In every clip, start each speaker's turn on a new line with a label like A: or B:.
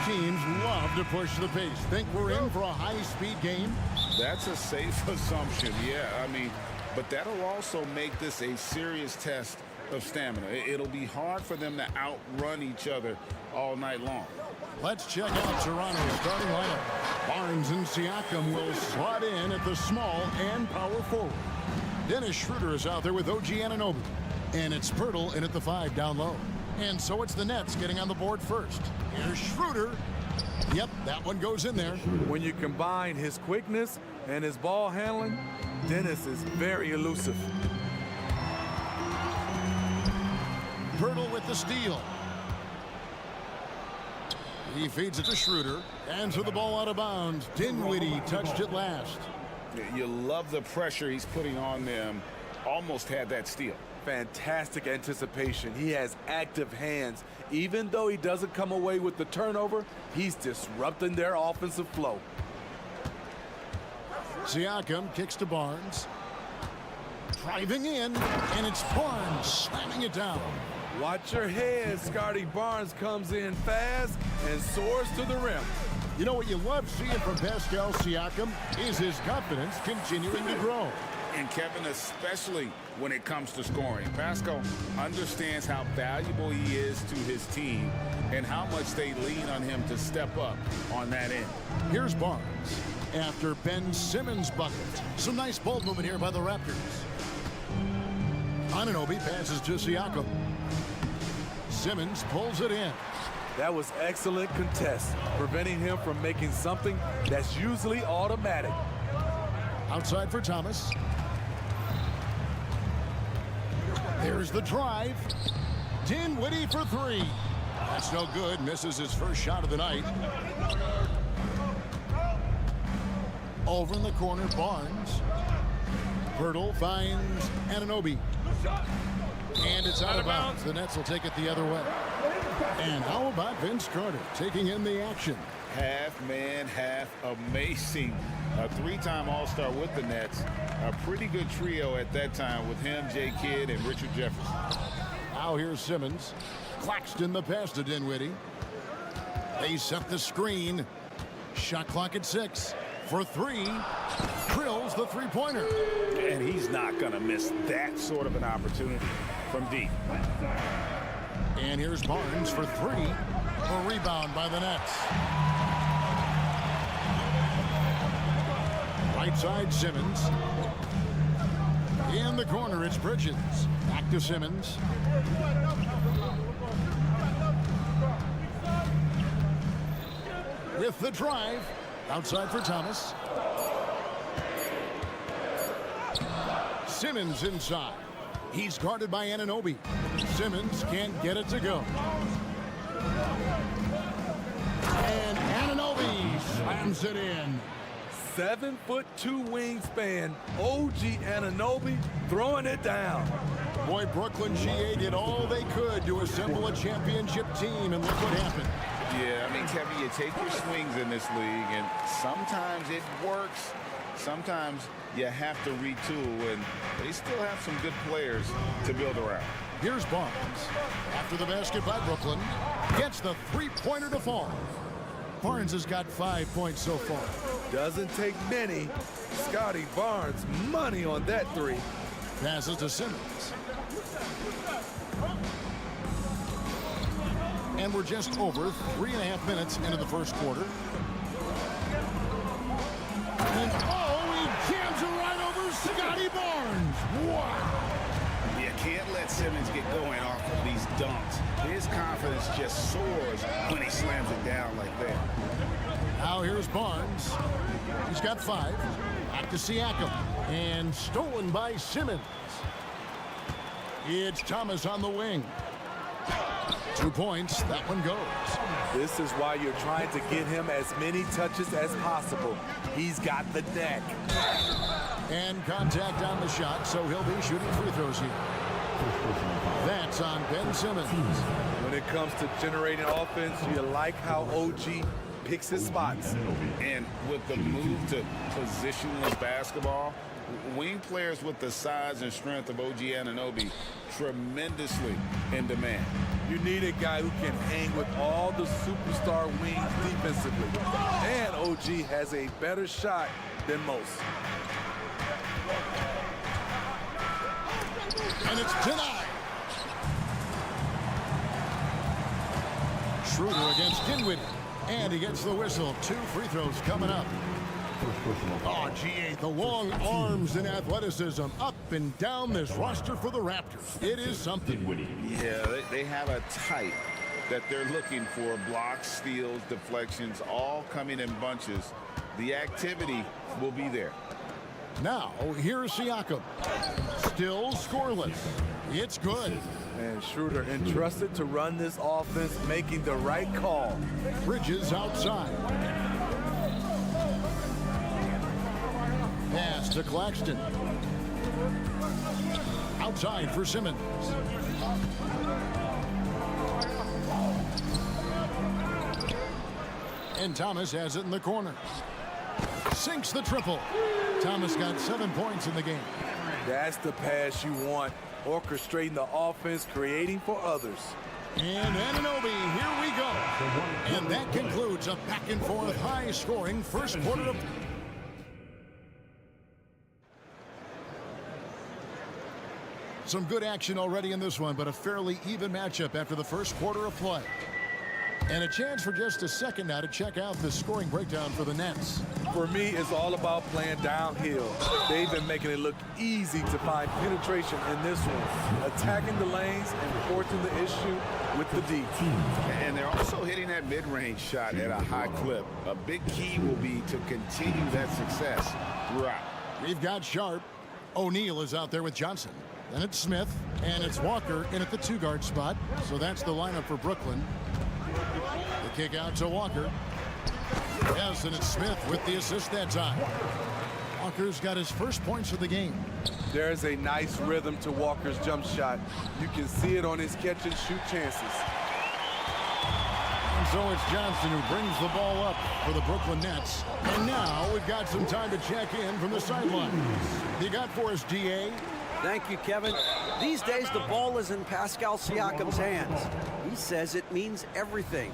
A: teams love to push the pace. Think we're in for a high-speed game?
B: That's a safe assumption, yeah. But that'll also make this a serious test of stamina. It'll be hard for them to outrun each other all night long.
A: Let's check out Toronto's starting lineup. Barnes and Siakam will slot in at the small and power forward. Dennis Schroeder is out there with OG Anunoby. And it's Pirtle in at the 5 down low. And so it's the Nets getting on the board first. Here's Schroeder. Yep, that one goes in there.
C: When you combine his quickness and his ball handling, Dennis is very elusive.
A: Pirtle with the steal. He feeds it to Schroeder. And to the ball out of bounds. Dinwiddie touched it last.
B: You love the pressure he's putting on them. Almost had that steal.
C: Fantastic anticipation. He has active hands. Even though he doesn't come away with the turnover, he's disrupting their offensive flow.
A: Siakam kicks to Barnes. Driving in, and it's Barnes slamming it down.
C: Watch your head. Scotty Barnes comes in fast and soars to the rim.
A: You know what you love seeing from Pascal Siakam is his confidence continuing to grow.
B: And Kevin, especially when it comes to scoring. Pascal understands how valuable he is to his team and how much they lean on him to step up on that end.
A: Here's Barnes after Ben Simmons buckets. Some nice ball movement here by the Raptors. Anunoby passes to Siakam. Simmons pulls it in.
C: That was excellent contest, preventing him from making something that's usually automatic.
A: Outside for Thomas. There's the drive. Dinwiddie for 3. That's no good. Misses his first shot of the night. Over in the corner, Barnes. Pirtle finds Anunoby. And it's out of bounds. The Nets will take it the other way. And how about Vince Carter taking in the action?
B: Half man, half amazing. A 3-time All-Star with the Nets. A pretty good trio at that time with him, Jay Kidd, and Richard Jefferson.
A: Now here's Simmons. Claxton the pass to Dinwiddie. They set the screen. Shot clock at 6. For 3. Drills the three-pointer.
B: And he's not going to miss that sort of an opportunity from deep.
A: And here's Barnes for 3. A rebound by the Nets. Right side, Simmons. In the corner, it's Bridges. Back to Simmons. With the drive. Outside for Thomas. Simmons inside. He's guarded by Anunoby. Simmons can't get it to go. And Anunoby slams it in.
C: 7'2" wingspan. OG Anunoby throwing it down.
A: Boy, Brooklyn GA did all they could to assemble a championship team, and look what happened.
B: Yeah, Kevin, you take your swings in this league, and sometimes it works. Sometimes you have to retool, and they still have some good players to build around.
A: Here's Barnes. After the basket by Brooklyn, gets the three-pointer to fall. Barnes has got 5 points so far.
C: Doesn't take many. Scotty Barnes, money on that 3.
A: Passes to Simmons. And we're just over 3.5 minutes into the first quarter. And he jams it right over Scotty Barnes. Wow.
B: You can't let Simmons get going off of these dunks. His confidence just soars when he slams it down like that.
A: Now here's Barnes. He's got 5. Back to Siakam. And stolen by Simmons. It's Thomas on the wing. 2 points. That one goes.
C: This is why you're trying to get him as many touches as possible. He's got the neck.
A: And contact on the shot, so he'll be shooting free throws here. That's on Ben Simmons.
C: When it comes to generating offense, you like how OG picks his spots.
B: And with the move to positionless basketball, Wing players with the size and strength of OG Anunoby tremendously in demand.
C: You need a guy who can hang with all the superstar wings defensively. And OG has a better shot than most.
A: And it's denied. Schroeder against Dinwiddie. And he gets the whistle. 2 free throws coming up. Oh, G8, the long arms and athleticism up and down this roster for the Raptors. It is something.
B: Yeah, they have a type that they're looking for. Blocks, steals, deflections, all coming in bunches. The activity will be there.
A: Now, here's Siakam. Still scoreless. It's good.
C: And Schroeder entrusted to run this offense, making the right call.
A: Bridges outside. Pass to Claxton. Outside for Simmons. And Thomas has it in the corner. Sinks the triple. Thomas got 7 points in the game.
C: That's the pass you want. Orchestrating the offense, creating for others.
A: And Anunoby, here we go. And that concludes a back-and-forth, high-scoring first quarter of... Some good action already in this one, but a fairly even matchup after the first quarter of play. And a chance for just a second now to check out the scoring breakdown for the Nets.
C: For me, it's all about playing downhill. They've been making it look easy to find penetration in this one, attacking the lanes and forcing the issue with the D.
B: And they're also hitting that mid-range shot at a high clip. A big key will be to continue that success throughout.
A: We've got Sharp. O'Neal is out there with Johnson. Then it's Smith, and it's Walker in at the 2-guard spot. So that's the lineup for Brooklyn. The kick out to Walker. Yes, and it's Smith with the assist that time. Walker's got his first points of the game.
C: There's a nice rhythm to Walker's jump shot. You can see it on his catch and shoot chances.
A: And so it's Johnson who brings the ball up for the Brooklyn Nets. And now we've got some time to check in from the sidelines. You got for us, DA?
D: Thank you, Kevin. These days, the ball is in Pascal Siakam's hands. He says it means everything.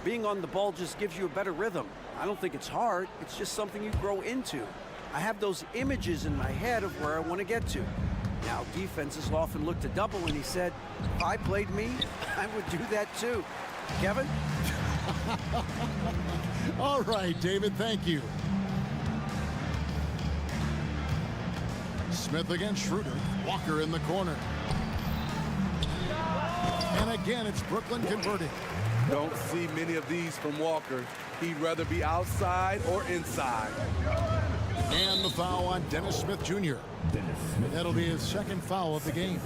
D: Being on the ball just gives you a better rhythm. I don't think it's hard. It's just something you grow into. I have those images in my head of where I want to get to. Now, defenses often look to double, and he said, if I played me, I would do that too. Kevin?
A: All right, David, thank you. Smith against Schroeder. Walker in the corner. And again, it's Brooklyn converting.
C: Don't see many of these from Walker. He'd rather be outside or inside.
A: And the foul on Dennis Smith Jr. That'll be his second foul of the game.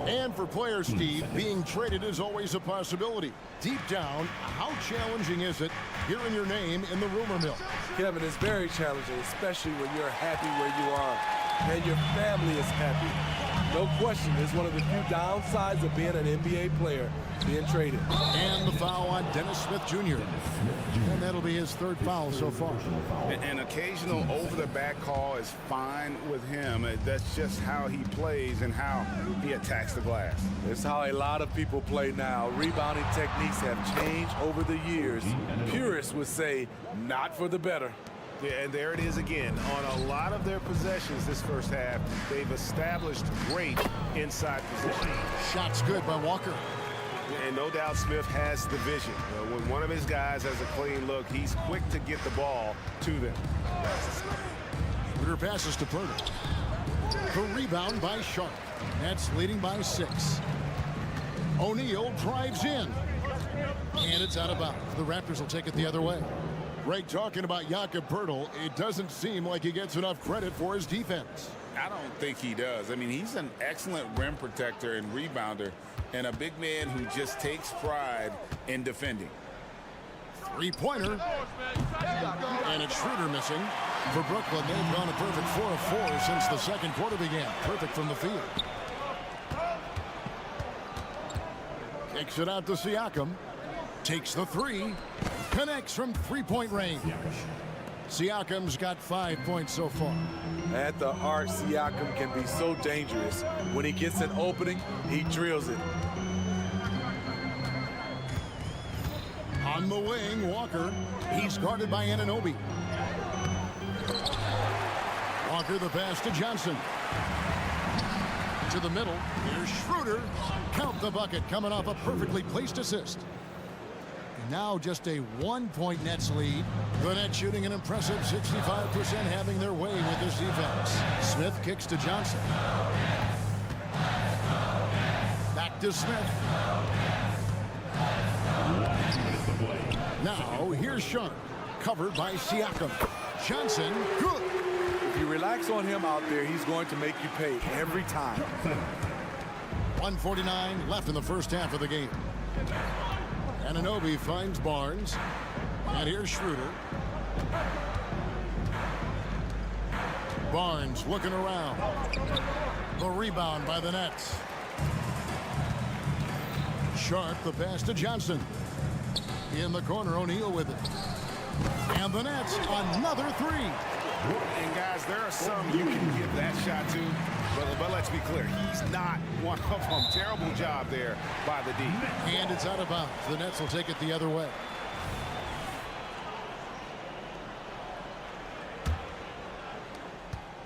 A: And for players, Steve, being traded is always a possibility. Deep down, how challenging is it hearing your name in the rumor mill?
C: Kevin, it's very challenging, especially when you're happy where you are and your family is happy. No question, it's one of the few downsides of being an NBA player, being traded.
A: And the foul on Dennis Smith Jr. And that'll be his third foul so far.
B: An occasional over-the-back call is fine with him. That's just how he plays and how he attacks the glass.
C: It's how a lot of people play now. Rebounding techniques have changed over the years. Purists would say, not for the better.
E: Yeah, and there it is again. On a lot of their possessions this first half, they've established great inside position.
A: Shots good by Walker.
E: And no doubt Smith has the vision. When one of his guys has a clean look, he's quick to get the ball to them.
A: Schroeder passes to Purdy. The rebound by Sharp. Nets leading by 6. O'Neal drives in. And it's out of bounds. The Raptors will take it the other way. Greg talking about Jakob Poeltl, it doesn't seem like he gets enough credit for his defense.
B: I don't think he does. I mean, he's an excellent rim protector and rebounder, and a big man who just takes pride in defending.
A: Three-pointer. And it's Schroeder missing. For Brooklyn, they've gone a perfect 4 of 4 since the second quarter began. Perfect from the field. Kicks it out to Siakam. Takes the 3. Connects from 3-point range. Siakam's got 5 points so far.
C: At the arc, Siakam can be so dangerous. When he gets an opening, he drills it.
A: On the wing, Walker. He's guarded by Anunoby. Walker the pass to Johnson. To the middle. Here's Schroeder. Count the bucket, coming off a perfectly placed assist. Now just a 1-point Nets lead. The Nets shooting an impressive 65%, having their way with this defense. Smith kicks to Johnson. Back to Smith. Now here's Sharp, covered by Siakam. Johnson, good.
C: If you relax on him out there, he's going to make you pay every time.
A: 1:49 left in the first half of the game. Anunoby finds Barnes. And here's Schroeder. Barnes looking around. The rebound by the Nets. Sharp the pass to Johnson. In the corner, O'Neal with it. And the Nets, another three.
E: And guys, there are some you can give that shot to, but let's be clear, he's not one of them. Terrible job there by the D.
A: And it's out of bounds. The Nets will take it the other way.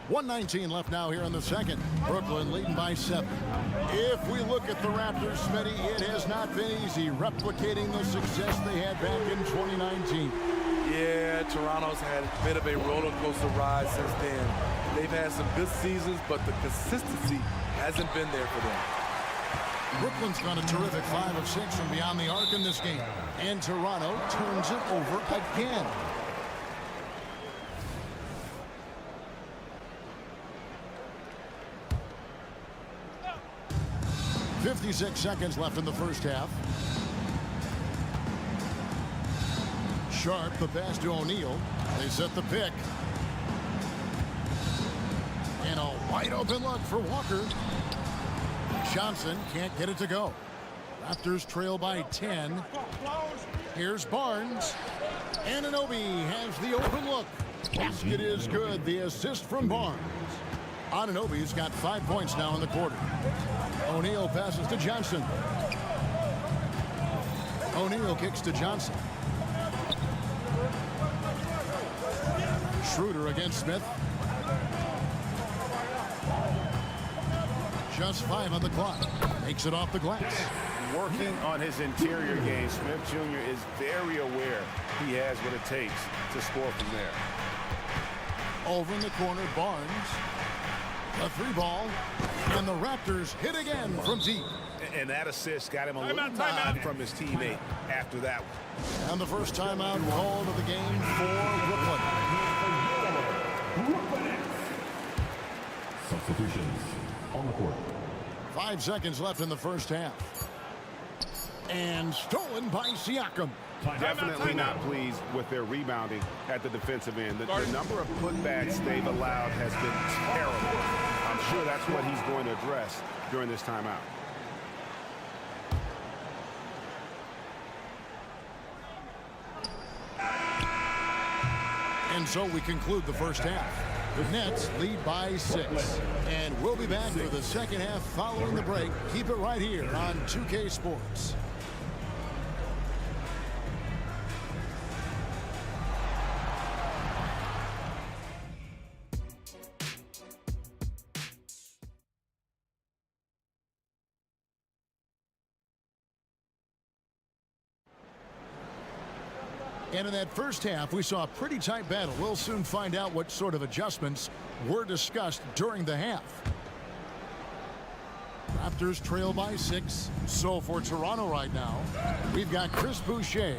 A: .119 left now here in the second. Brooklyn leading by 7. If we look at the Raptors, Smitty, it has not been easy replicating the success they had back in 2019.
C: Yeah, Toronto's had a bit of a roller coaster ride since then. They've had some good seasons, but the consistency hasn't been there for them.
A: Brooklyn's gone a terrific 5 of 6 from beyond the arc in this game. And Toronto turns it over again. 56 seconds left in the first half. Sharp the pass to O'Neal. They set the pick. And a wide open look for Walker. Johnson can't get it to go. Raptors trail by 10. Here's Barnes. Anunoby has the open look. Basket is good. The assist from Barnes. Anunoby's got 5 points now in the quarter. O'Neal passes to Johnson. O'Neal kicks to Johnson. Schroeder against Smith. Just 5 on the clock. Makes it off the glass.
E: Working on his interior game, Smith Jr. is very aware he has what it takes to score from there.
A: Over in the corner, Barnes. A 3-ball. And the Raptors hit again from deep.
E: And that assist got him a little nod from his teammate after that one.
A: And the first timeout called of the game for Brooklyn.
F: Substitutions on the court.
A: 5 seconds left in the first half. And stolen by Siakam.
E: Definitely not pleased with their rebounding at the defensive end. The number of putbacks they've allowed has been terrible. I'm sure that's what he's going to address during this timeout.
A: And so we conclude the first half. The Nets lead by 6. And we'll be back for the second half following the break. Keep it right here on 2K Sports. And in that first half, we saw a pretty tight battle. We'll soon find out what sort of adjustments were discussed during the half. Raptors trail by 6. So for Toronto right now, we've got Chris Boucher,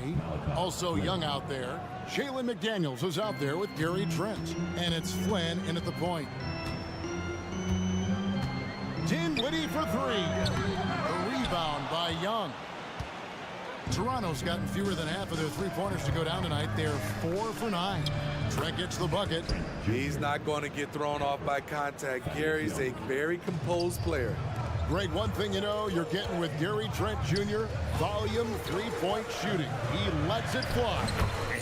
A: also young out there. Jalen McDaniels is out there with Gary Trent. And it's Flynn in at the point. Dinwiddie for 3. A rebound by Young. Toronto's gotten fewer than half of their three-pointers to go down tonight. They're 4 for 9. Trent gets the bucket.
C: He's not going to get thrown off by contact. Gary's a very composed player.
A: Greg, one thing you know you're getting with Gary Trent Jr., volume three-point shooting. He lets it fly.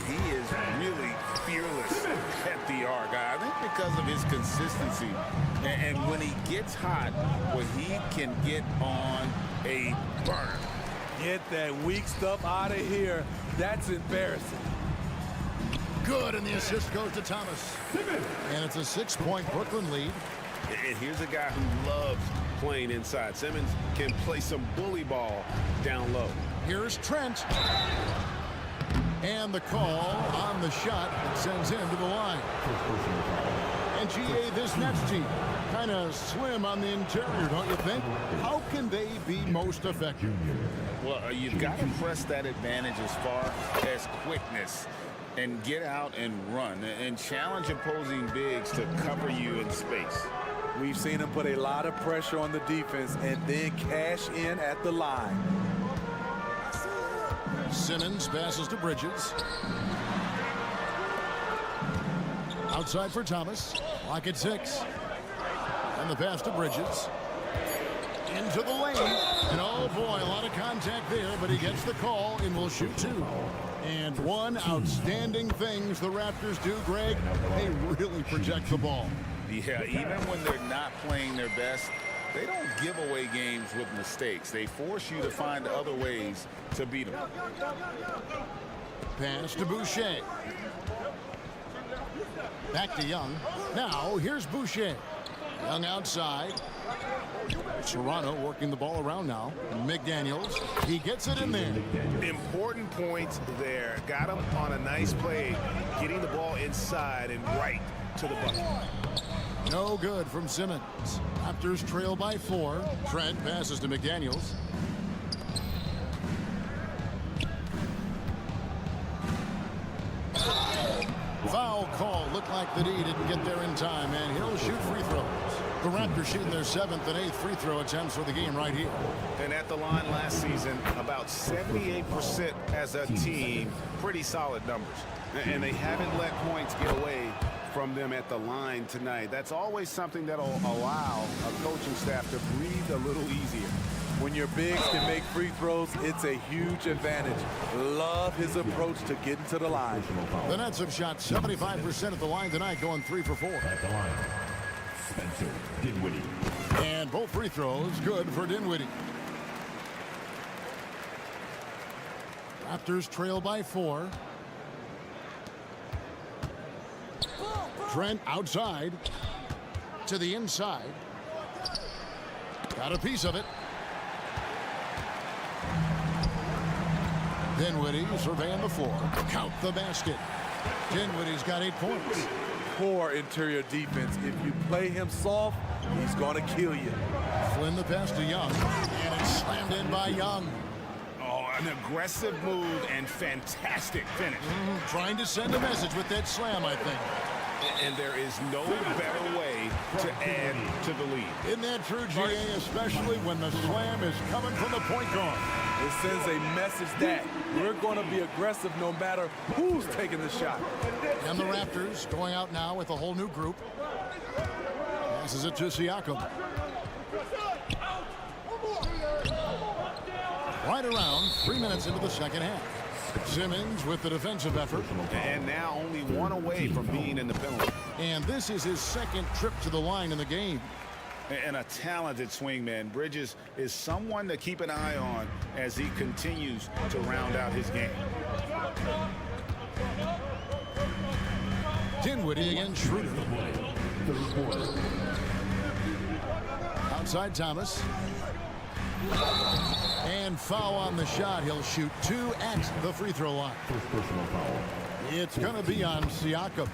B: he is really fearless at the arc. I think because of his consistency. And when he gets hot, well, he can get on a burn.
C: Get that weak stuff out of here. That's embarrassing.
A: Good, and the assist goes to Thomas. And it's a 6-point Brooklyn lead.
E: And here's a guy who loves playing inside. Simmons can play some bully ball down low.
A: Here's Trent. And the call on the shot that sends him to the line. And GA, this Nets team, kind of slim on the interior, don't you think? How can they be most effective?
B: Well, you've got to press that advantage as far as quickness and get out and run and challenge opposing bigs to cover you in space.
C: We've seen him put a lot of pressure on the defense and then cash in at the line.
A: Simmons passes to Bridges. Outside for Thomas. Clock at 6. And the pass to Bridges. Into the lane. And oh boy, a lot of contact there, but he gets the call and will shoot 2. And one outstanding things the Raptors do, Greg, they really protect the ball.
B: Yeah, even when they're not playing their best, they don't give away games with mistakes. They force you to find other ways to beat them.
A: Pass to Boucher. Back to Young. Now, here's Boucher. Young outside. Toronto working the ball around now. McDaniels. He gets it in there.
E: Important points there. Got him on a nice play, getting the ball inside and right to the bucket.
A: No good from Simmons. Raptors trail by 4. Trent passes to McDaniels. Foul call. Looked like the D didn't get there in time, and he'll shoot free throws. The Raptors shooting their 7th and 8th free throw attempts for the game right here.
E: And at the line last season, about 78% as a team. Pretty solid numbers. And they haven't let points get away from them at the line tonight. That's always something that'll allow a coaching staff to breathe a little easier.
C: When your bigs can make free throws, it's a huge advantage. Love his approach to getting to the line.
A: The Nets have shot 75% at the line tonight, going 3 for 4.
F: At the line, Spencer Dinwiddie.
A: And both free throws good for Dinwiddie. Raptors trail by 4. Trent outside to the inside. Got a piece of it. Dinwiddie surveying the floor. Count the basket. Dinwiddie's got 8 points.
C: Poor interior defense. If you play him soft, he's going to kill you.
A: Flynn the pass to Young. And it's slammed in by Young.
E: Oh, an aggressive move and fantastic finish.
A: Trying to send a message with that slam, I think.
E: And there is no better way to add to the lead.
A: Isn't that true, GA, especially when the slam is coming from the point guard?
C: It sends a message that we're going to be aggressive no matter who's taking the shot.
A: And the Raptors going out now with a whole new group. Passes it to Siakam. Right around 3 minutes into the second half. Simmons with the defensive effort.
E: And now only 1 away from being in the penalty.
A: And this is his 2nd trip to the line in the game.
B: And a talented swingman. Bridges is someone to keep an eye on as he continues to round out his game.
A: Dinwiddie against Schroeder. Outside Thomas. And foul on the shot. He'll shoot 2 at the free throw line.
F: First personal foul.
A: It's going to be on Siakam.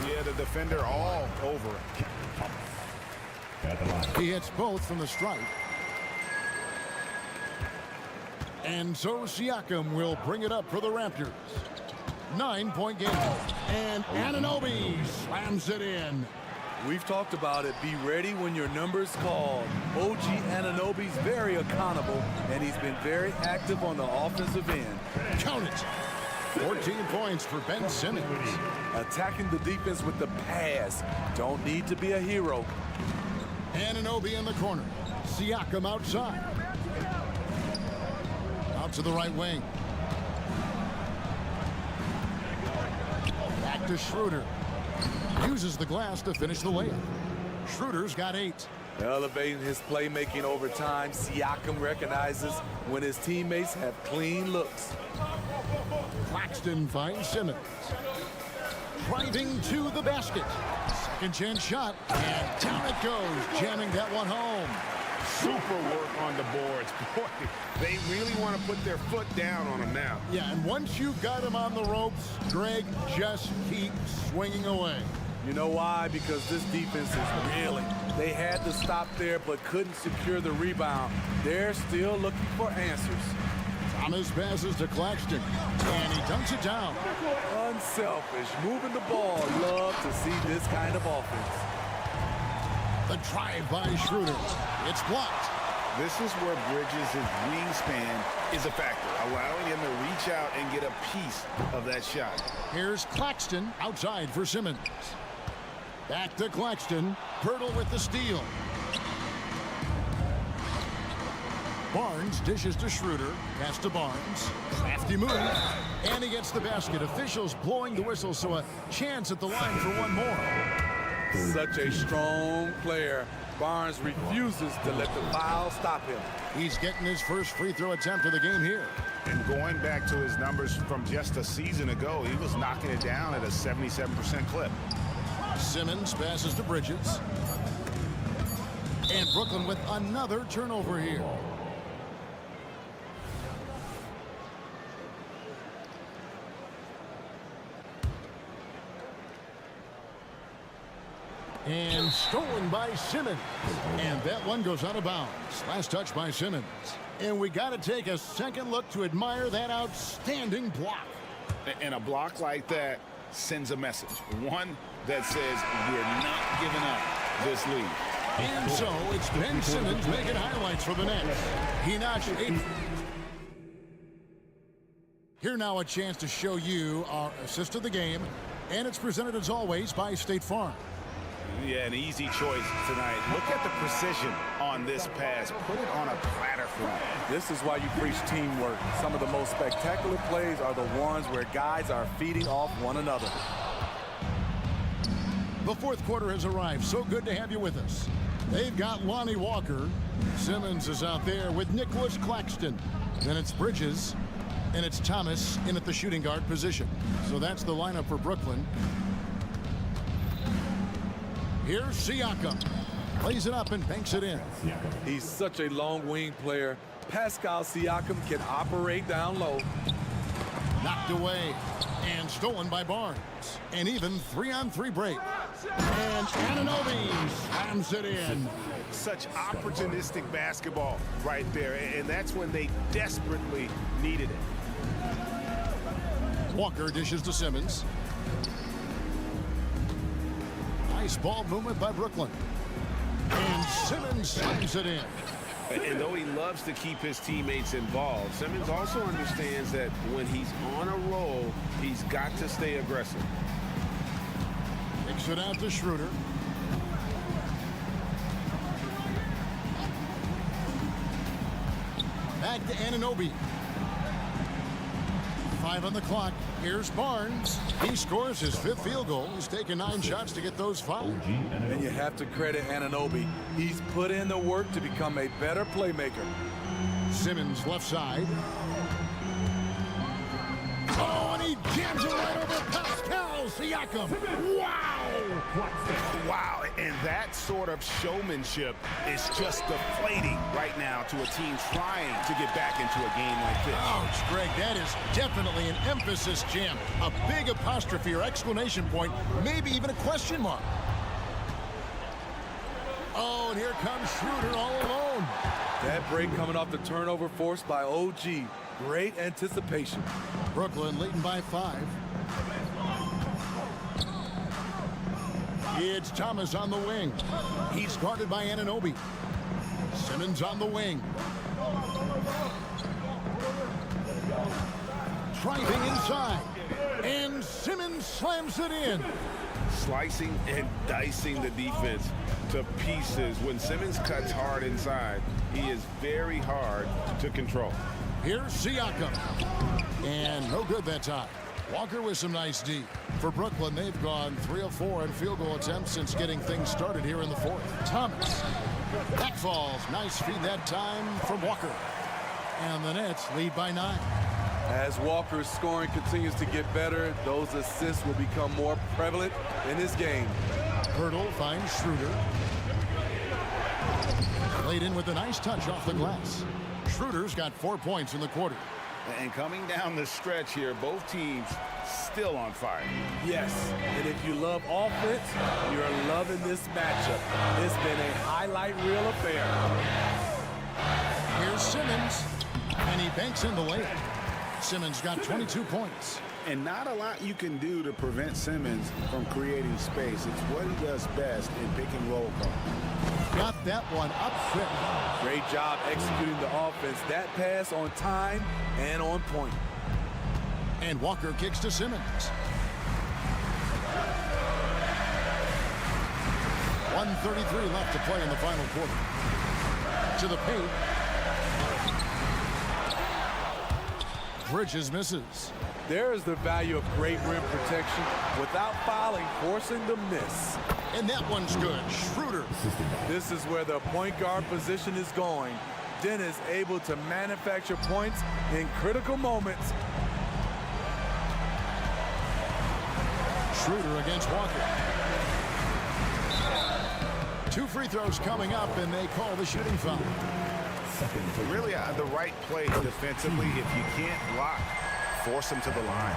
E: Yeah, the defender all over it.
F: At the line.
A: He hits both from the stripe. And so Siakam will bring it up for the Raptors. 9-point game. And Anunoby slams it in.
C: We've talked about it. Be ready when your number's called. OG Anunoby's very accountable, and he's been very active on the offensive end.
A: Count it. 14 points for Ben Simmons.
C: Attacking the defense with the pass. Don't need to be a hero.
A: Anunoby in the corner. Siakam outside. Out to the right wing. Back to Schroeder. Uses the glass to finish the layup. Schroeder's got 8.
C: Elevating his playmaking over time, Siakam recognizes when his teammates have clean looks.
A: Claxton finds Simmons. Driving to the basket. Second chance shot. And down it goes, jamming that one home.
E: Super work on the boards. Boy, they really want to put their foot down on him now.
A: Yeah, and once you got him on the ropes, Greg, just keep swinging away.
C: You know why? Because this defense is reeling. They had to stop there but couldn't secure the rebound. They're still looking for answers.
A: Thomas passes to Claxton, and he dunks it down.
C: Unselfish, moving the ball. Love to see this kind of offense.
A: The drive by Schroeder. It's blocked.
E: This is where Bridges' wingspan is a factor, allowing him to reach out and get a piece of that shot.
A: Here's Claxton outside for Simmons. Back to Claxton. Pirtle with the steal. Barnes dishes to Schroeder. Pass to Barnes. Crafty move. And he gets the basket. Officials blowing the whistle, so a chance at the line for one more.
C: Such a strong player. Barnes refuses to let the foul stop him.
A: He's getting his first free throw attempt of the game here.
E: And going back to his numbers from just a season ago, he was knocking it down at a 77% clip.
A: Simmons passes to Bridges. And Brooklyn with another turnover here. And stolen by Simmons. And that one goes out of bounds. Last touch by Simmons. And we got to take a second look to admire that outstanding block.
E: And a block like that sends a message. One that says we're not giving up this lead.
A: And so it's Ben Simmons making highlights for the Nets. He notched 8. Here now a chance to show you our assist of the game. And it's presented as always by State Farm.
E: Yeah, an easy choice tonight. Look at the precision on this pass. Put it on a platter for him.
C: This is why you preach teamwork. Some of the most spectacular plays are the ones where guys are feeding off one another.
A: The fourth quarter has arrived. So good to have you with us. They've got Lonnie Walker. Simmons is out there with Nicholas Claxton. Then it's Bridges. And it's Thomas in at the shooting guard position. So that's the lineup for Brooklyn. Here's Siakam. Plays it up and banks it in.
C: He's such a long wing player. Pascal Siakam can operate down low.
A: Knocked away and stolen by Barnes. And even 3-on-3 break. And Anunoby slams it in.
E: Such opportunistic basketball right there. And that's when they desperately needed it.
A: Walker dishes to Simmons. Nice ball movement by Brooklyn. And Simmons slams it in.
E: And though he loves to keep his teammates involved, Simmons also understands that when he's on a roll, he's got to stay aggressive.
A: Kicks it out to Schroeder. Back to Anunoby. 5 on the clock. Here's Barnes. He scores his 5th field goal. He's taken 9 shots to get those 5.
C: And you have to credit Anunoby. He's put in the work to become a better playmaker.
A: Simmons left side. Oh, and he jams it right over Pascal Siakam. Wow!
E: Wow, and that sort of showmanship is just deflating right now to a team trying to get back into a game like this.
A: Ouch, Greg, that is definitely an emphasis jam. A big apostrophe or exclamation point, maybe even a question mark. Oh, and here comes Schroeder all alone.
C: That break coming off the turnover forced by OG. Great anticipation.
A: Brooklyn leading by 5. It's Thomas on the wing. He's guarded by Anunoby. Simmons on the wing. Driving inside. And Simmons slams it in.
E: Slicing and dicing the defense to pieces. When Simmons cuts hard inside, he is very hard to control.
A: Here's Siakam. And no good that time. Walker with some nice D. For Brooklyn, they've gone 3 of 4 in field goal attempts since getting things started here in the fourth. Thomas. That falls. Nice feed that time from Walker. And the Nets lead by 9.
C: As Walker's scoring continues to get better, those assists will become more prevalent in this game.
A: Hurdle finds Schroeder. Laid in with a nice touch off the glass. Schroeder's got 4 points in the quarter.
B: And coming down the stretch here, both teams still on fire.
C: Yes, and if you love offense, you're loving this matchup. It's been a highlight reel affair.
A: Here's Simmons, and he banks in the layup. Simmons got 22 points.
E: And not a lot you can do to prevent Simmons from creating space. It's what he does best in pick and roll calls.
A: Got that one up quick.
C: Great job executing the offense. That pass on time and on point.
A: And Walker kicks to Simmons. 1:33 left to play in the final quarter. To the paint. Bridges misses.
C: There is the value of great rim protection without fouling, forcing the miss.
A: And that one's good. Schroeder.
C: This is where the point guard position is going. Dennis able to manufacture points in critical moments.
A: Schroeder against Walker. 2 free throws coming up, and they call the shooting foul.
B: Really the right play defensively. If you can't block, force him to the line.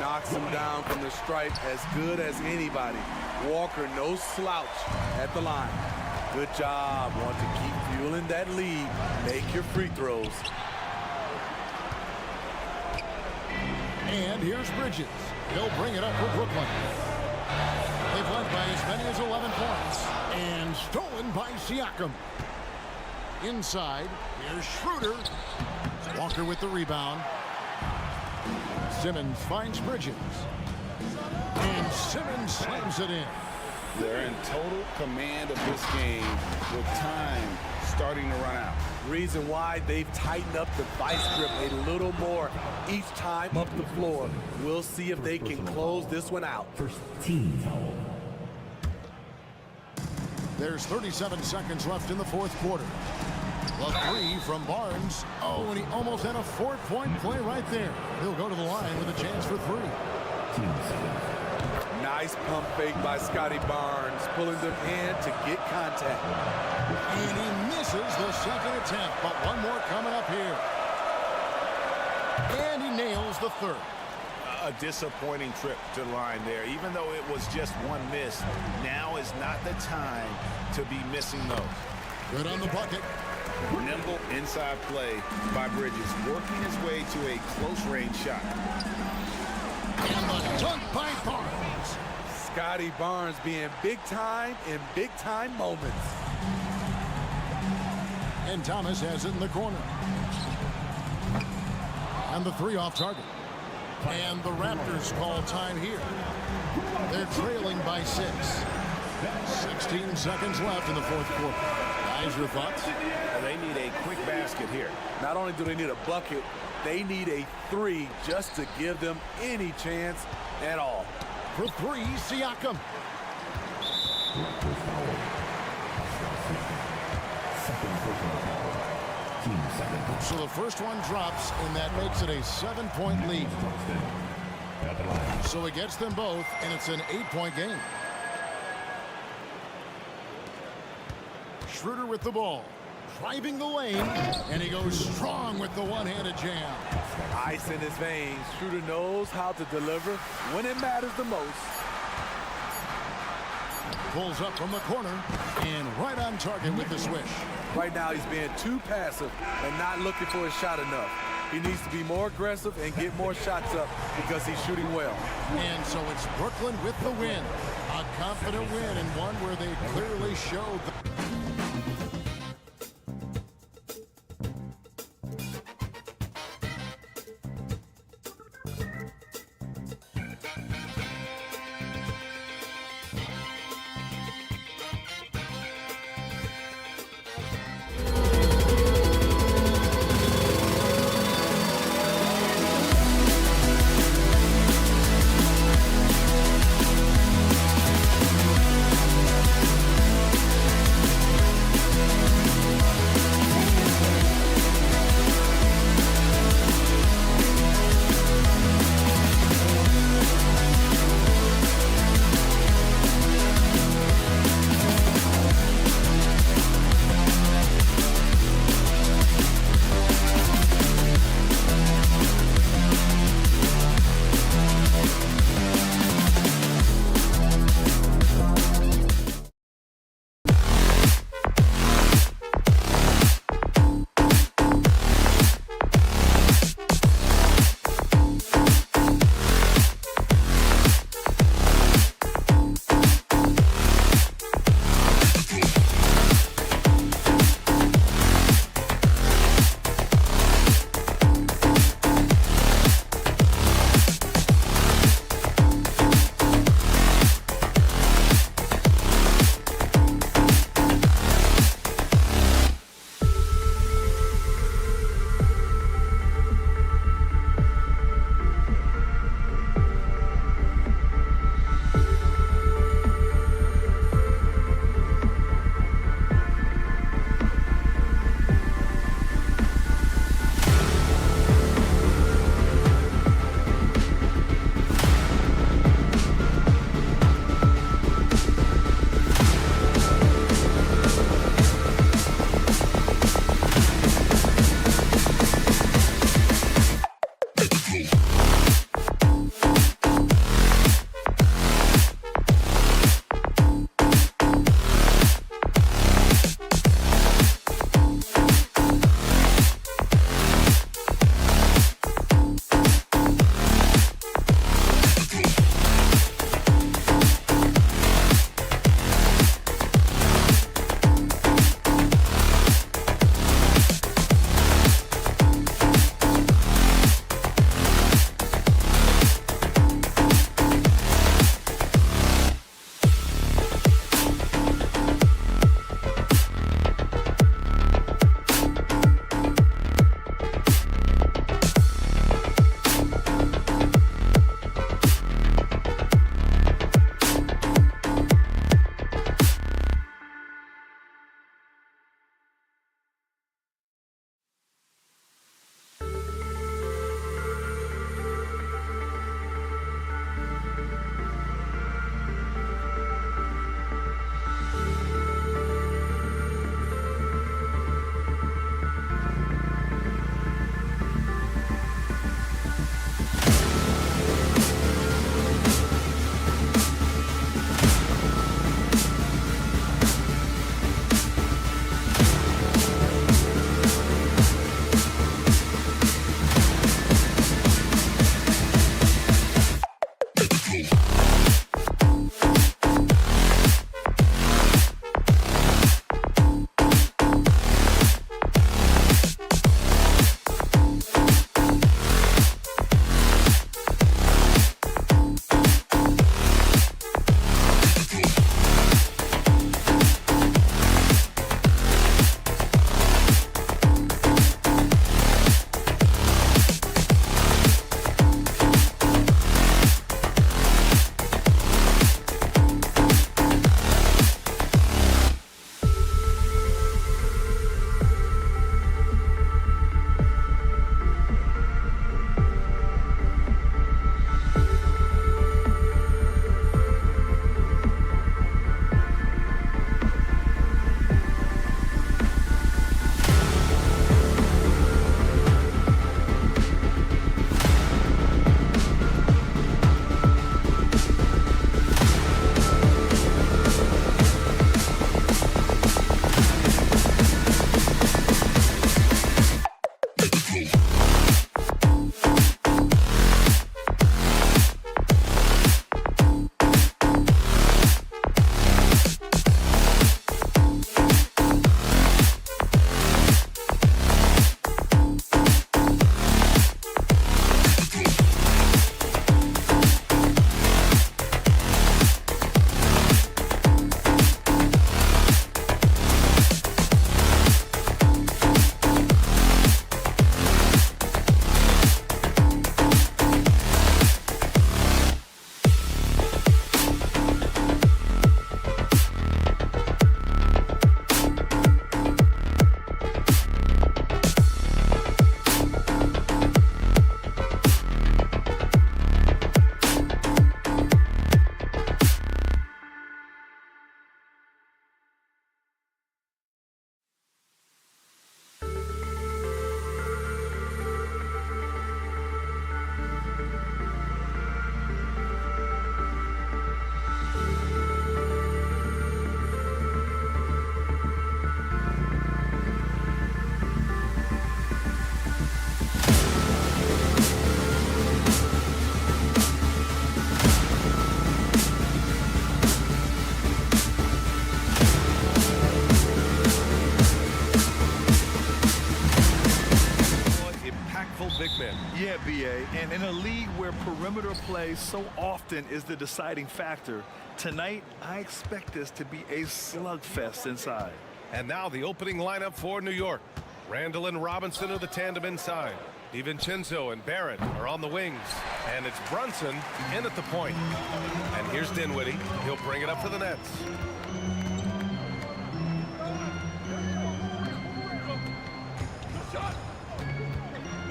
C: Knocks him down from the stripe as good as anybody. Walker, no slouch at the line. Good job. Want to keep fueling that lead. Make your free throws.
A: And here's Bridges. He'll bring it up for Brooklyn. They've led by as many as 11 points. And stolen by Siakam. Inside, here's Schroeder. Walker with the rebound. Simmons finds Bridges. And Simmons slams it in.
E: They're in total command of this game with time starting to run out.
C: Reason why they've tightened up the vice grip a little more each time up the floor. We'll see if they can close this one out.
F: First team foul.
A: There's 37 seconds left in the fourth quarter. The three from Barnes. Oh, and he almost had a 4-point play right there. He'll go to the line with a chance for 3.
F: Team foul.
C: Nice pump fake by Scotty Barnes, pulling them in to get contact.
A: And he misses the second attempt, but one more coming up here. And he nails the third.
B: A disappointing trip to the line there. Even though it was just one miss, now is not the time to be missing those.
A: Good on the bucket.
B: Nimble inside play by Bridges, working his way to a close-range shot.
A: And the dunk by Barnes.
C: Scotty Barnes being big time in big time moments.
A: And Thomas has it in the corner. And the 3 off target. And the Raptors call time here. They're trailing by 6. 16 seconds left in the fourth quarter. Guys, your thoughts?
B: They need a quick basket here.
C: Not only do they need a bucket, they need a 3 just to give them any chance at all.
A: For 3, Siakam.
F: Raptors foul. Second personal foul. Team second.
A: So the first one drops, and that makes it a 7-point lead.
F: At the line.
A: So it gets them both, and it's an 8-point game. Schroeder with the ball. Driving the lane, and he goes strong with the one-handed jam.
C: Ice in his veins. Schroeder knows how to deliver when it matters the most.
A: Pulls up from the corner, and right on target with the swish.
C: Right now he's being too passive and not looking for a shot enough. He needs to be more aggressive and get more shots up because he's shooting well.
A: And so it's Brooklyn with the win. A confident win, and one where they clearly showed the
G: Big men.
H: Yeah, BA, and in a league where perimeter play so often is the deciding factor, tonight I expect this to be a slugfest inside.
G: And now the opening lineup for New York. Randall and Robinson are the tandem inside. DiVincenzo and Barrett are on the wings. And it's Brunson in at the point. And here's Dinwiddie. He'll bring it up for the Nets.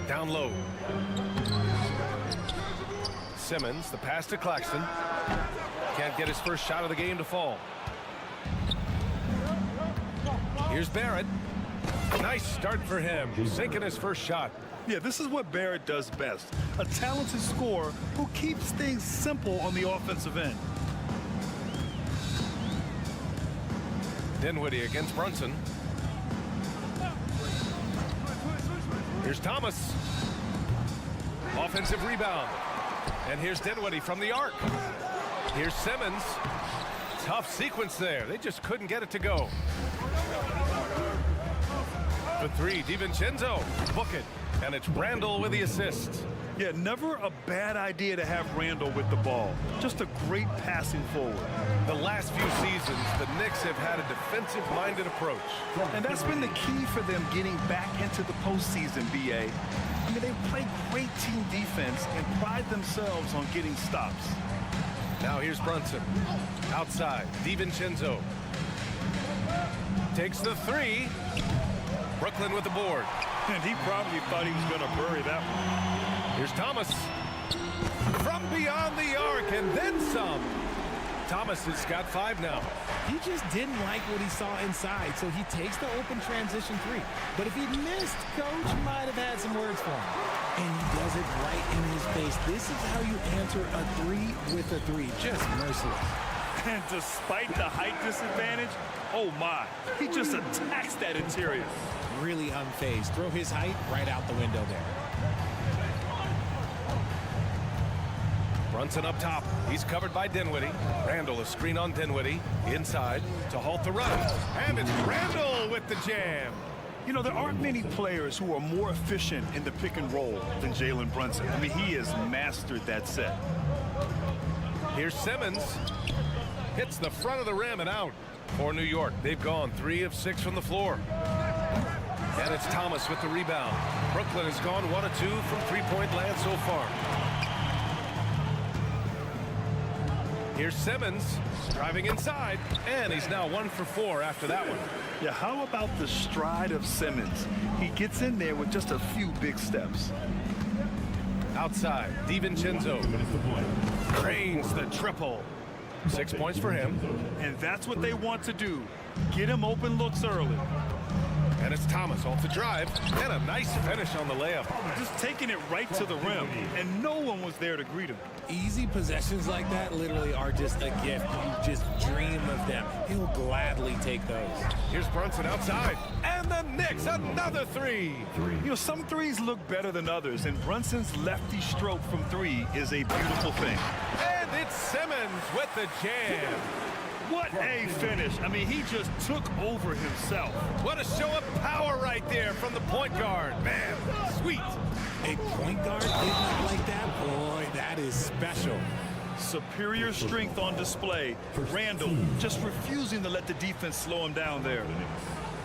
G: Down low. Simmons, the pass to Claxton. Can't get his first shot of the game to fall. Here's Barrett. Nice start for him. Sinking his first shot.
H: Yeah, this is what Barrett does best. A talented scorer who keeps things simple on the offensive end.
G: Dinwiddie against Brunson. Here's Thomas. Offensive rebound. And here's Dinwiddie from the arc. Here's Simmons. Tough sequence there. They just couldn't get it to go. The three, DiVincenzo. Book it. And it's Randall with the assist.
H: Yeah, never a bad idea to have Randall with the ball. Just a great passing forward.
G: The last few seasons, the Knicks have had a defensive-minded approach.
H: And that's been the key for them getting back into the postseason, BA. I mean, they play great team defense and pride themselves on getting stops.
G: Now here's Brunson. Outside, DiVincenzo. Takes the three. Brooklyn with the board.
H: And he probably thought he was going to bury that one.
G: Here's Thomas. From beyond the arc and then some. Thomas has got 5 now.
I: He just didn't like what he saw inside, so he takes the open transition three. But if he missed, Coach might have had some words for him. And he does it right in his face. This is how you answer a three with a three. Just merciless.
H: And despite the height disadvantage, oh my, he just attacks that interior.
I: Really unfazed. Throw his height right out the window there.
G: Brunson up top. He's covered by Dinwiddie. Randall a screen on Dinwiddie. Inside to halt the run. And it's Randall with the jam.
H: You know, there aren't many players who are more efficient in the pick and roll than Jalen Brunson. I mean, he has mastered that set.
G: Here's Simmons. Hits the front of the rim and out. For New York, they've gone 3 of 6 from the floor. And it's Thomas with the rebound. Brooklyn has gone 1 of 2 from three-point land so far. Here's Simmons driving inside, and he's now 1 for 4 after that one.
H: Yeah, how about the stride of Simmons? He gets in there with just a few big steps.
G: Outside, DiVincenzo cranes the triple. 6 points for him.
H: And that's what they want to do. Get him open looks early.
G: And it's Thomas off the drive. And a nice finish on the layup.
H: Just taking it right to the rim, and no one was there to greet him.
I: Easy possessions like that literally are just a gift. You just dream of them. He'll gladly take those.
G: Here's Brunson outside. And the Knicks, another three.
H: You know, some threes look better than others, and Brunson's lefty stroke from three is a beautiful thing.
G: And it's Simmons with the jam.
H: What a finish. I mean, he just took over himself.
G: What a show of power right there from the point guard. Man, sweet.
I: A point guard getting up like that, boy, that is special.
H: Superior strength on display. Randall just refusing to let the defense slow him down there.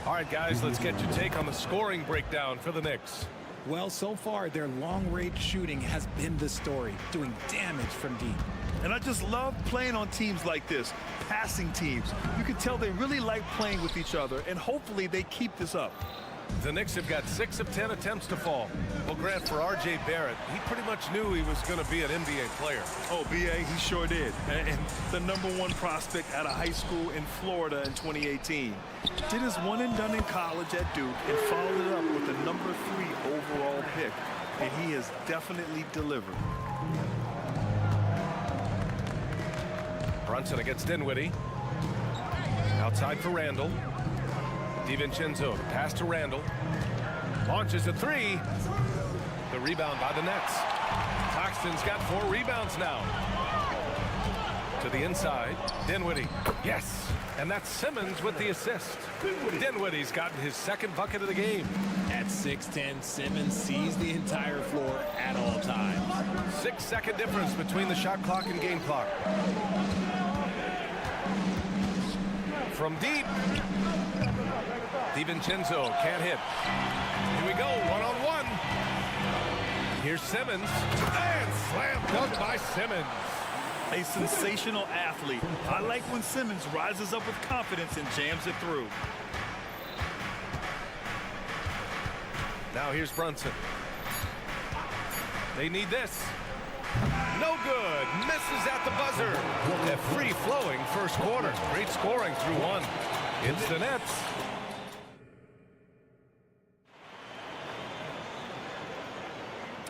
G: All right, guys, let's get your take on the scoring breakdown for the Knicks.
I: Well, so far, their long-range shooting has been the story, doing damage from deep.
H: And I just love playing on teams like this, passing teams. You can tell they really like playing with each other, and hopefully they keep this up.
G: The Knicks have got 6 of 10 attempts to fall. Well, Grant, for R.J. Barrett, he pretty much knew he was going to be an NBA player.
H: Oh, B.A., he sure did. And the #1 prospect out of high school in Florida in 2018. Did his one and done in college at Duke and followed it up with the #3 overall pick. And he has definitely delivered.
G: Brunson against Dinwiddie. Outside for Randall. DiVincenzo, the pass to Randall. Launches a three. The rebound by the Nets. Claxton's got 4 rebounds now. To the inside. Dinwiddie. Yes. And that's Simmons with the assist. Dinwiddie's gotten his 2nd bucket of the game.
I: At 6'10", Simmons sees the entire floor at all times.
G: 6-second difference between the shot clock and game clock. From deep. DiVincenzo can't hit. Here we go, one-on-one. Here's Simmons. And slam dunk by Simmons.
H: A sensational athlete. I like when Simmons rises up with confidence and jams it through.
G: Now here's Brunson. They need this. No good. Misses at the buzzer. A free-flowing first quarter. Great scoring through one. It's the Nets.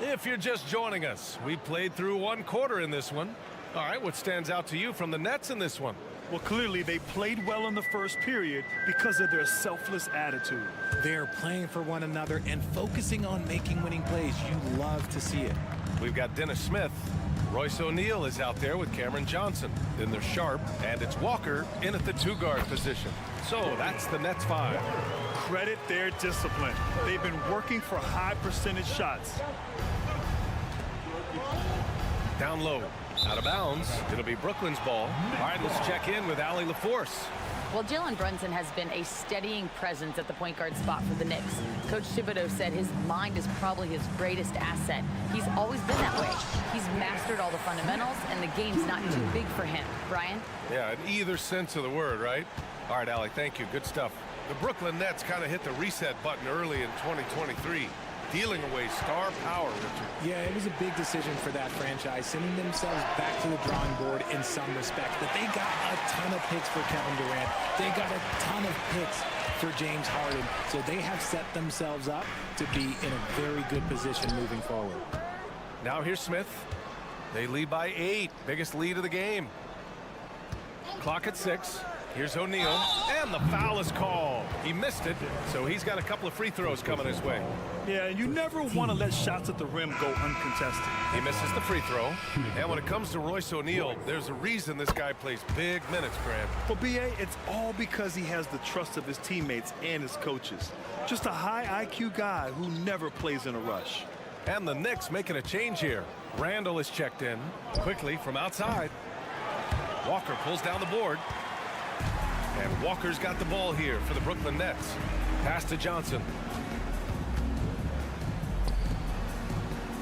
G: If you're just joining us, we played through 1 quarter in this one. All right, what stands out to you from the Nets in this one?
H: Well, clearly they played well in the first period because of their selfless attitude.
I: They're playing for one another and focusing on making winning plays. You love to see it.
G: We've got Dennis Smith. Royce O'Neal is out there with Cameron Johnson. Then they're Sharp, and it's Walker in at the 2-guard position. So that's the Nets 5.
H: Credit their discipline. They've been working for high percentage shots.
G: Down low. Out of bounds. It'll be Brooklyn's ball. All right, let's check in with Allie LaForce.
J: Well, Jalen Brunson has been a steadying presence at the point guard spot for the Knicks. Coach Thibodeau said his mind is probably his greatest asset. He's always been that way. He's mastered all the fundamentals, and the game's not too big for him. Brian?
G: Yeah, in either sense of the word, right? All right, Allie, thank you. Good stuff. The Brooklyn Nets kind of hit the reset button early in 2023. Dealing away star power, Richard.
I: Yeah, it was a big decision for that franchise, sending themselves back to the drawing board in some respects. But they got a ton of picks for Kevin Durant. They got a ton of picks for James Harden. So they have set themselves up to be in a very good position moving forward.
G: Now here's Smith. They lead by 8. Biggest lead of the game. Clock at 6. Here's O'Neal, and the foul is called. He missed it, so he's got a couple of free throws coming his way.
H: Yeah, you never want to let shots at the rim go uncontested.
G: He misses the free throw. And when it comes to Royce O'Neal, there's a reason this guy plays big minutes, Grant.
H: For BA, it's all because he has the trust of his teammates and his coaches. Just a high IQ guy who never plays in a rush.
G: And the Knicks making a change here. Randall is checked in quickly from outside. Walker pulls down the board. And Walker's got the ball here for the Brooklyn Nets. Pass to Johnson.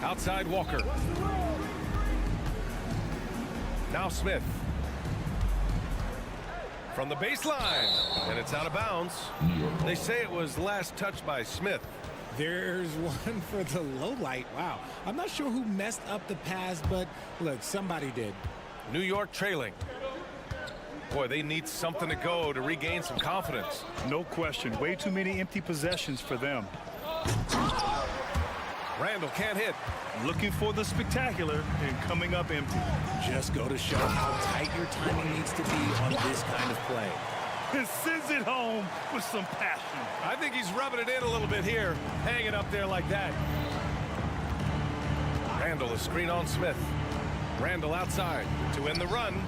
G: Outside Walker. Now Smith. From the baseline. And it's out of bounds. They say it was last touched by Smith.
I: There's one for the low light. Wow. I'm not sure who messed up the pass, but look, somebody did.
G: New York trailing. Boy, they need something to go to regain some confidence.
H: No question. Way too many empty possessions for them.
G: Randall can't hit.
H: Looking for the spectacular and coming up empty.
I: Just go to show how tight your timing needs to be on this kind of play.
H: And sends it home with some passion.
G: I think he's rubbing it in a little bit here, hanging up there like that. Randall, a screen on Smith. Randall outside to win the run.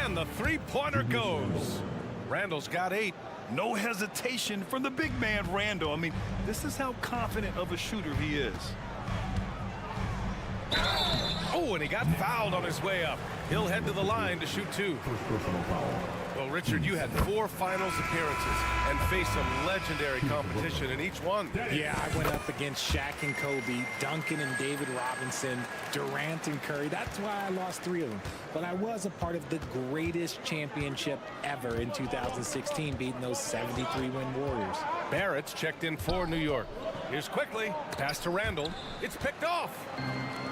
G: And the three-pointer goes. Randall's got 8.
H: No hesitation from the big man, Randall. I mean, this is how confident of a shooter he is.
G: Oh, and he got fouled on his way up. He'll head to the line to shoot 2. Well, Richard, you had 4 finals appearances and faced some legendary competition in each one.
I: Yeah, I went up against Shaq and Kobe, Duncan and David Robinson, Durant and Curry. That's why I lost 3 of them. But I was a part of the greatest championship ever in 2016, beating those 73-win Warriors.
G: Barrett's checked in for New York. Here's quickly. Pass to Randall. It's picked off.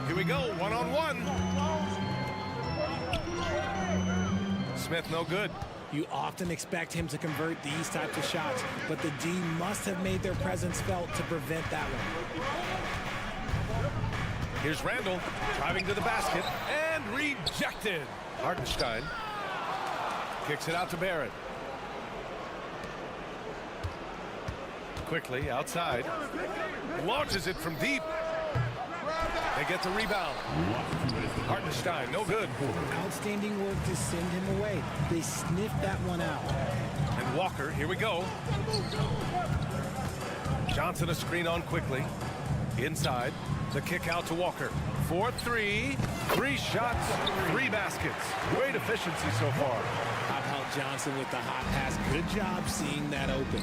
G: Here we go. One-on-one. Smith no good.
I: You often expect him to convert these types of shots, but the D must have made their presence felt to prevent that one.
G: Here's Randall driving to the basket and rejected. Hartenstein kicks it out to Barrett. Quickly outside. Launches it from deep. They get the rebound. Hartenstein, no good.
I: Outstanding work to send him away. They sniffed that one out.
G: And Walker, here we go. Johnson a screen on quickly. Inside, the kick out to Walker. 4-3, 3 shots, 3 baskets. Great efficiency so far.
I: How about Johnson with the hot pass? Good job seeing that open.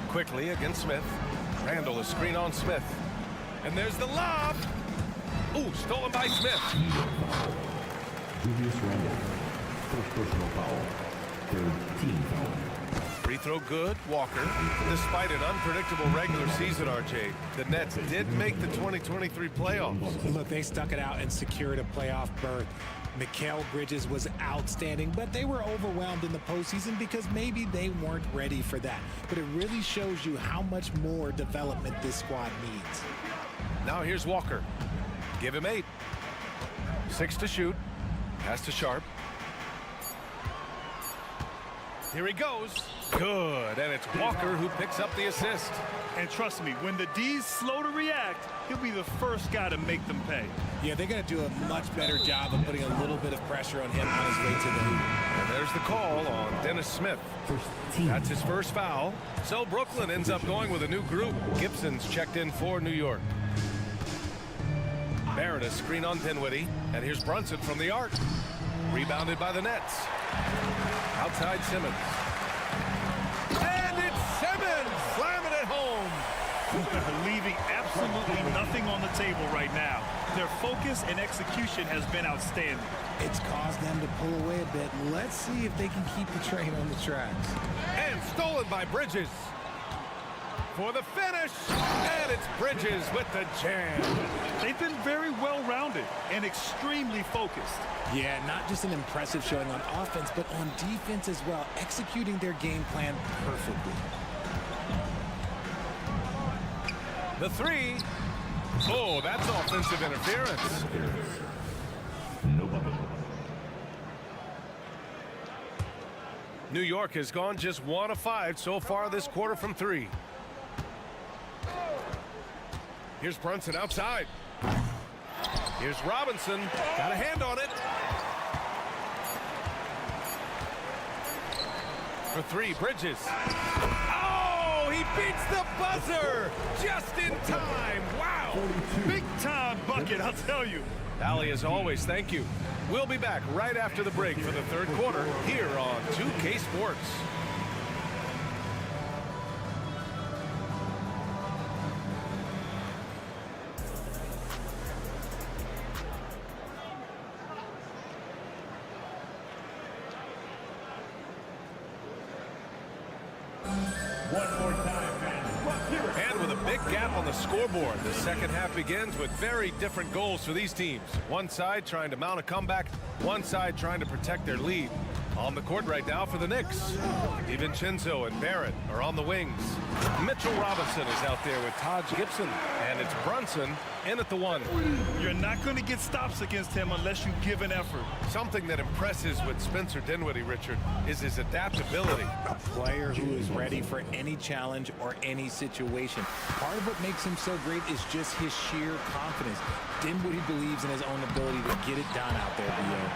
G: Quickly against Smith. Randall a screen on Smith. And there's the lob. Ooh, stolen by Smith.
F: Julius Randall. First personal foul. Third team foul.
G: Free throw good, Walker. Despite an unpredictable regular season, RJ, the Nets did make the 2023 playoffs.
I: Look, they stuck it out and secured a playoff berth. Mikal Bridges was outstanding, but they were overwhelmed in the postseason because maybe they weren't ready for that. But it really shows you how much more development this squad needs.
G: Now here's Walker. Give him 8. 6 to shoot. Pass to Sharp. Here he goes. Good, and it's Walker who picks up the assist.
H: And trust me, when the D's slow to react, he'll be the first guy to make them pay.
I: Yeah, they're going to do a much better job of putting a little bit of pressure on him on his way to the hoop.
G: And there's the call on Dennis Smith. That's his first foul. So Brooklyn ends up going with a new group. Gibson's checked in for New York. Barrett a screen on Dinwiddie. And here's Brunson from the arc. Rebounded by the Nets. Outside Simmons. And it's Simmons slamming it home.
H: Leaving absolutely nothing on the table right now. Their focus and execution has been outstanding.
I: It's caused them to pull away a bit. Let's see if they can keep the train on the tracks.
G: And stolen by Bridges. For the finish. And it's Bridges with the jam.
H: They've been very well-rounded and extremely focused.
I: Yeah, not just an impressive showing on offense, but on defense as well, executing their game plan perfectly.
G: The 3. Oh, that's offensive interference.
F: No bubble.
G: New York has gone just 1 of 5 so far this quarter from 3. Here's Brunson outside. Here's Robinson. Got a hand on it. For 3, Bridges. Oh, he beats the buzzer just in time. Wow.
H: Big time bucket, I'll tell you.
G: Allie, as always, thank you. We'll be back right after the break for the 3rd quarter here on 2K Sports. Big gap on the scoreboard. The second half begins with very different goals for these teams. One side trying to mount a comeback, one side trying to protect their lead. On the court right now for the Knicks, DiVincenzo and Barrett are on the wings. Mitchell Robinson is out there with Taj Gibson, and it's Brunson in at the one.
H: You're not going to get stops against him unless you give an effort.
G: Something that impresses with Spencer Dinwiddie, Richard, is his adaptability.
I: A player who is ready for any challenge or any situation. Part of what makes him so great is just his sheer confidence. Dinwiddie believes in his own ability to get it done out there, B.O.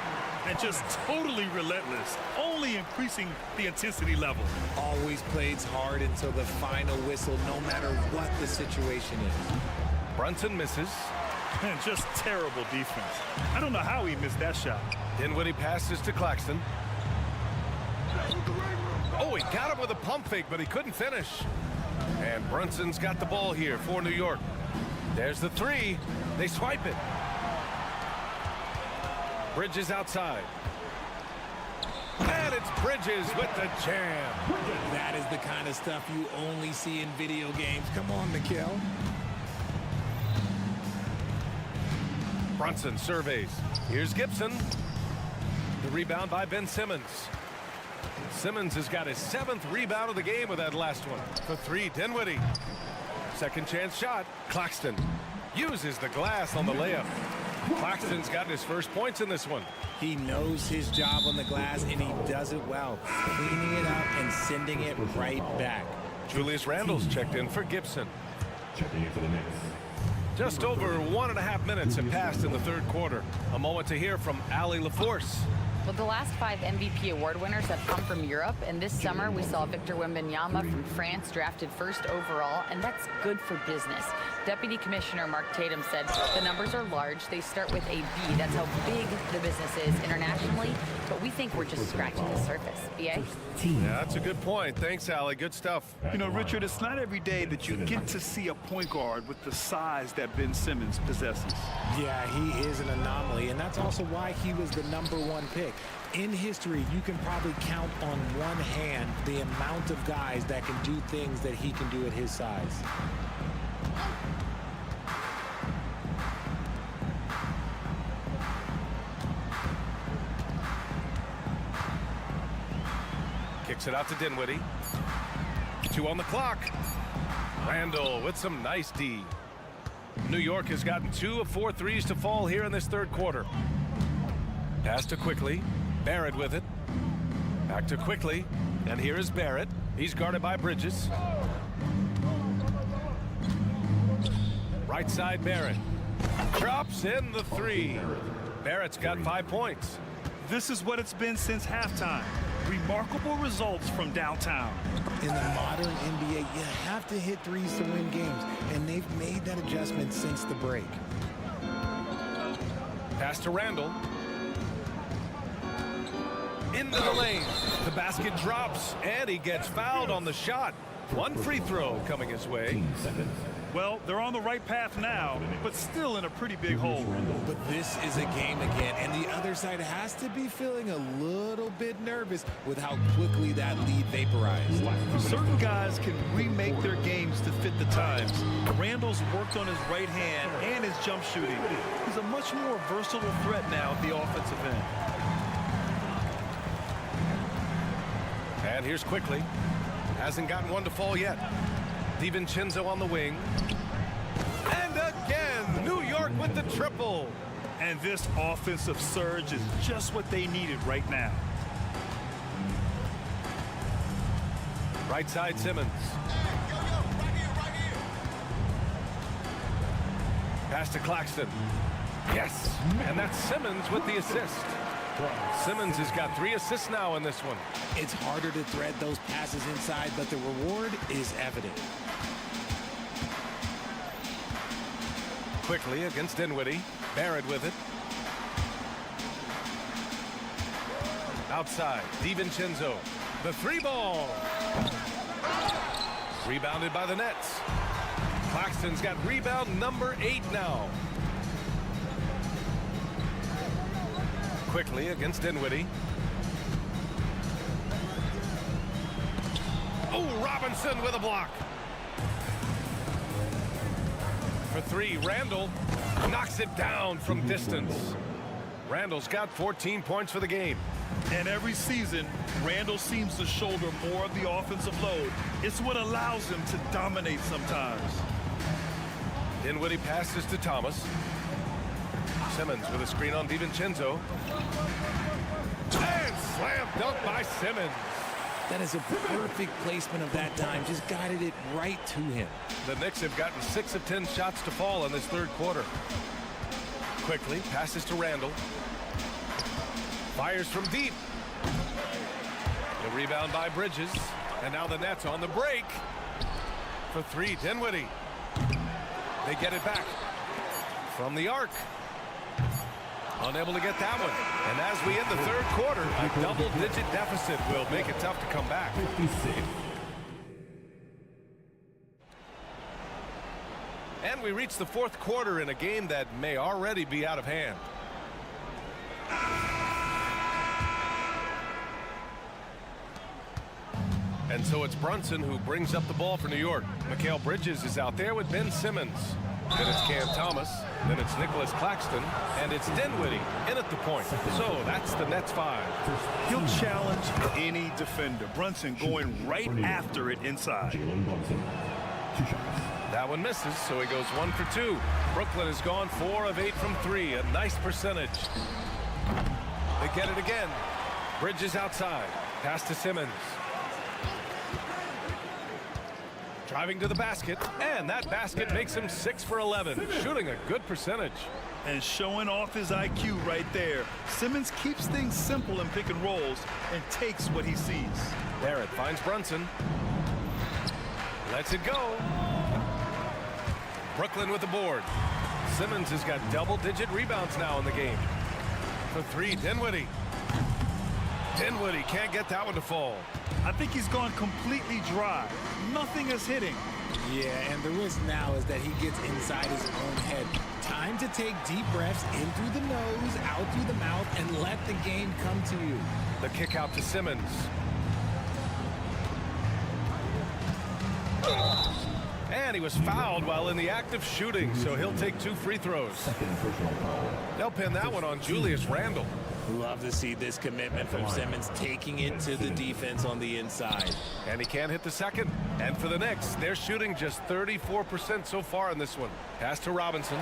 H: And just totally relentless, only increasing the intensity level.
I: Always plays hard until the final whistle, no matter what the situation is.
G: Brunson misses.
H: And just terrible defense. I don't know how he missed that shot.
G: Dinwiddie passes to Claxton. Oh, he got him with a pump fake, but he couldn't finish. And Brunson's got the ball here for New York. There's the three. They swipe it. Bridges outside. And it's Bridges with the jam.
I: That is the kind of stuff you only see in video games. Come on, Mikal.
G: Brunson surveys. Here's Gibson. The rebound by Ben Simmons. Simmons has got his 7th rebound of the game with that last one. For three, Dinwiddie. Second chance shot. Claxton uses the glass on the layup. Claxton's got his first points in this one.
I: He knows his job on the glass, and he does it well. Cleaning it up and sending it right back.
G: Julius Randle's checked in for Gibson.
F: Checking in for the Knicks.
G: Just over 1.5 minutes have passed in the third quarter. A moment to hear from Allie LaForce.
J: Well, the last 5 MVP award winners have come from Europe, and this summer we saw Victor Wembanyama from France drafted 1st overall, and that's good for business. Deputy Commissioner Mark Tatum said the numbers are large. They start with a B. That's how big the business is internationally, but we think we're just scratching the surface. BA?
G: Yeah, that's a good point. Thanks, Allie. Good stuff.
H: You know, Richard, it's not every day that you get to see a point guard with the size that Ben Simmons possesses.
I: Yeah, he is an anomaly, and that's also why he was the #1 pick. In history, you can probably count on one hand the amount of guys that can do things that he can do at his size.
G: Kicks it out to Dinwiddie. 2 on the clock. Randle with some nice D. New York has gotten 2 of 4 threes to fall here in this third quarter. Pass to Quickly. Barrett with it. Back to Quickly. And here is Barrett. He's guarded by Bridges. Right side Barrett. Drops in the 3. Barrett's got 5 points.
H: This is what it's been since halftime. Remarkable results from downtown.
I: In the modern NBA, you have to hit threes to win games, and they've made that adjustment since the break.
G: Pass to Randle. Into the lane. The basket drops, and he gets fouled on the shot. 1 free throw coming his way.
H: Well, they're on the right path now, but still in a pretty big hole.
I: But this is a game again, and the other side has to be feeling a little bit nervous with how quickly that lead vaporized.
H: Certain guys can remake their games to fit the times. Randle's worked on his right hand and his jump shooting. He's a much more versatile threat now at the offensive end.
G: And here's Quickly. Hasn't gotten one to fall yet. DiVincenzo on the wing. And again, New York with the triple.
H: And this offensive surge is just what they needed right now.
G: Right side Simmons. Pass to Claxton. Yes, and that's Simmons with the assist. Simmons has got 3 assists now in this one.
I: It's harder to thread those passes inside, but the reward is evident.
G: Quickly against Dinwiddie. Barrett with it. Outside, DiVincenzo. The 3 ball. Rebounded by the Nets. Claxton's got rebound number 8 now. Quickly against Dinwiddie. Oh, Robinson with a block. for three. Randall knocks it down from distance. Randall's got 14 points for the game.
H: And every season, Randall seems to shoulder more of the offensive load. It's what allows him to dominate sometimes.
G: Dinwiddie passes to Thomas. Simmons with a screen on DiVincenzo. And slam dunk by Simmons.
I: That is a perfect placement of that dime. Just guided it right to him.
G: The Knicks have gotten 6 of 10 shots to fall in this third quarter. Quickly passes to Randall. Fires from deep. The rebound by Bridges. And now the Nets on the break. For three, Dinwiddie. They get it back from the arc. Unable to get that one. And as we end the third quarter, a double-digit deficit will make it tough to come back.
F: 56.
G: And we reach the fourth quarter in a game that may already be out of hand. And so it's Brunson who brings up the ball for New York. Mikal Bridges is out there with Ben Simmons. Then it's Cam Thomas. Then it's Nicholas Claxton. And it's Dinwiddie in at the point. So that's the Nets 5.
H: He'll challenge any defender. Brunson going right after it inside.
F: Jalen Brunson. 2 shots.
G: That one misses, so he goes 1 for 2. Brooklyn has gone 4 of 8 from 3. A nice percentage. They get it again. Bridges outside. Pass to Simmons. Driving to the basket, and that basket makes him 6 for 11, shooting a good percentage.
H: And showing off his IQ right there. Simmons keeps things simple in pick and rolls and takes what he sees.
G: Barrett finds Brunson. Lets it go. Brooklyn with the board. Simmons has got double-digit rebounds now in the game. For three, Dinwiddie. Dinwiddie can't get that one to fall.
H: I think he's gone completely dry. Nothing is hitting.
I: Yeah, and the risk now is that he gets inside his own head. Time to take deep breaths in through the nose, out through the mouth, and let the game come to you.
G: The kick out to Simmons. And he was fouled while in the act of shooting, so he'll take 2 free throws.
F: Second personal foul.
G: They'll pin that one on Julius Randle.
I: Love to see this commitment from Simmons, taking it to the defense on the inside.
G: And he can't hit the second. And for the Knicks, they're shooting just 34% so far in this one. Pass to Robinson.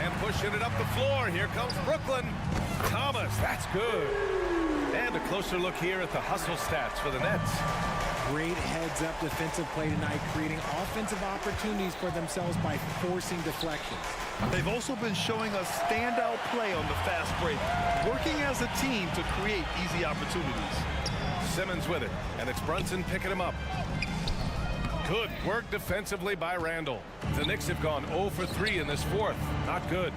G: And pushing it up the floor. Here comes Brooklyn. Thomas, that's good. And a closer look here at the hustle stats for the Nets.
I: Great heads-up defensive play tonight, creating offensive opportunities for themselves by forcing deflections.
H: They've also been showing us standout play on the fast break, working as a team to create easy opportunities.
G: Simmons with it, and it's Brunson picking him up. Good work defensively by Randall. The Knicks have gone 0 for 3 in this fourth. Not good.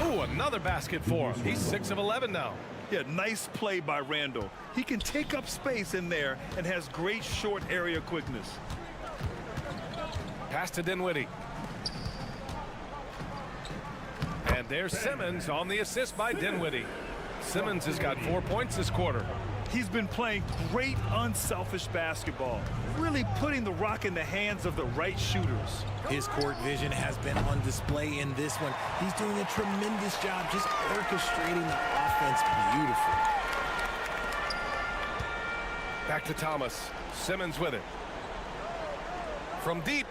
G: Ooh, another basket for him. He's 6 of 11 now.
H: Yeah, nice play by Randall. He can take up space in there and has great short area quickness.
G: Pass to Dinwiddie. And there's Simmons on the assist by Dinwiddie. Simmons has got 4 points this quarter.
H: He's been playing great unselfish basketball, really putting the rock in the hands of the right shooters.
I: His court vision has been on display in this one. He's doing a tremendous job just orchestrating the offense beautifully.
G: Back to Thomas. Simmons with it. From deep.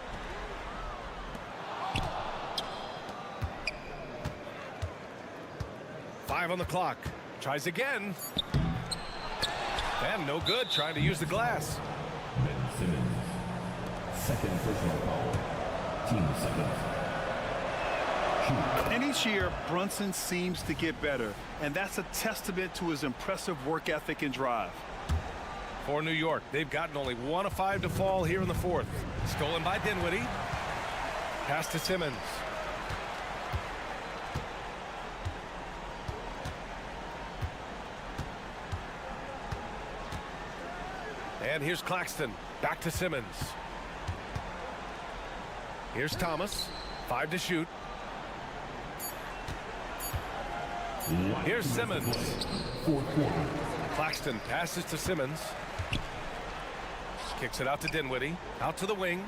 G: Five on the clock. Tries again. And no good, trying to use the glass.
F: Ben Simmons. Second personal foul. Team seconds. Shoot.
H: And each year, Brunson seems to get better, and that's a testament to his impressive work ethic and drive.
G: For New York, they've gotten only 1 of 5 to fall here in the fourth. Stolen by Dinwiddie. Pass to Simmons. And here's Claxton. Back to Simmons. Here's Thomas. 5 to shoot. Here's Simmons.
F: Fourth quarter.
G: Claxton passes to Simmons. Kicks it out to Dinwiddie. Out to the wing.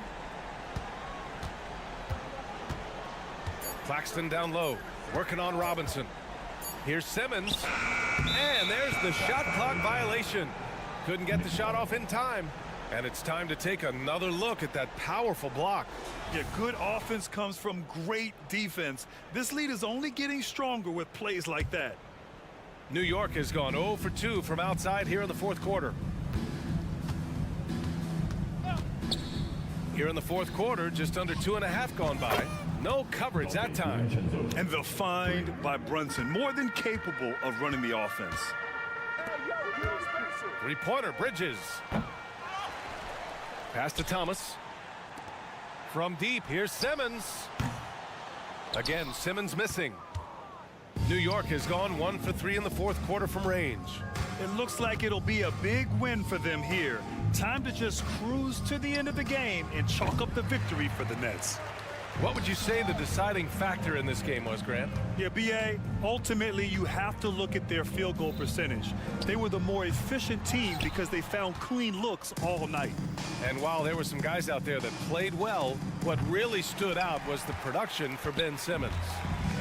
G: Claxton down low, working on Robinson. Here's Simmons, and there's the shot clock violation. Couldn't get the shot off in time, and it's time to take another look at that powerful block.
H: Yeah, good offense comes from great defense. This lead is only getting stronger with plays like that.
G: New York has gone 0 for 2 from outside here in the fourth quarter. Here in the fourth quarter, just under 2.5 gone by. No coverage that time.
H: And the find by Brunson, more than capable of running the offense.
G: Three-pointer, Bridges. Pass to Thomas. From deep, here's Simmons. Again, Simmons missing. New York has gone 1 for 3 in the fourth quarter from range.
H: It looks like it'll be a big win for them here. Time to just cruise to the end of the game and chalk up the victory for the Nets.
G: What would you say the deciding factor in this game was, Grant?
H: Yeah, B.A., ultimately you have to look at their field goal percentage. They were the more efficient team because they found clean looks all night.
G: And while there were some guys out there that played well, what really stood out was the production for Ben Simmons.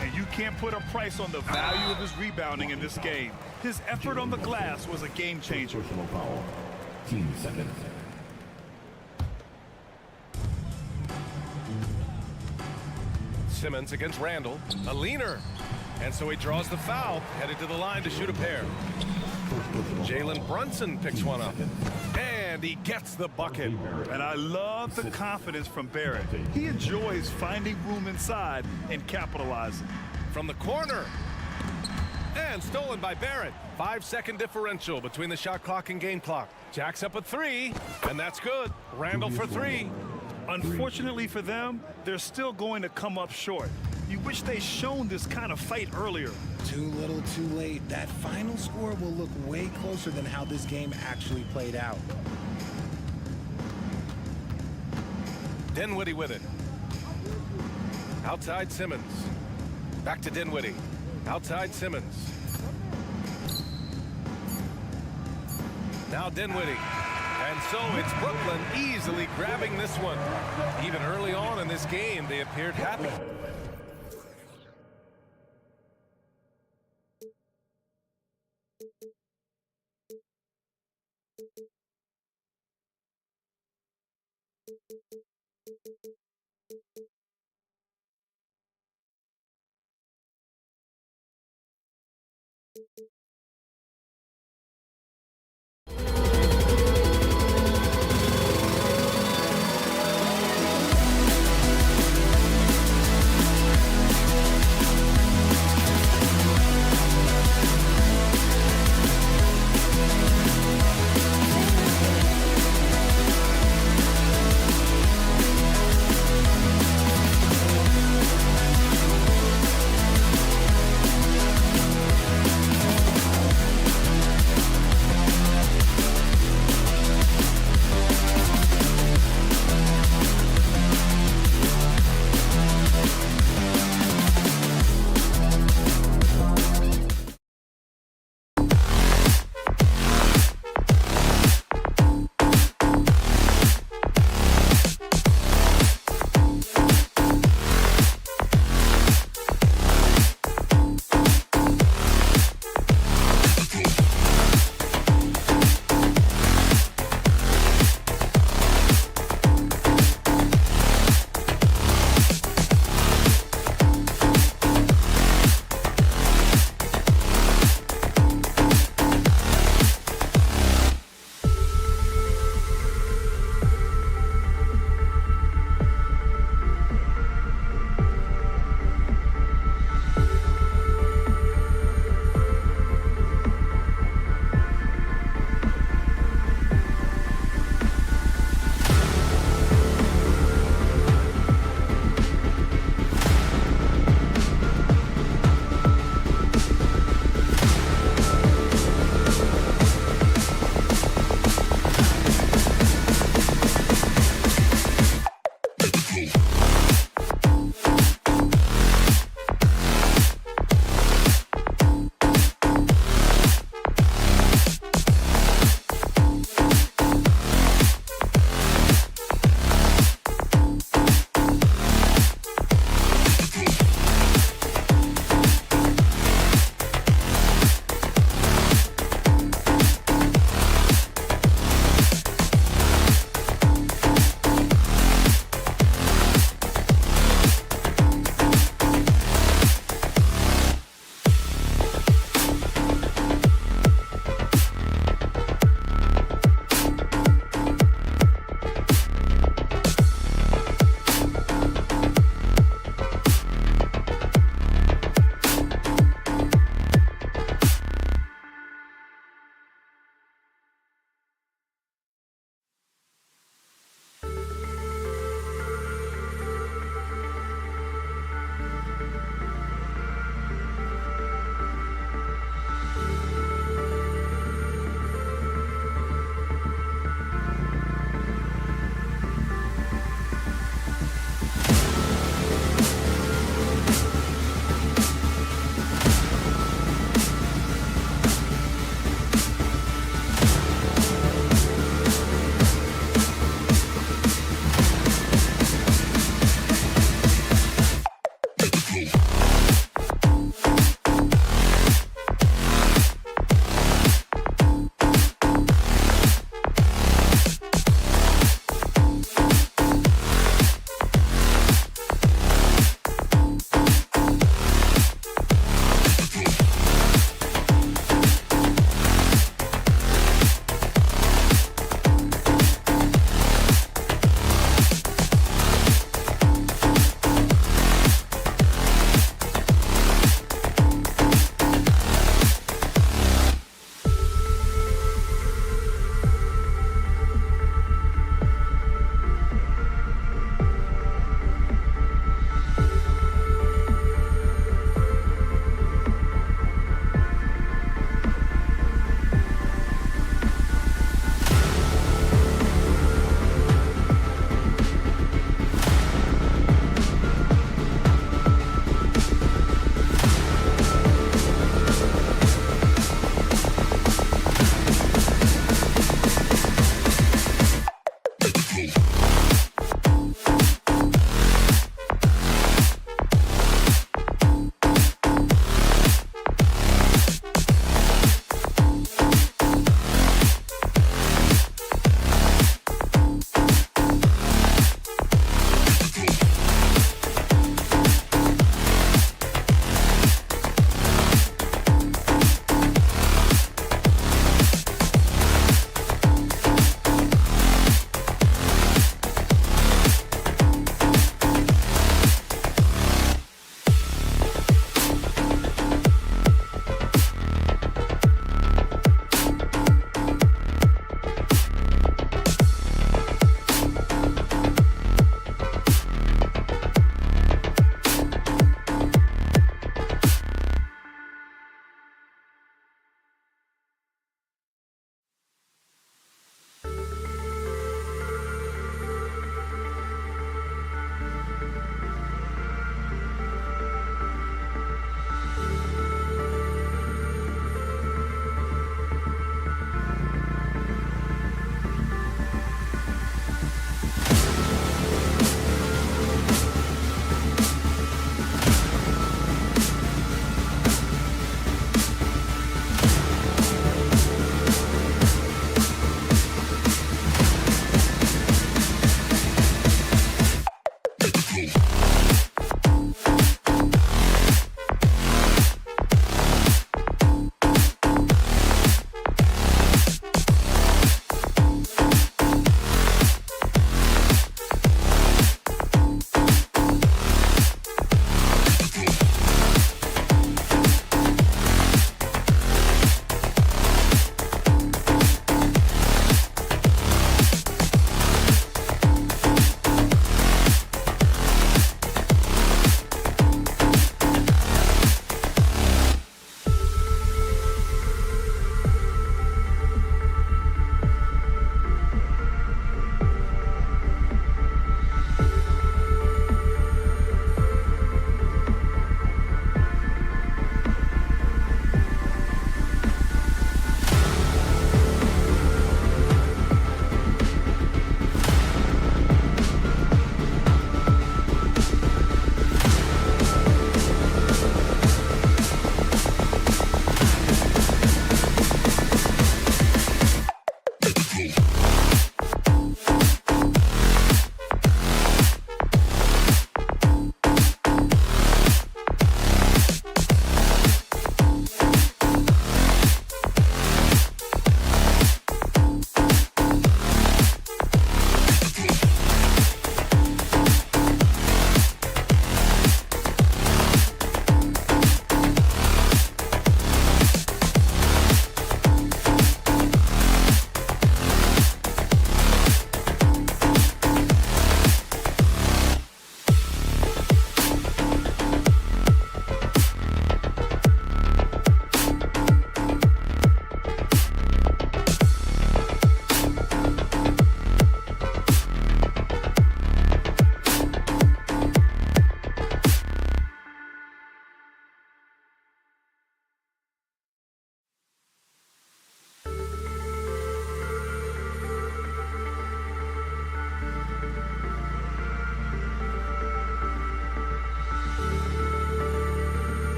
H: And you can't put a price on the value of his rebounding in this game. His effort on the glass was a game changer.
F: Personal foul. Team second.
G: Simmons against Randall, a leaner, and so he draws the foul, headed to the line to shoot a pair. Jalen Brunson picks one up, and he gets the bucket.
H: And I love the confidence from Barrett. He enjoys finding room inside and capitalizing.
G: From the corner, and stolen by Barrett. 5-second differential between the shot clock and game clock. Jack's up a 3, and that's good. Randall for 3.
H: Unfortunately for them, they're still going to come up short. You wish they'd shown this kind of fight earlier.
I: Too little, too late. That final score will look way closer than how this game actually played out.
G: Dinwiddie with it. Outside Simmons. Back to Dinwiddie. Outside Simmons. Now Dinwiddie. And so it's Brooklyn easily grabbing this one. Even early on in this game, they appeared happy.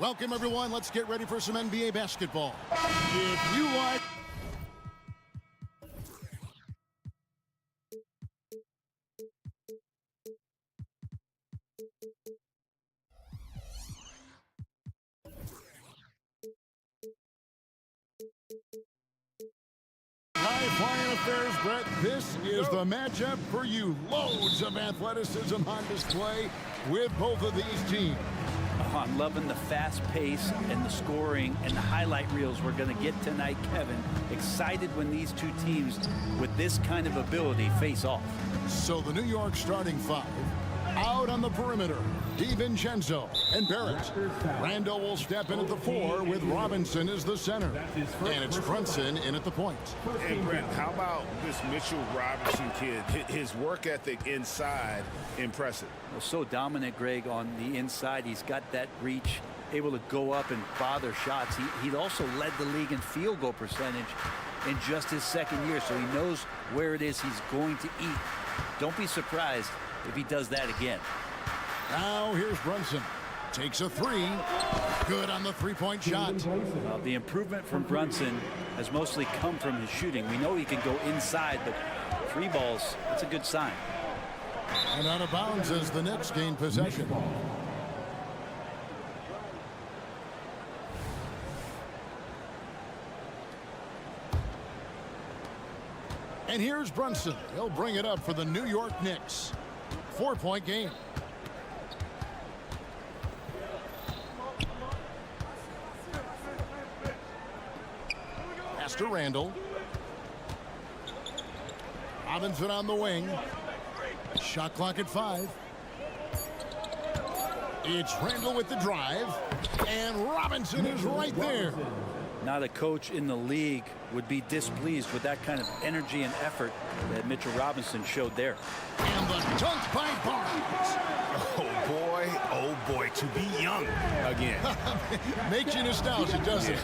A: Welcome, everyone. Let's get ready for some NBA basketball. If you like... High-flying affairs, Brett. This is the matchup for you. Loads of athleticism on display with both of these teams.
K: Oh, I'm loving the fast pace and the scoring and the highlight reels we're going to get tonight, Kevin. Excited when these two teams with this kind of ability face off.
A: So the New York starting five. Out on the perimeter, DiVincenzo and Barrett. Randall will step in at the 4 with Robinson as the center. And it's Brunson in at the point.
E: Hey, Brent, how about this Mitchell Robinson kid? His work ethic inside, impressive.
K: Well, so dominant, Greg, on the inside. He's got that reach, able to go up and bother shots. He'd also led the league in field goal percentage in just his second year, so he knows where it is he's going to eat. Don't be surprised if he does that again.
A: Now here's Brunson. Takes a 3. Good on the three-point shot.
K: Well, the improvement from Brunson has mostly come from his shooting. We know he can go inside, but 3 balls, that's a good sign.
A: And out of bounds as the Knicks gain possession. And here's Brunson. He'll bring it up for the New York Knicks. 4-point game. Pass to Randall. Robinson on the wing. Shot clock at 5. It's Randall with the drive. And Robinson is right there.
K: Not a coach in the league would be displeased with that kind of energy and effort that Mitchell Robinson showed there.
A: And the dunk by Barnes.
E: Oh boy, to be young again.
A: Makes you nostalgic, doesn't it?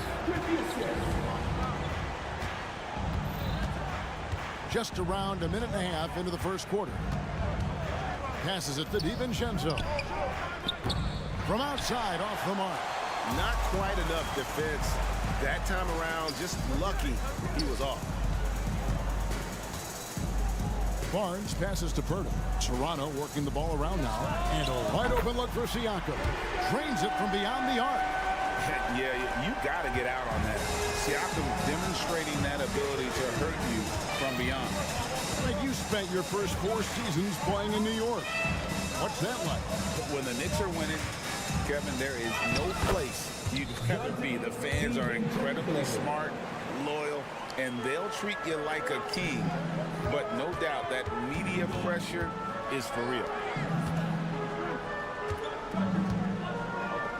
A: Just around a minute and a half into the first quarter. Passes it to DiVincenzo. From outside, off the mark.
E: Not quite enough defense that time around. Just lucky he was off.
A: Barnes passes to Purtle. Toronto working the ball around now. And a wide open look for Siakam. Drains it from beyond the arc.
E: Yeah, you got to get out on that. Siakam demonstrating that ability to hurt you from beyond.
A: Like you spent your first 4 seasons playing in New York. What's that like?
E: When the Knicks are winning, Kevin, there is no place you'd rather be. The fans are incredibly smart, loyal, and they'll treat you like a king. But no doubt that media pressure is for real.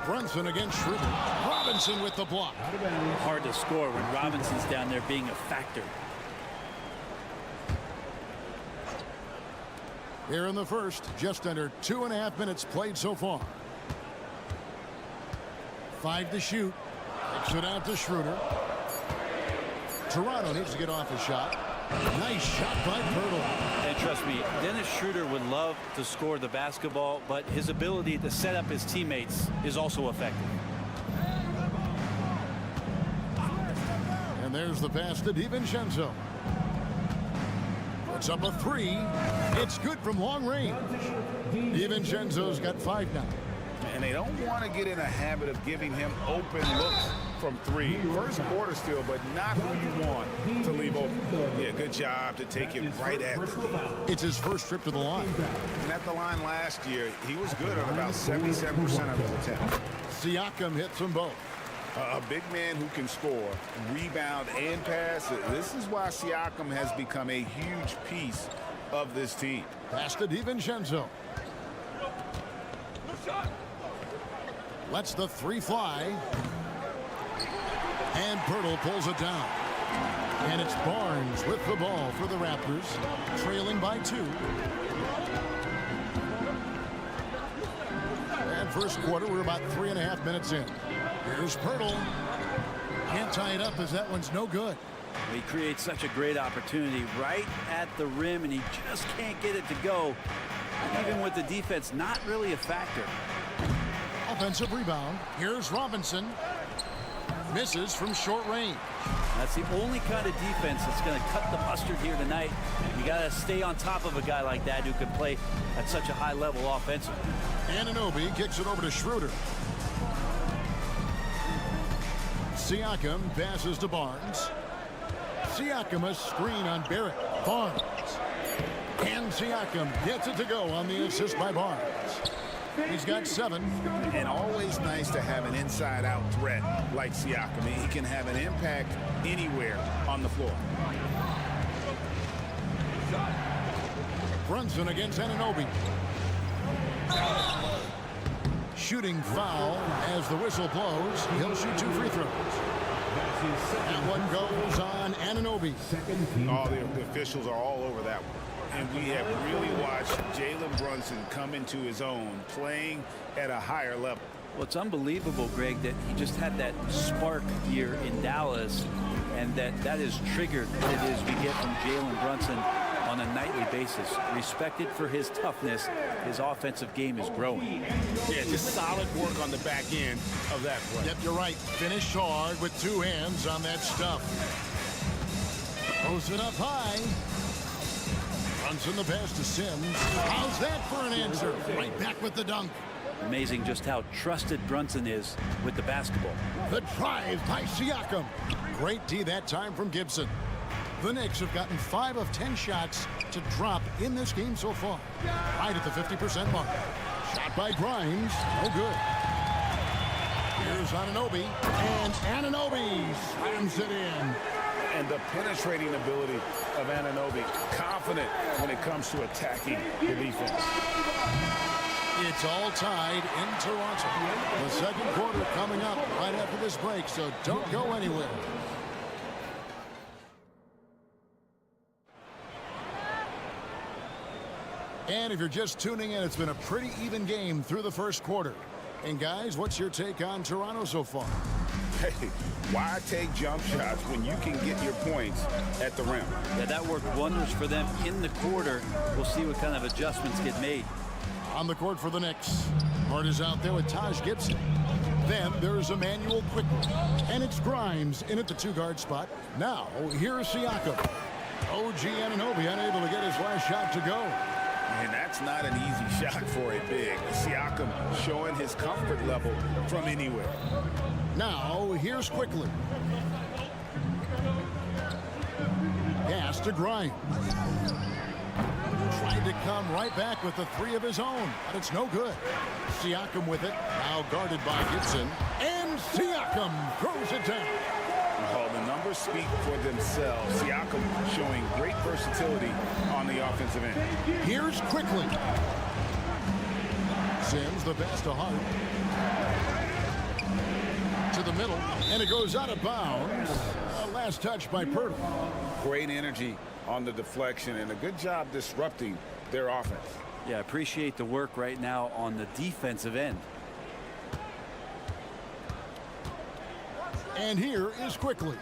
A: Brunson against Schroeder. Robinson with the block.
K: Hard to score when Robinson's down there being a factor.
A: Here in the first, just under 2.5 minutes played so far. 5 to shoot. Takes it out to Schroeder. Toronto needs to get off a shot. Nice shot by Purtle.
K: And trust me, Dennis Schroeder would love to score the basketball, but his ability to set up his teammates is also effective.
A: And there's the pass to DiVincenzo. Puts up a 3. It's good from long range. DiVincenzo's got 5 now.
E: And they don't want to get in a habit of giving him open looks from 3. First quarter still, but not who you want to leave open. Yeah, good job to take it right at the lead.
A: It's his first trip to the line.
E: And at the line last year, he was good on about 77% of his attempts.
A: Siakam hits them both.
E: A big man who can score, rebound, and pass. This is why Siakam has become a huge piece of this team.
A: Pass to DiVincenzo. Lets the 3 fly. And Purtle pulls it down. And it's Barnes with the ball for the Raptors, trailing by 2. And first quarter, we're about 3.5 minutes in. Here's Purtle. Can't tie it up as that one's no good.
K: He creates such a great opportunity right at the rim, and he just can't get it to go. Even with the defense not really a factor.
A: Offensive rebound. Here's Robinson. Misses from short range.
K: That's the only kind of defense that's going to cut the mustard here tonight. You got to stay on top of a guy like that who can play at such a high level offensively.
A: Anunoby kicks it over to Schroeder. Siakam passes to Barnes. Siakam a screen on Barrett. Barnes. And Siakam gets it to go on the assist by Barnes. He's got 7.
E: And always nice to have an inside-out threat like Siakam. He can have an impact anywhere on the floor.
A: Brunson against Anunoby. Shooting foul as the whistle blows. He'll shoot 2 free throws. That one goes on Anunoby.
E: Oh, the officials are all over that one. And we have really watched Jalen Brunson come into his own, playing at a higher level.
K: Well, it's unbelievable, Greg, that he just had that spark here in Dallas, and that has triggered what it is we get from Jalen Brunson on a nightly basis. Respected for his toughness, his offensive game is growing.
E: Yeah, just solid work on the back end of that play.
A: Yep, you're right. Finished hard with 2 hands on that stuff. Throws it up high. Brunson the pass to Sims. How's that for an answer? Right back with the dunk.
K: Amazing just how trusted Brunson is with the basketball.
A: The drive by Siakam. Great D that time from Gibson. The Knicks have gotten 5 of 10 shots to drop in this game so far. Right at the 50% mark. Shot by Grimes. No good. Here's Anunoby. And Anunoby slams it in.
E: And the penetrating ability of Anunoby. Confident when it comes to attacking the defense.
A: It's all tied in Toronto. The second quarter coming up right after this break, so don't go anywhere. And if you're just tuning in, it's been a pretty even game through the first quarter. And guys, what's your take on Toronto so far?
E: Hey, why take jump shots when you can get your points at the rim?
K: Yeah, that worked wonders for them in the quarter. We'll see what kind of adjustments get made.
A: On the court for the Knicks. Hart is out there with Taj Gibson. Then there's Emmanuel Quickly. And it's Grimes in at the 2-guard spot. Now, here's Siakam. OG Anunoby unable to get his last shot to go.
E: And that's not an easy shot for a big. Siakam showing his comfort level from anywhere.
A: Now, here's Quickly. Pass to Grimes. Tried to come right back with the 3 of his own, but it's no good. Siakam with it, now guarded by Gibson, and Siakam throws it down.
E: Oh, the numbers speak for themselves. Siakam showing great versatility on the offensive end.
A: Here's Quickly. Sims the pass to Hart. To the middle, and it goes out of bounds. Last touch by Pirtle.
E: Great energy on the deflection and a good job disrupting their offense.
K: Yeah, appreciate the work right now on the defensive end.
A: And here is Quickly.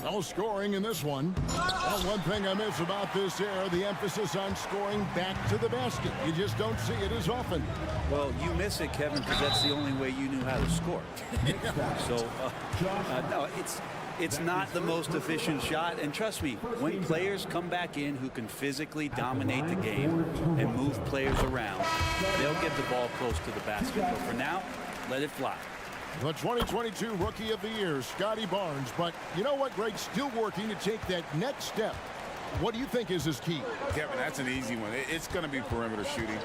A: No scoring in this one. Well, one thing I miss about this era, the emphasis on scoring back to the basket. You just don't see it as often.
K: Well, you miss it, Kevin, because that's the only way you knew how to score. So, no, it's not the most efficient shot. And trust me, when players come back in who can physically dominate the game and move players around, they'll get the ball close to the basket. But for now, let it fly.
A: The 2022 Rookie of the Year, Scotty Barnes. But you know what, Greg? Still working to take that next step. What do you think is his key?
E: Kevin, that's an easy one. It's going to be perimeter shooting.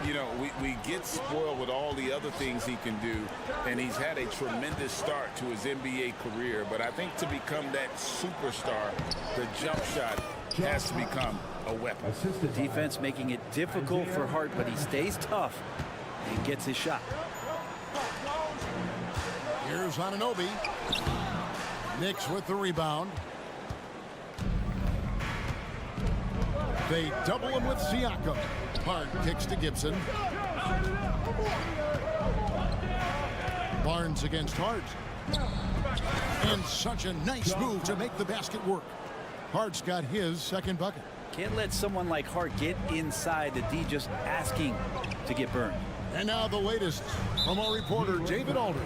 E: You know, we get spoiled with all the other things he can do, and he's had a tremendous start to his NBA career. But I think to become that superstar, the jump shot has to become a weapon.
K: The defense making it difficult for Hart, but he stays tough and gets his shot.
A: Here's Anunoby. Knicks with the rebound. They double him with Siakam. Hart kicks to Gibson. Barnes against Hart. And such a nice move to make the basket work. Hart's got his second bucket.
K: Can't let someone like Hart get inside the D just asking to get burned.
A: And now the latest from our reporter, David Alder.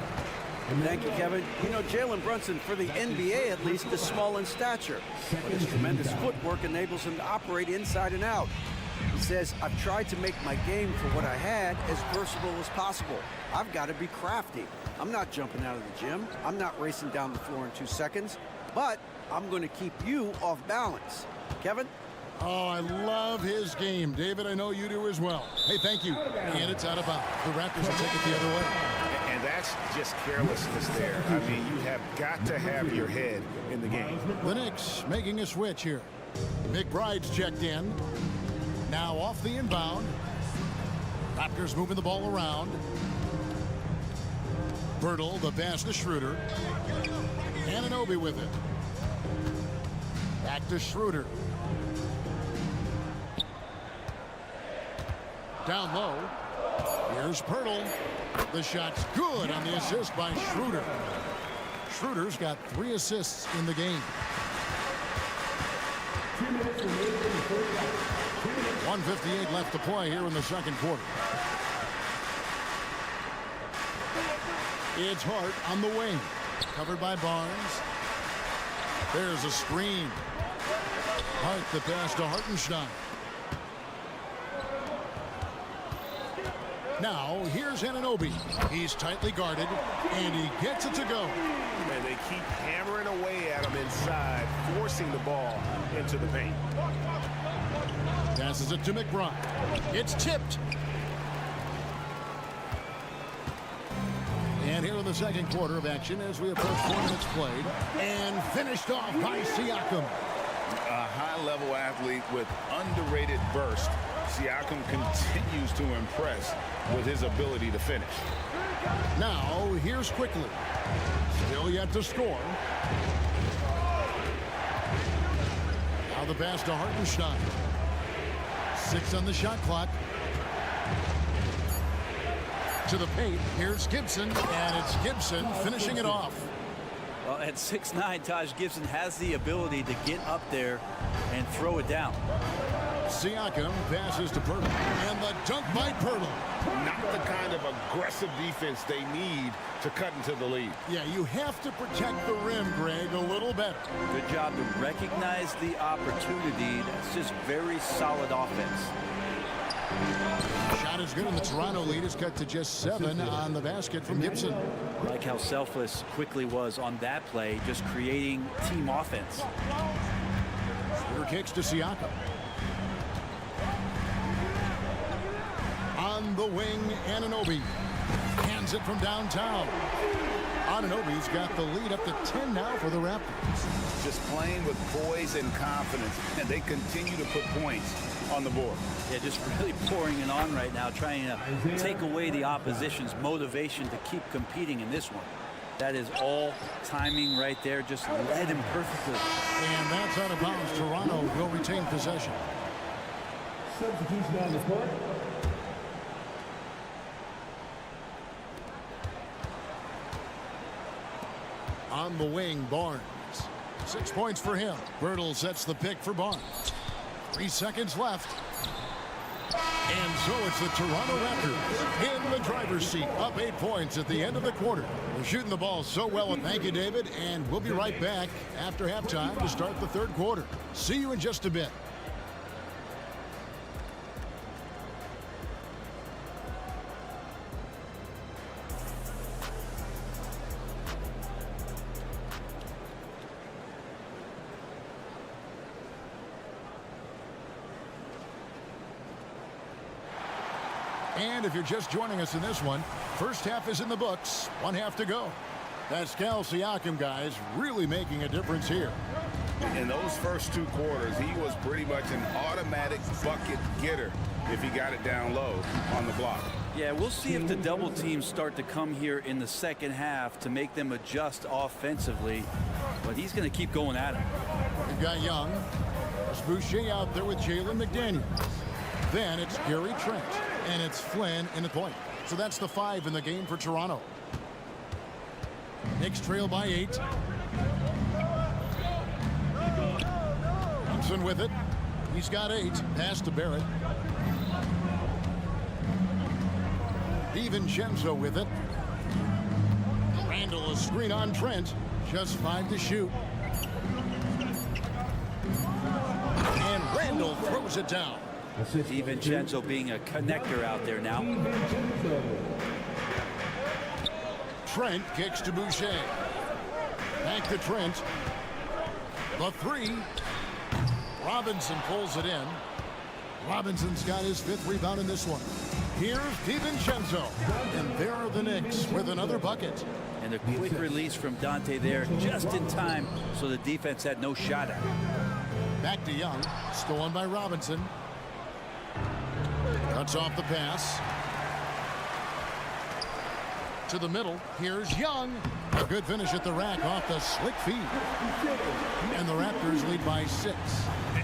D: Thank you, Kevin. You know, Jalen Brunson, for the NBA at least, is small in stature, but his tremendous footwork enables him to operate inside and out. He says, I've tried to make my game for what I had as versatile as possible. I've got to be crafty. I'm not jumping out of the gym. I'm not racing down the floor in 2 seconds, but I'm going to keep you off balance. Kevin?
A: Oh, I love his game. David, I know you do as well. Hey, thank you. And it's out of bounds. The Raptors will take it the other way.
E: And that's just carelessness there. I mean, you have got to have your head in the game.
A: The Knicks making a switch here. McBride's checked in. Now off the inbound. Raptors moving the ball around. Bertle, the pass to Schroeder. Anunoby with it. Back to Schroeder. Down low. Here's Bertle. The shot's good on the assist by Schroeder. Schroeder's got 3 assists in the game. 1:58 left to play here in the second quarter. It's Hart on the wing. Covered by Barnes. There's a screen. Hart the pass to Hartenstein. Now here's Anunoby. He's tightly guarded and he gets it to go.
E: And they keep hammering away at him inside, forcing the ball into the paint.
A: Passes it to McBride. It's tipped. And here in the second quarter of action as we approach 4 minutes played. And finished off by Siakam.
B: A high-level athlete with underrated burst. Siakam continues to impress with his ability to finish.
A: Now here's Quickly. Still yet to score. Now the pass to Hartenstein. 6 on the shot clock. To the paint. Here's Gibson. And it's Gibson finishing it off.
K: Well, at 6'9", Taj Gibson has the ability to get up there and throw it down.
A: Siakam passes to Bertle. And the dunk by Bertle.
E: Not the kind of aggressive defense they need to cut into the lead.
A: Yeah, you have to protect the rim, Greg, a little better.
K: Good job to recognize the opportunity. That's just very solid offense.
A: Shot is good, and the Toronto lead is cut to just 7 on the basket from Gibson.
K: I like how selfless Quickly was on that play, just creating team offense.
A: Schroeder kicks to Siakam. On the wing, Anunoby hands it from downtown. Anunoby's got the lead up to 10 now for the Raptors.
B: Just playing with poise and confidence, and they continue to put points on the board.
K: Yeah, just really pouring it on right now, trying to take away the opposition's motivation to keep competing in this one. That is all timing right there. Just led him perfectly.
A: And that's out of bounds. Toronto will retain possession.
F: Substitution on the court.
A: On the wing, Barnes. 6 points for him. Bertle sets the pick for Barnes. 3 seconds left. And so it's the Toronto Raptors in the driver's seat, up 8 points at the end of the quarter. We're shooting the ball so well. Thank you, David. And we'll be right back after halftime to start the third quarter. See you in just a bit. And if you're just joining us in this one, first half is in the books. 1 half to go. Pascal Siakam, guys, really making a difference here.
B: In those first 2 quarters, he was pretty much an automatic bucket getter if he got it down low on the block.
K: Yeah, we'll see if the double teams start to come here in the second half to make them adjust offensively. But he's going to keep going at him.
A: We've got Young. There's Boucher out there with Jalen McDaniels. Then it's Gary Trent. And it's Flynn in the point. So that's the 5 in the game for Toronto. Knicks trail by 8. Thompson with it. He's got 8. Pass to Barrett. DiVincenzo with it. Randall a screen on Trent. Just 5 to shoot. And Randall throws it down.
K: DiVincenzo being a connector out there now.
A: Trent kicks to Boucher. Back to Trent. The 3. Robinson pulls it in. Robinson's got his 5th rebound in this one. Here's DiVincenzo. And there are the Knicks with another bucket.
K: And a quick release from Dante there just in time so the defense had no shot at it.
A: Back to Young. Stolen by Robinson. Cuts off the pass. To the middle. Here's Young. A good finish at the rack off the slick feed. And the Raptors lead by 6.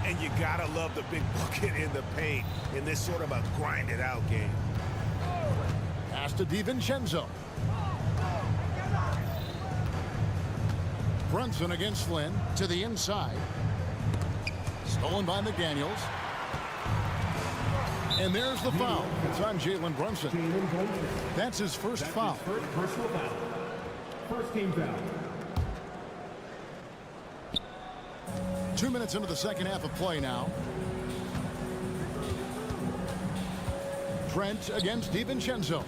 E: And you gotta love the big bucket in the paint in this sort of a grinded out game.
A: Pass to DiVincenzo. Brunson against Flynn to the inside. Stolen by McDaniels. And there's the foul. It's on Jalen Brunson. That's his first foul.
F: First personal foul. First team foul.
A: 2 minutes into the second half of play now. Trent against DiVincenzo.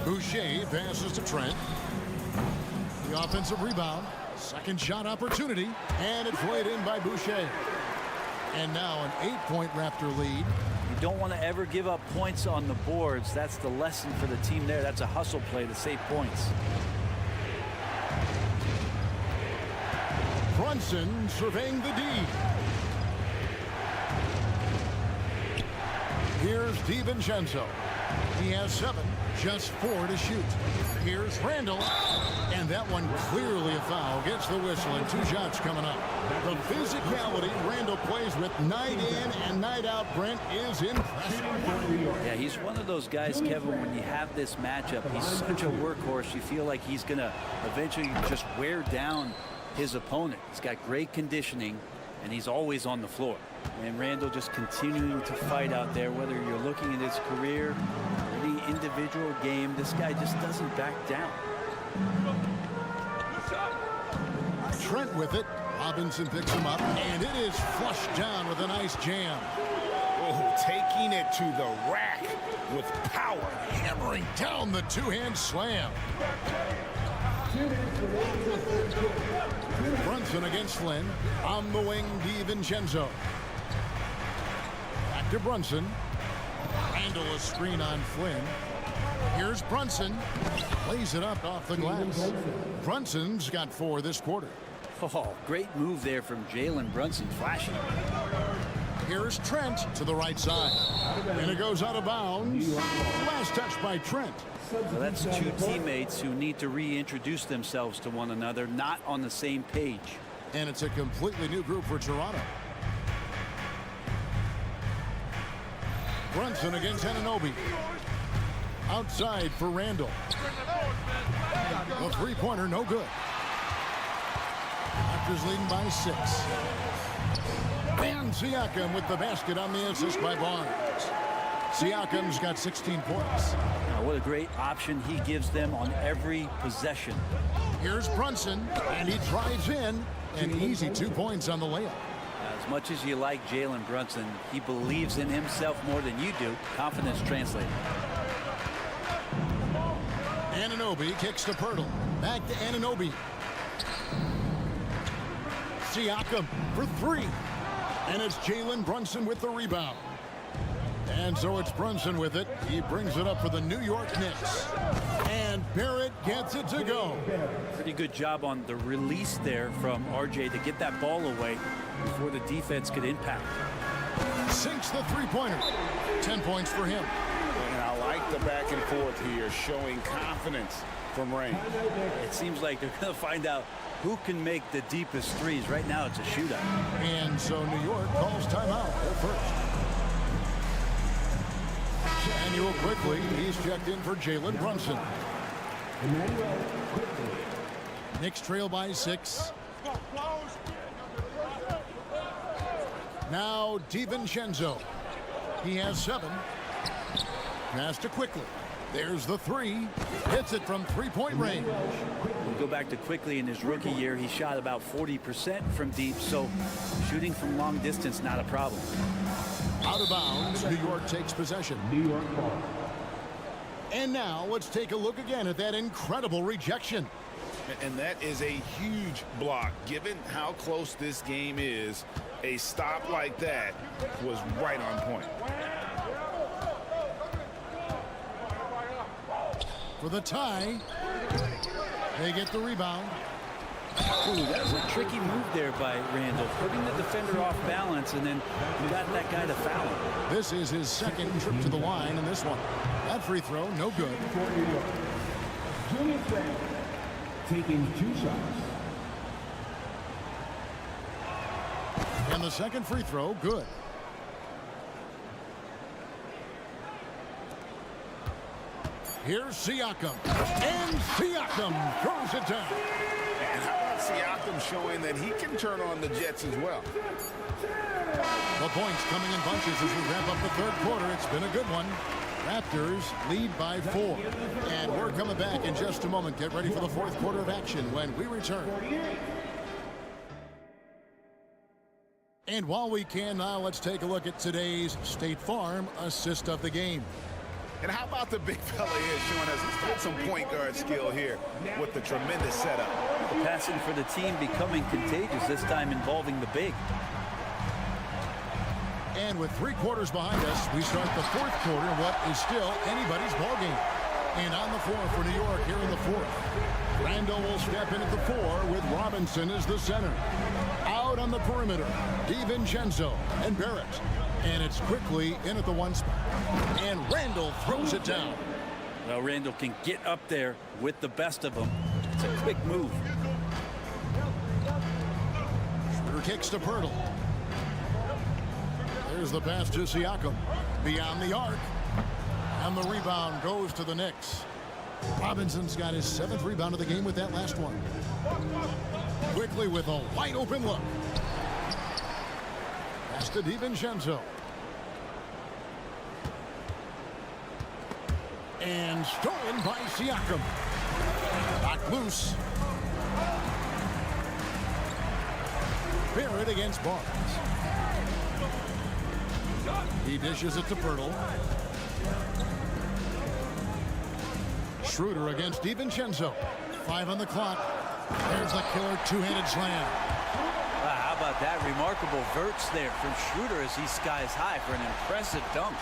A: Boucher passes to Trent. The offensive rebound. Second shot opportunity. And it's laid in by Boucher. And now an 8-point Raptor lead.
K: You don't want to ever give up points on the boards. That's the lesson for the team there. That's a hustle play to save points.
A: Brunson surveying the D. Here's DiVincenzo. He has 7, just 4 to shoot. Here's Randall. And that one clearly a foul. Gets the whistle and 2 shots coming up. The physicality Randall plays with night in and night out, Brent, is impressive.
K: Yeah, he's one of those guys, Kevin, when you have this matchup, he's such a workhorse. You feel like he's going to eventually just wear down his opponent. He's got great conditioning, and he's always on the floor. And Randall just continuing to fight out there, whether you're looking at his career or any individual game, this guy just doesn't back down.
A: Trent with it. Robinson picks him up, and it is flushed down with a nice jam.
E: Oh, taking it to the rack with power.
A: Hammering down the two-hand slam. Brunson against Flynn. On the wing, DiVincenzo. Back to Brunson. Randall a screen on Flynn. Here's Brunson. Lays it up off the glass. Brunson's got 4 this quarter.
K: Oh, great move there from Jalen Brunson, flashing.
A: Here's Trent to the right side. And it goes out of bounds. Last touch by Trent.
K: So that's 2 teammates who need to reintroduce themselves to one another, not on the same page.
A: And it's a completely new group for Toronto. Brunson against Anunoby. Outside for Randall. The three-pointer, no good. Raptors leading by 6. And Siakam with the basket on the assist by Barnes. Siakam's got 16 points.
K: Now, what a great option he gives them on every possession.
A: Here's Brunson, and he drives in. An easy 2 points on the layup.
K: As much as you like Jalen Brunson, he believes in himself more than you do. Confidence translated.
A: Anunoby kicks to Pirtle. Back to Anunoby. Siakam for 3. And it's Jalen Brunson with the rebound. And so it's Brunson with it. He brings it up for the New York Knicks. And Barrett gets it to go.
K: Pretty good job on the release there from RJ to get that ball away before the defense could impact.
A: Sinks the three-pointer. 10 points for him.
E: And I like the back and forth here, showing confidence from range.
K: It seems like they're going to find out who can make the deepest threes. Right now it's a shootout.
A: And so New York calls timeout. They're first. Daniel quickly. He's checked in for Jalen Brunson. Knicks trail by 6. Now DiVincenzo. He has 7. Pass to quickly. There's the 3. Hits it from three-point range.
K: We'll go back to quickly in his rookie year. He shot about 40% from deep, so shooting from long distance, not a problem.
A: Out of bounds, New York takes possession.
F: New York ball.
A: And now let's take a look again at that incredible rejection.
E: And that is a huge block. Given how close this game is, a stop like that was right on point.
A: For the tie, they get the rebound.
K: Ooh, that was a tricky move there by Randall, putting the defender off balance, and then got that guy to foul him.
A: This is his second trip to the line in this one. That free throw, no good.
F: Taking 2 shots.
A: And the second free throw, good. Here's Siakam. And Siakam throws it down.
B: And how about Siakam showing that he can turn on the Jets as well?
A: The points coming in bunches as we wrap up the third quarter. It's been a good one. Raptors lead by 4. And we're coming back in just a moment. Get ready for the fourth quarter of action when we return. And while we can now, let's take a look at today's State Farm assist of the game.
B: And how about the big fella here showing us he's got some point guard skill here with the tremendous setup.
K: The passing for the team becoming contagious, this time involving the big.
A: And with 3 quarters behind us, we start the fourth quarter in what is still anybody's ballgame. And on the floor for New York here in the fourth, Randall will step in at the 4 with Robinson as the center. Out on the perimeter, DiVincenzo and Barrett. And it's quickly in at the 1 spot. And Randall throws it down.
K: Well, Randall can get up there with the best of them. It's a quick move.
A: Schroeder kicks to Pirtle. There's the pass to Siakam. Beyond the arc. And the rebound goes to the Knicks. Robinson's got his 7th rebound of the game with that last one. Quickly with a wide open look. Pass to DiVincenzo. And stolen by Siakam. Knocked loose. Barrett against Barnes. He dishes it to Pirtle. Schroeder against DiVincenzo. 5 on the clock. There's the killer two-handed slam.
K: Wow, how about that? Remarkable verts there from Schroeder as he skies high for an impressive dunk.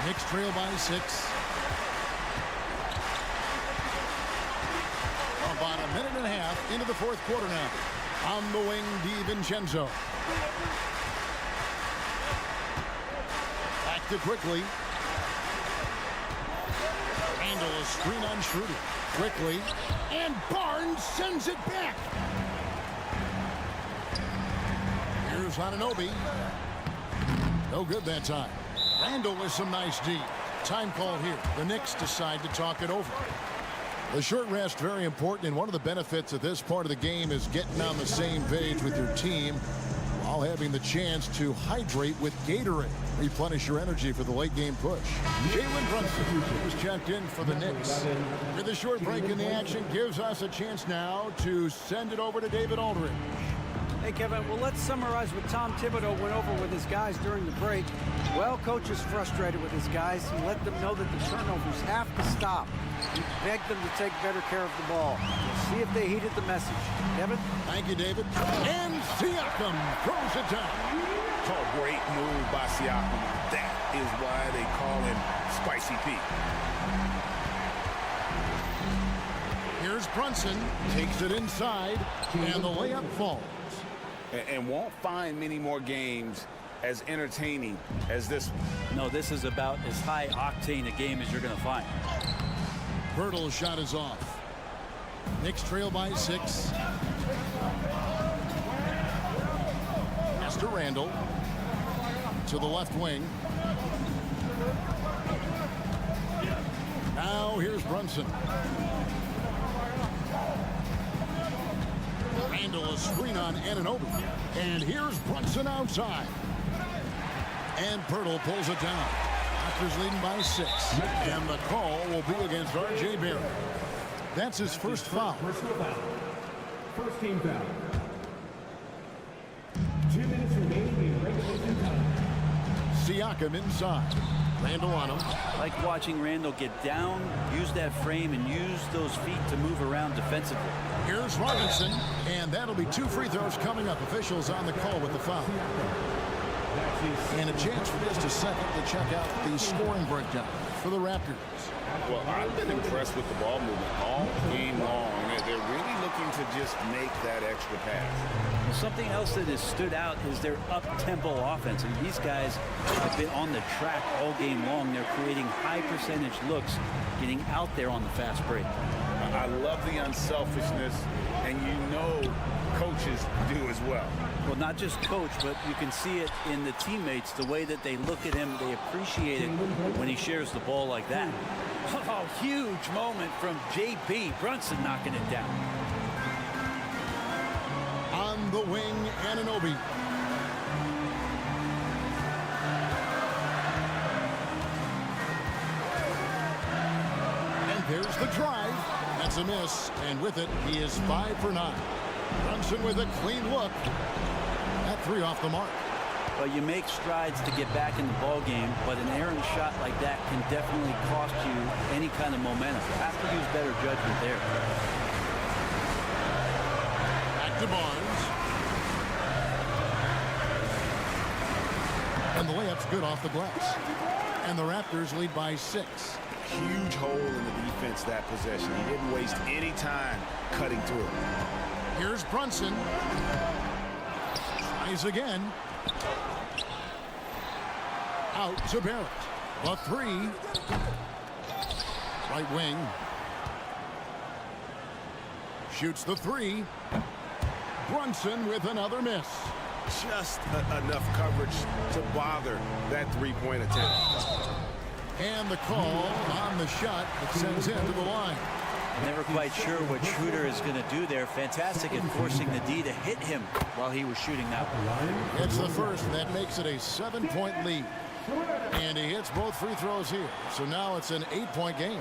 A: Knicks trail by 6. About a minute and a half into the fourth quarter now. On the wing, DiVincenzo. Back to quickly. Randall a screen on Schroeder. Quickly. And Barnes sends it back. Here's Anunoby. No good that time. Randall with some nice D. Time called here. The Knicks decide to talk it over. The short rest, very important, and one of the benefits of this part of the game is getting on the same page with your team while having the chance to hydrate with Gatorade. Replenish your energy for the late game push. Jalen Brunson was checked in for the Knicks. With a short break in the action, gives us a chance now to send it over to David Aldridge.
D: Hey, Kevin, well, let's summarize what Tom Thibodeau went over with his guys during the break. Well, coach is frustrated with his guys. He let them know that the turnovers have to stop. He begged them to take better care of the ball. We'll see if they heeded the message. Kevin?
A: Thank you, David. And Siakam throws it down.
B: Oh, great move by Siakam. That is why they call him Spicy Pete.
A: Here's Brunson. Takes it inside. And the layup falls.
B: And won't find many more games as entertaining as this one.
K: No, this is about as high octane a game as you're going to find.
A: Pirtle's shot is off. Knicks trail by 6. Pass to Randall. To the left wing. Now here's Brunson. Randall a screen on Anunoby. And here's Brunson outside. And Pirtle pulls it down. Raptors leading by 6. And the call will be against R.J. Barrett. That's his first foul.
F: First team foul. 2 minutes remaining in regulation time.
A: Siakam inside. Randall on him.
K: Like watching Randall get down, use that frame, and use those feet to move around defensively.
A: Here's Robinson, and that'll be 2 free throws coming up. Officials on the call with the foul. And a chance for just a second to check out the scoring breakdown for the Raptors.
E: Well, I've been impressed with the ball movement all game long. They're really looking to just make that extra pass.
K: Well, something else that has stood out is their up-tempo offense. And these guys have been on the track all game long. They're creating high-percentage looks, getting out there on the fast break.
E: I love the unselfishness, and you know coaches do as well.
K: Well, not just coach, but you can see it in the teammates, the way that they look at him. They appreciate it when he shares the ball like that. Oh, huge moment from J.B. Brunson knocking it down.
A: On the wing, Anunoby. And there's the drive. That's a miss, and with it, he is 5 for 9. Brunson with a clean look. That 3 off the mark.
K: Well, you make strides to get back in the ball game, but an errant shot like that can definitely cost you any kind of momentum. You have to use better judgment there.
A: Back to Barnes. And the layup's good off the glass. And the Raptors lead by 6.
E: Huge hole in the defense that possession. He didn't waste any time cutting through.
A: Here's Brunson. Tries again. Out to Barrett. A 3. Right wing. Shoots the 3. Brunson with another miss.
E: Just enough coverage to bother that three-point attempt.
A: And the call on the shot that sends him to the line.
K: Never quite sure what Schroeder is going to do there. Fantastic at forcing the D to hit him while he was shooting that one.
A: It's the first, and that makes it a 7-point lead. And he hits both free throws here. So now it's an 8-point game.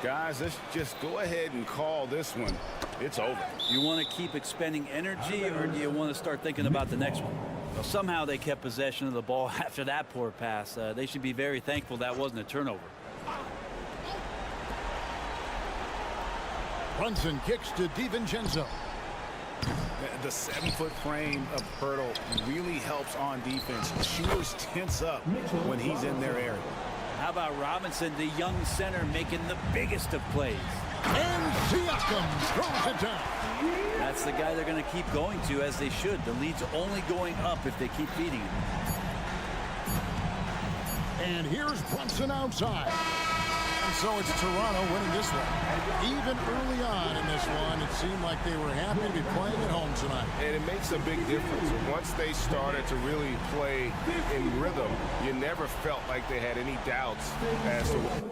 E: Guys, let's just go ahead and call this one. It's over.
K: You want to keep expending energy, or do you want to start thinking about the next one? Well, somehow they kept possession of the ball after that poor pass. They should be very thankful that wasn't a turnover.
A: Brunson kicks to DiVincenzo.
E: The 7-foot frame of Hurdle really helps on defense. Shooters tense up when he's in their area.
K: How about Robinson, the young center, making the biggest of plays?
A: And Siakam throws it down.
K: That's the guy they're going to keep going to, as they should. The lead's only going up if they keep feeding him.
A: And here's Brunson outside. And so it's Toronto winning this one. Even early on in this one, it seemed like they were happy to be playing at home tonight.
E: And it makes a big difference. Once they started to really play in rhythm, you never felt like they had any doubts as to what.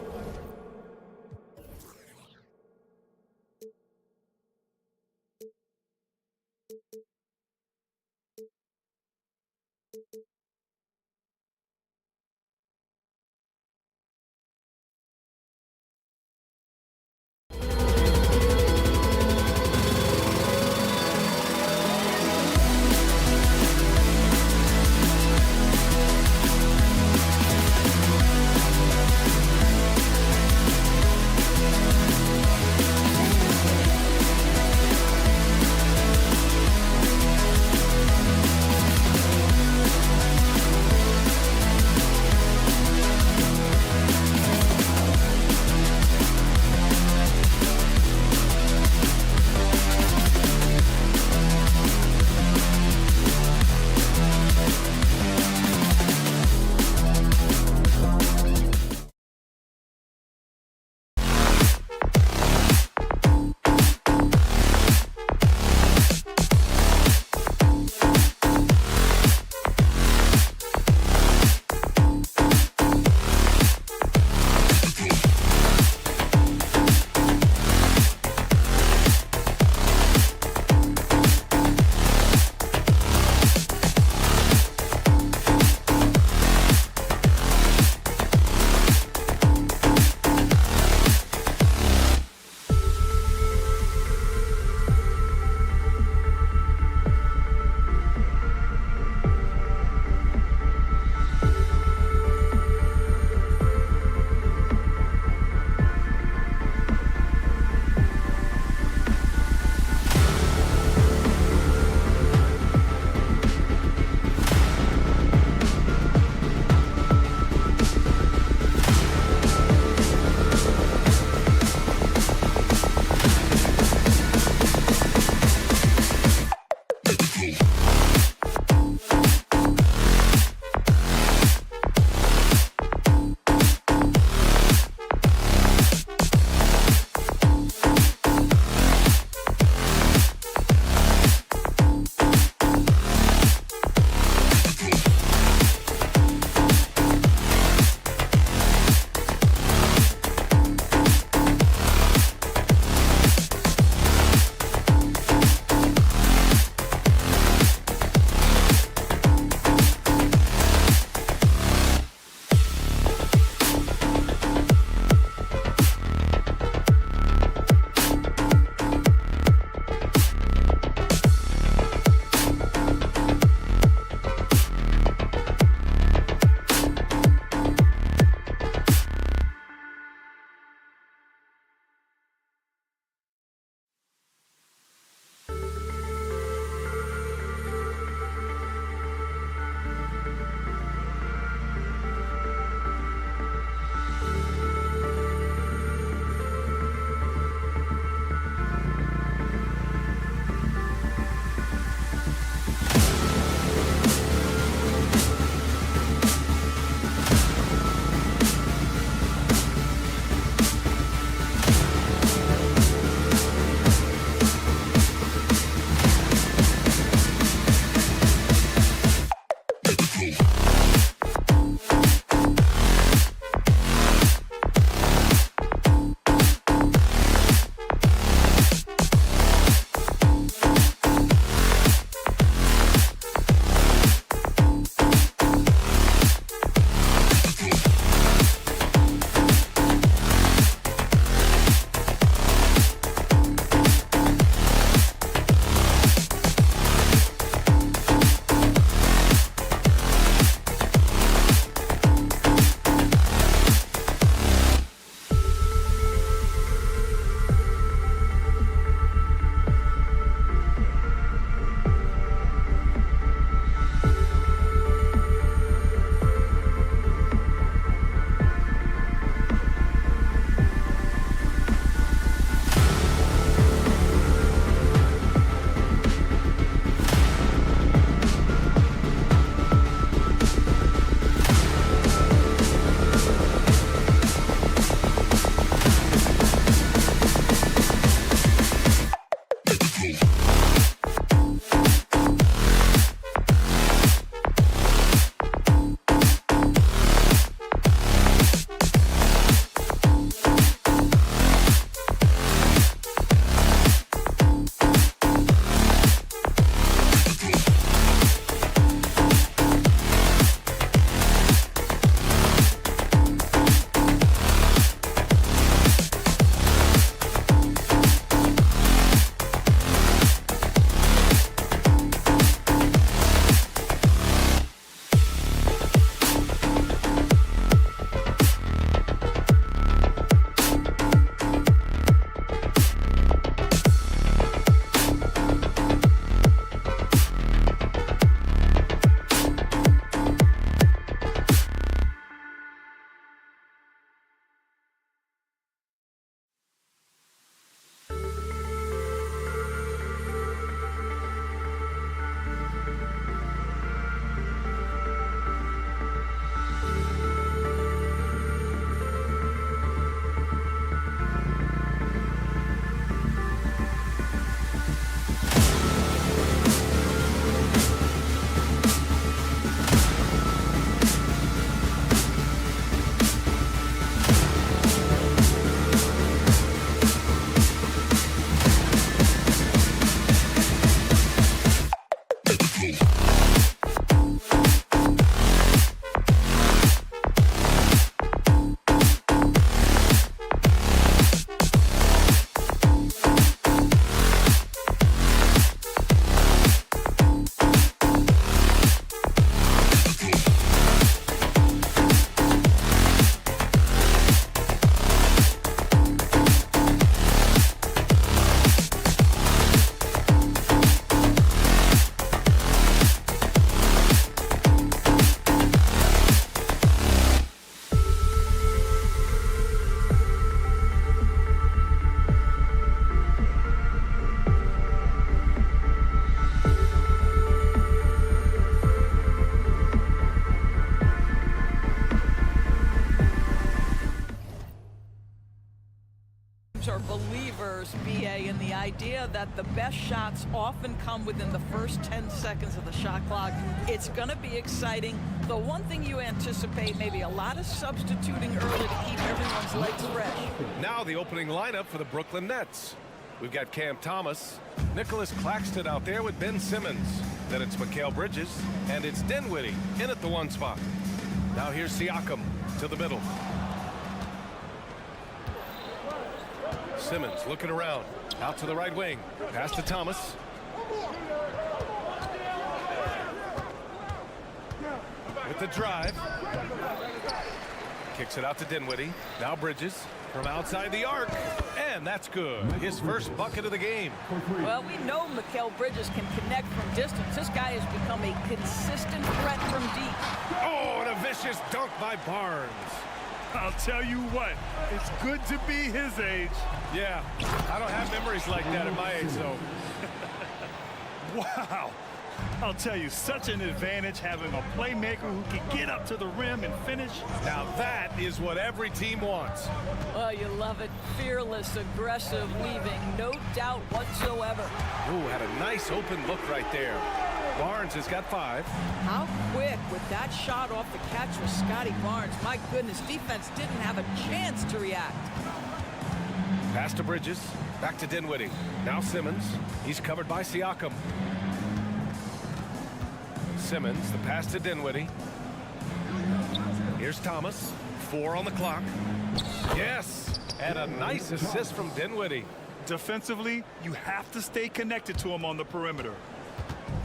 L: Nets are believers, BA, in the idea that the best shots often come within the first 10 seconds of the shot clock. It's going to be exciting. The one thing you anticipate, maybe a lot of substituting early to keep everyone's legs fresh.
G: Now the opening lineup for the Brooklyn Nets. We've got Cam Thomas, Nicholas Claxton out there with Ben Simmons. Then it's Mikal Bridges, and it's Dinwiddie in at the 1 spot. Now here's Siakam to the middle. Simmons looking around, out to the right wing, pass to Thomas. With the drive. Kicks it out to Dinwiddie. Now Bridges from outside the arc. And that's good. His first bucket of the game.
L: Well, we know Mikal Bridges can connect from distance. This guy has become a consistent threat from deep.
G: Oh, and a vicious dunk by Barnes.
H: I'll tell you what, it's good to be his age.
G: Yeah, I don't have memories like that at my age, so.
H: Wow. I'll tell you, such an advantage having a playmaker who can get up to the rim and finish.
G: Now that is what every team wants.
L: Well, you love it. Fearless, aggressive, leaving, no doubt whatsoever.
G: Ooh, had a nice open look right there. Barnes has got 5.
L: How quick with that shot off the catch was Scotty Barnes. My goodness, defense didn't have a chance to react.
G: Pass to Bridges, back to Dinwiddie. Now Simmons, he's covered by Siakam. Simmons, the pass to Dinwiddie. Here's Thomas, 4 on the clock. Yes, and a nice assist from Dinwiddie.
H: Defensively, you have to stay connected to him on the perimeter.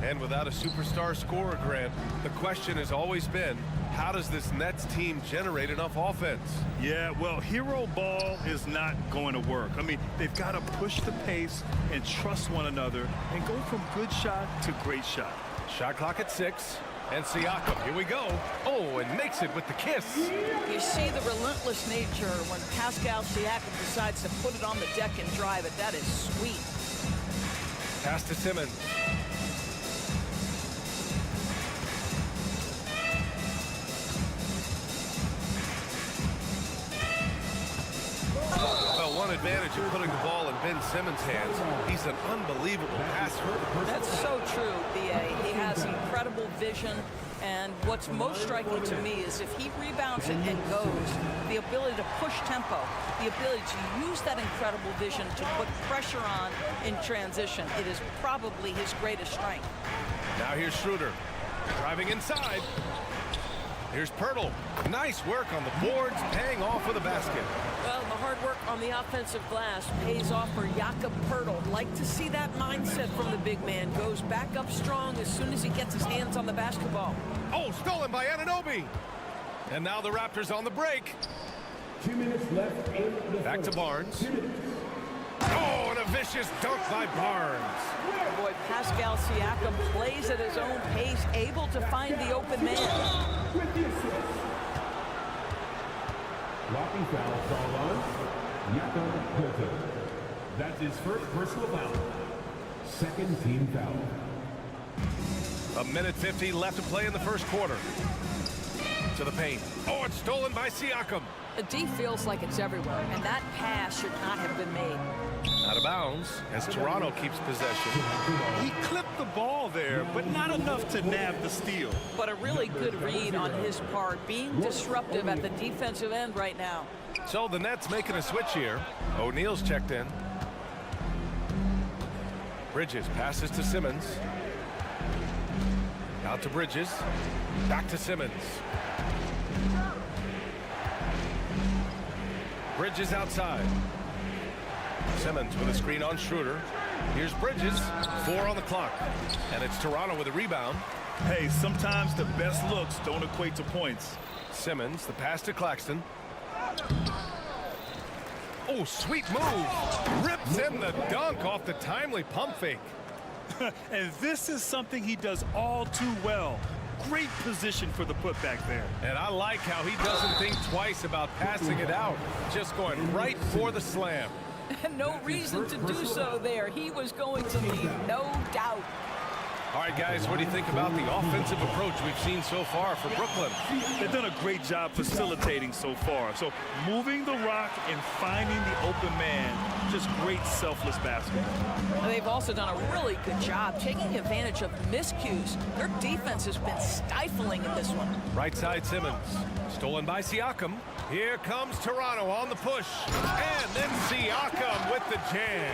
G: And without a superstar scorer, Grant, the question has always been, how does this Nets team generate enough offense?
H: Yeah, well, hero ball is not going to work. I mean, they've got to push the pace and trust one another and go from good shot to great shot.
G: Shot clock at 6, and Siakam, here we go. Oh, and makes it with the kiss.
L: You see the relentless nature when Pascal Siakam decides to put it on the deck and drive it. That is sweet.
G: Pass to Simmons. Well, one advantage of putting the ball in Ben Simmons' hands, he's an unbelievable passer.
L: That's so true, B.A. He has incredible vision, and what's most striking to me is if he rebounds it and goes, the ability to push tempo, the ability to use that incredible vision to put pressure on in transition. It is probably his greatest strength.
G: Now here's Schroeder, driving inside. Here's Pirtle. Nice work on the boards, paying off with a basket.
L: Well, the hard work on the offensive glass pays off for Jakob Pirtle. Like to see that mindset from the big man. Goes back up strong as soon as he gets his hands on the basketball.
G: Oh, stolen by Anunoby. And now the Raptors on the break.
F: 2 minutes left in the
G: Back to Barnes. Oh, and a vicious dunk by Barnes.
L: Boy, Pascal Siakam plays at his own pace, able to find the open man.
F: Blocking foul call on Jakob Pirtle. That's his first personal foul. Second team foul.
G: 1:50 left to play in the first quarter. To the paint. Oh, it's stolen by Siakam.
L: The D feels like it's everywhere, and that pass should not have been made.
G: Out of bounds as Toronto keeps possession.
H: He clipped the ball there, but not enough to nab the steal.
L: But a really good read on his part, being disruptive at the defensive end right now.
G: So the Nets making a switch here. O'Neal's checked in. Bridges passes to Simmons. Out to Bridges. Back to Simmons. Bridges outside. Simmons with a screen on Schroeder. Here's Bridges. 4 on the clock. And it's Toronto with a rebound.
H: Hey, sometimes the best looks don't equate to points.
G: Simmons, the pass to Claxton. Oh, sweet move. Rips in the dunk off the timely pump fake.
H: And this is something he does all too well. Great position for the putback there.
G: And I like how he doesn't think twice about passing it out. Just going right for the slam.
L: No reason to do so there. He was going to leave, no doubt.
G: All right, guys, what do you think about the offensive approach we've seen so far for Brooklyn?
H: They've done a great job facilitating so far. So moving the rock and finding the open man, just great selfless basketball.
L: They've also done a really good job taking advantage of miscues. Their defense has been stifling in this one.
G: Right side Simmons, stolen by Siakam. Here comes Toronto on the push, and then Siakam with the jam.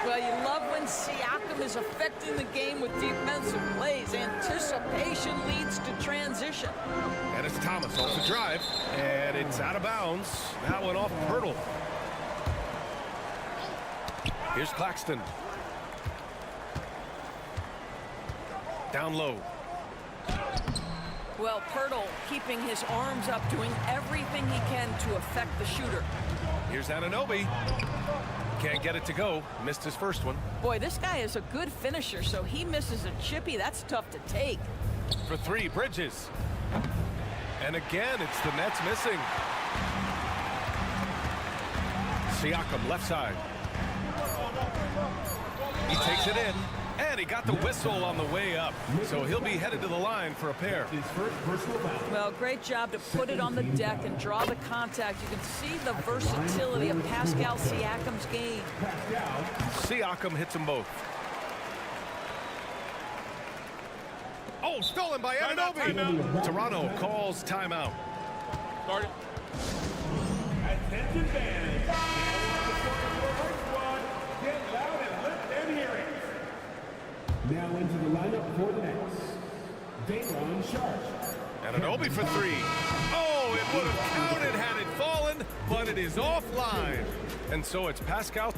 L: Well, you love when Siakam is affecting the game with defensive plays. Anticipation leads to transition.
G: And it's Thomas off the drive, and it's out of bounds. That one off Pirtle. Here's Claxton. Down low.
L: Well, Pirtle keeping his arms up, doing everything he can to affect the shooter.
G: Here's Anunoby. Can't get it to go. Missed his first one.
L: Boy, this guy is a good finisher, so he misses a chippy. That's tough to take.
G: For three, Bridges. And again, it's the Nets missing. Siakam, left side. He takes it in, and he got the whistle on the way up. So he'll be headed to the line for a pair.
L: Well, great job to put it on the deck and draw the contact. You can see the versatility of Pascal Siakam's game.
G: Siakam hits them both. Oh, stolen by Anunoby. Toronto calls timeout.
H: Started.
F: Attention fans. Get loud and let them hear it. Now into the lineup for the Nets. Daylon Sharp.
G: Anunoby for three. Oh, it would have counted had it fallen, but it is offline. And so it's Pascal.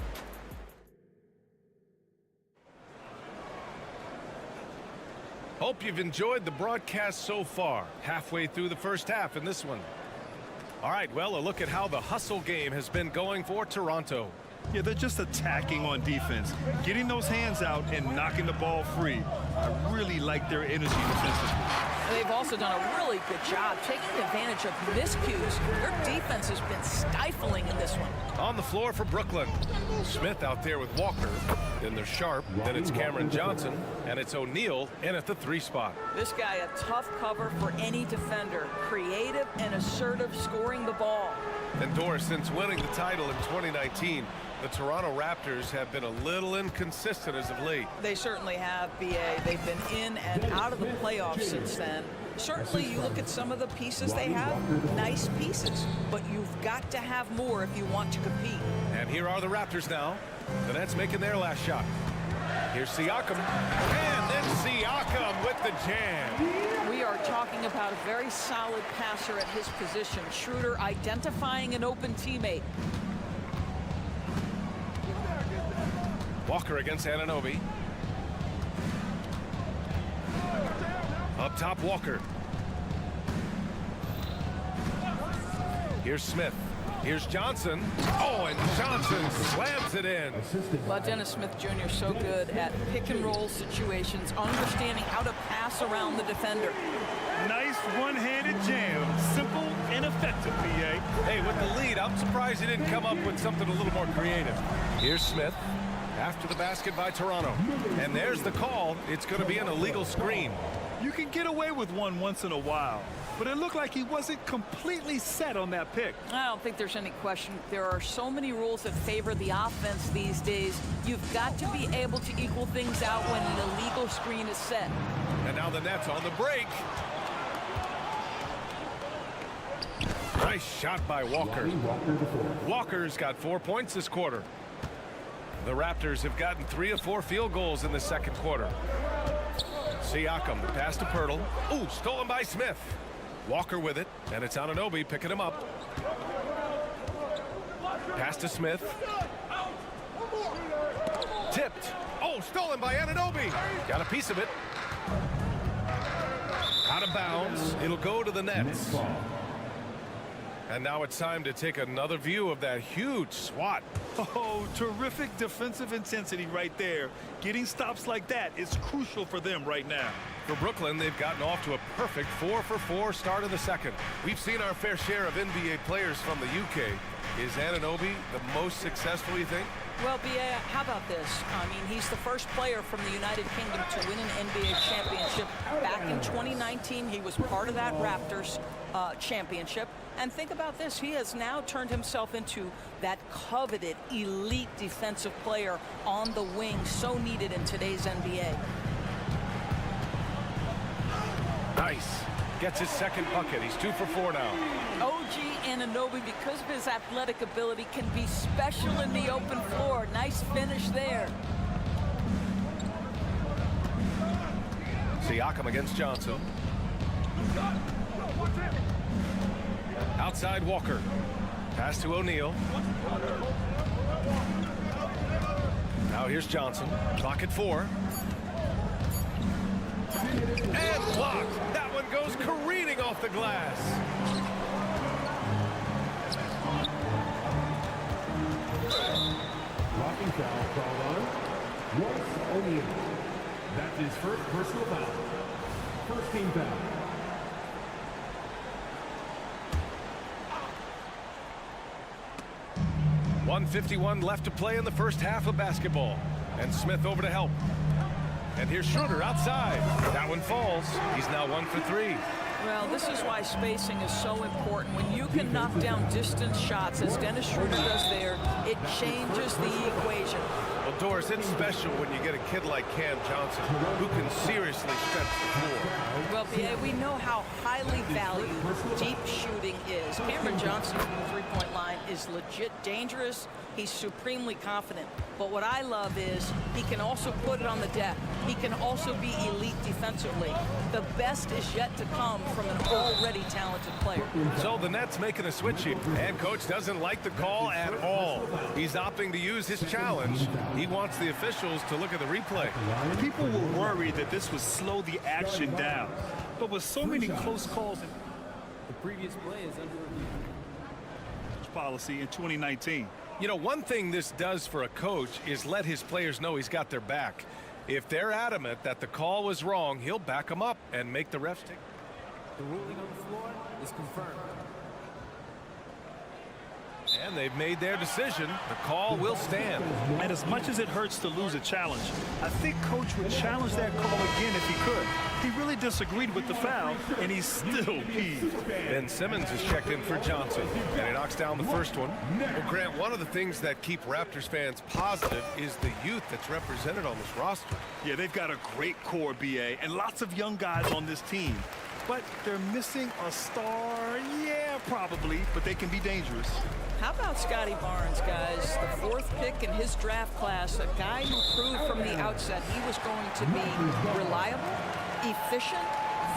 G: Hope you've enjoyed the broadcast so far. Halfway through the first half in this one. All right, well, a look at how the hustle game has been going for Toronto.
H: Yeah, they're just attacking on defense, getting those hands out and knocking the ball free. I really like their energy defensively.
L: They've also done a really good job taking advantage of miscues. Their defense has been stifling in this one.
G: On the floor for Brooklyn. Smith out there with Walker. Then there's Sharp. Then it's Cameron Johnson. And it's O'Neal in at the 3 spot.
L: This guy a tough cover for any defender. Creative and assertive scoring the ball.
G: And Doris, since winning the title in 2019, the Toronto Raptors have been a little inconsistent as of late.
L: They certainly have, B.A. They've been in and out of the playoffs since then. Certainly, you look at some of the pieces they have, nice pieces, but you've got to have more if you want to compete.
G: And here are the Raptors now. The Nets making their last shot. Here's Siakam, and then Siakam with the jam.
L: We are talking about a very solid passer at his position. Schroeder identifying an open teammate.
G: Walker against Anunoby. Up top, Walker. Here's Smith. Here's Johnson. Oh, and Johnson slams it in.
L: Well, Dennis Smith Jr. so good at pick-and-roll situations, understanding how to pass around the defender.
H: Nice one-handed jam. Simple and effective, B.A.
G: Hey, with the lead, I'm surprised he didn't come up with something a little more creative. Here's Smith. After the basket by Toronto. And there's the call. It's going to be an illegal screen.
H: You can get away with one once in a while, but it looked like he wasn't completely set on that pick.
L: I don't think there's any question. There are so many rules that favor the offense these days. You've got to be able to equal things out when an illegal screen is set.
G: And now the Nets on the break. Nice shot by Walker. Walker's got 4 points this quarter. The Raptors have gotten 3 of 4 field goals in the second quarter. Siakam, the pass to Pirtle. Ooh, stolen by Smith. Walker with it, and it's Anunoby picking him up. Pass to Smith. Tipped. Oh, stolen by Anunoby. Got a piece of it. Out of bounds. It'll go to the Nets. And now it's time to take another view of that huge swat.
H: Oh, terrific defensive intensity right there. Getting stops like that is crucial for them right now.
G: For Brooklyn, they've gotten off to a perfect 4-for-4 start of the second. We've seen our fair share of NBA players from the UK, Is Anunoby the most successful, you think?
L: Well, B.A., how about this? I mean, he's the first player from the United Kingdom to win an NBA championship. Back in 2019, he was part of that Raptors championship. And think about this. He has now turned himself into that coveted elite defensive player on the wing, so needed in today's NBA.
G: Nice. Gets his second bucket. He's 2 for 4 now.
L: OG Anunoby, because of his athletic ability, can be special in the open floor. Nice finish there.
G: Siakam against Johnson. Outside Walker. Pass to O'Neal. Now here's Johnson. Clock at 4. And blocked. That one goes careening off the glass.
F: Blocking foul called on Royce O'Neal. That's his first personal foul. First team foul.
G: .151 left to play in the first half of basketball. And Smith over to help. And here's Schroeder outside. That one falls. He's now 1 for 3.
L: Well, this is why spacing is so important. When you can knock down distance shots, as Dennis Schroeder does there, it changes the equation.
G: Well, Doris, it's special when you get a kid like Cam Johnson who can seriously stretch the floor.
L: Well, B.A., we know how highly valued deep shooting is. Cameron Johnson from the three-point line is legit dangerous. He's supremely confident. But what I love is he can also put it on the deck. He can also be elite defensively. The best is yet to come from an already talented player.
G: So the Nets making a switch here. And coach doesn't like the call at all. He's opting to use his challenge. He wants the officials to look at the replay.
H: People were worried that this would slow the action down. But with so many close calls,
M: the previous play is under review.
H: Policy in 2019.
G: You know, one thing this does for a coach is let his players know he's got their back. If they're adamant that the call was wrong, he'll back them up and make the refs take.
M: The ruling on the floor is confirmed.
G: And they've made their decision. The call will stand.
H: And as much as it hurts to lose a challenge, I think coach would challenge that call again if he could. He really disagreed with the foul, and he's still peeved.
G: Ben Simmons is checked in for Johnson, and he knocks down the first one. Well, Grant, one of the things that keep Raptors fans positive is the youth that's represented on this roster.
H: Yeah, they've got a great core, B.A., and lots of young guys on this team. But they're missing a star, yeah, probably, but they can be dangerous.
L: How about Scotty Barnes, guys? The 4th pick in his draft class, a guy who proved from the outset he was going to be reliable, efficient,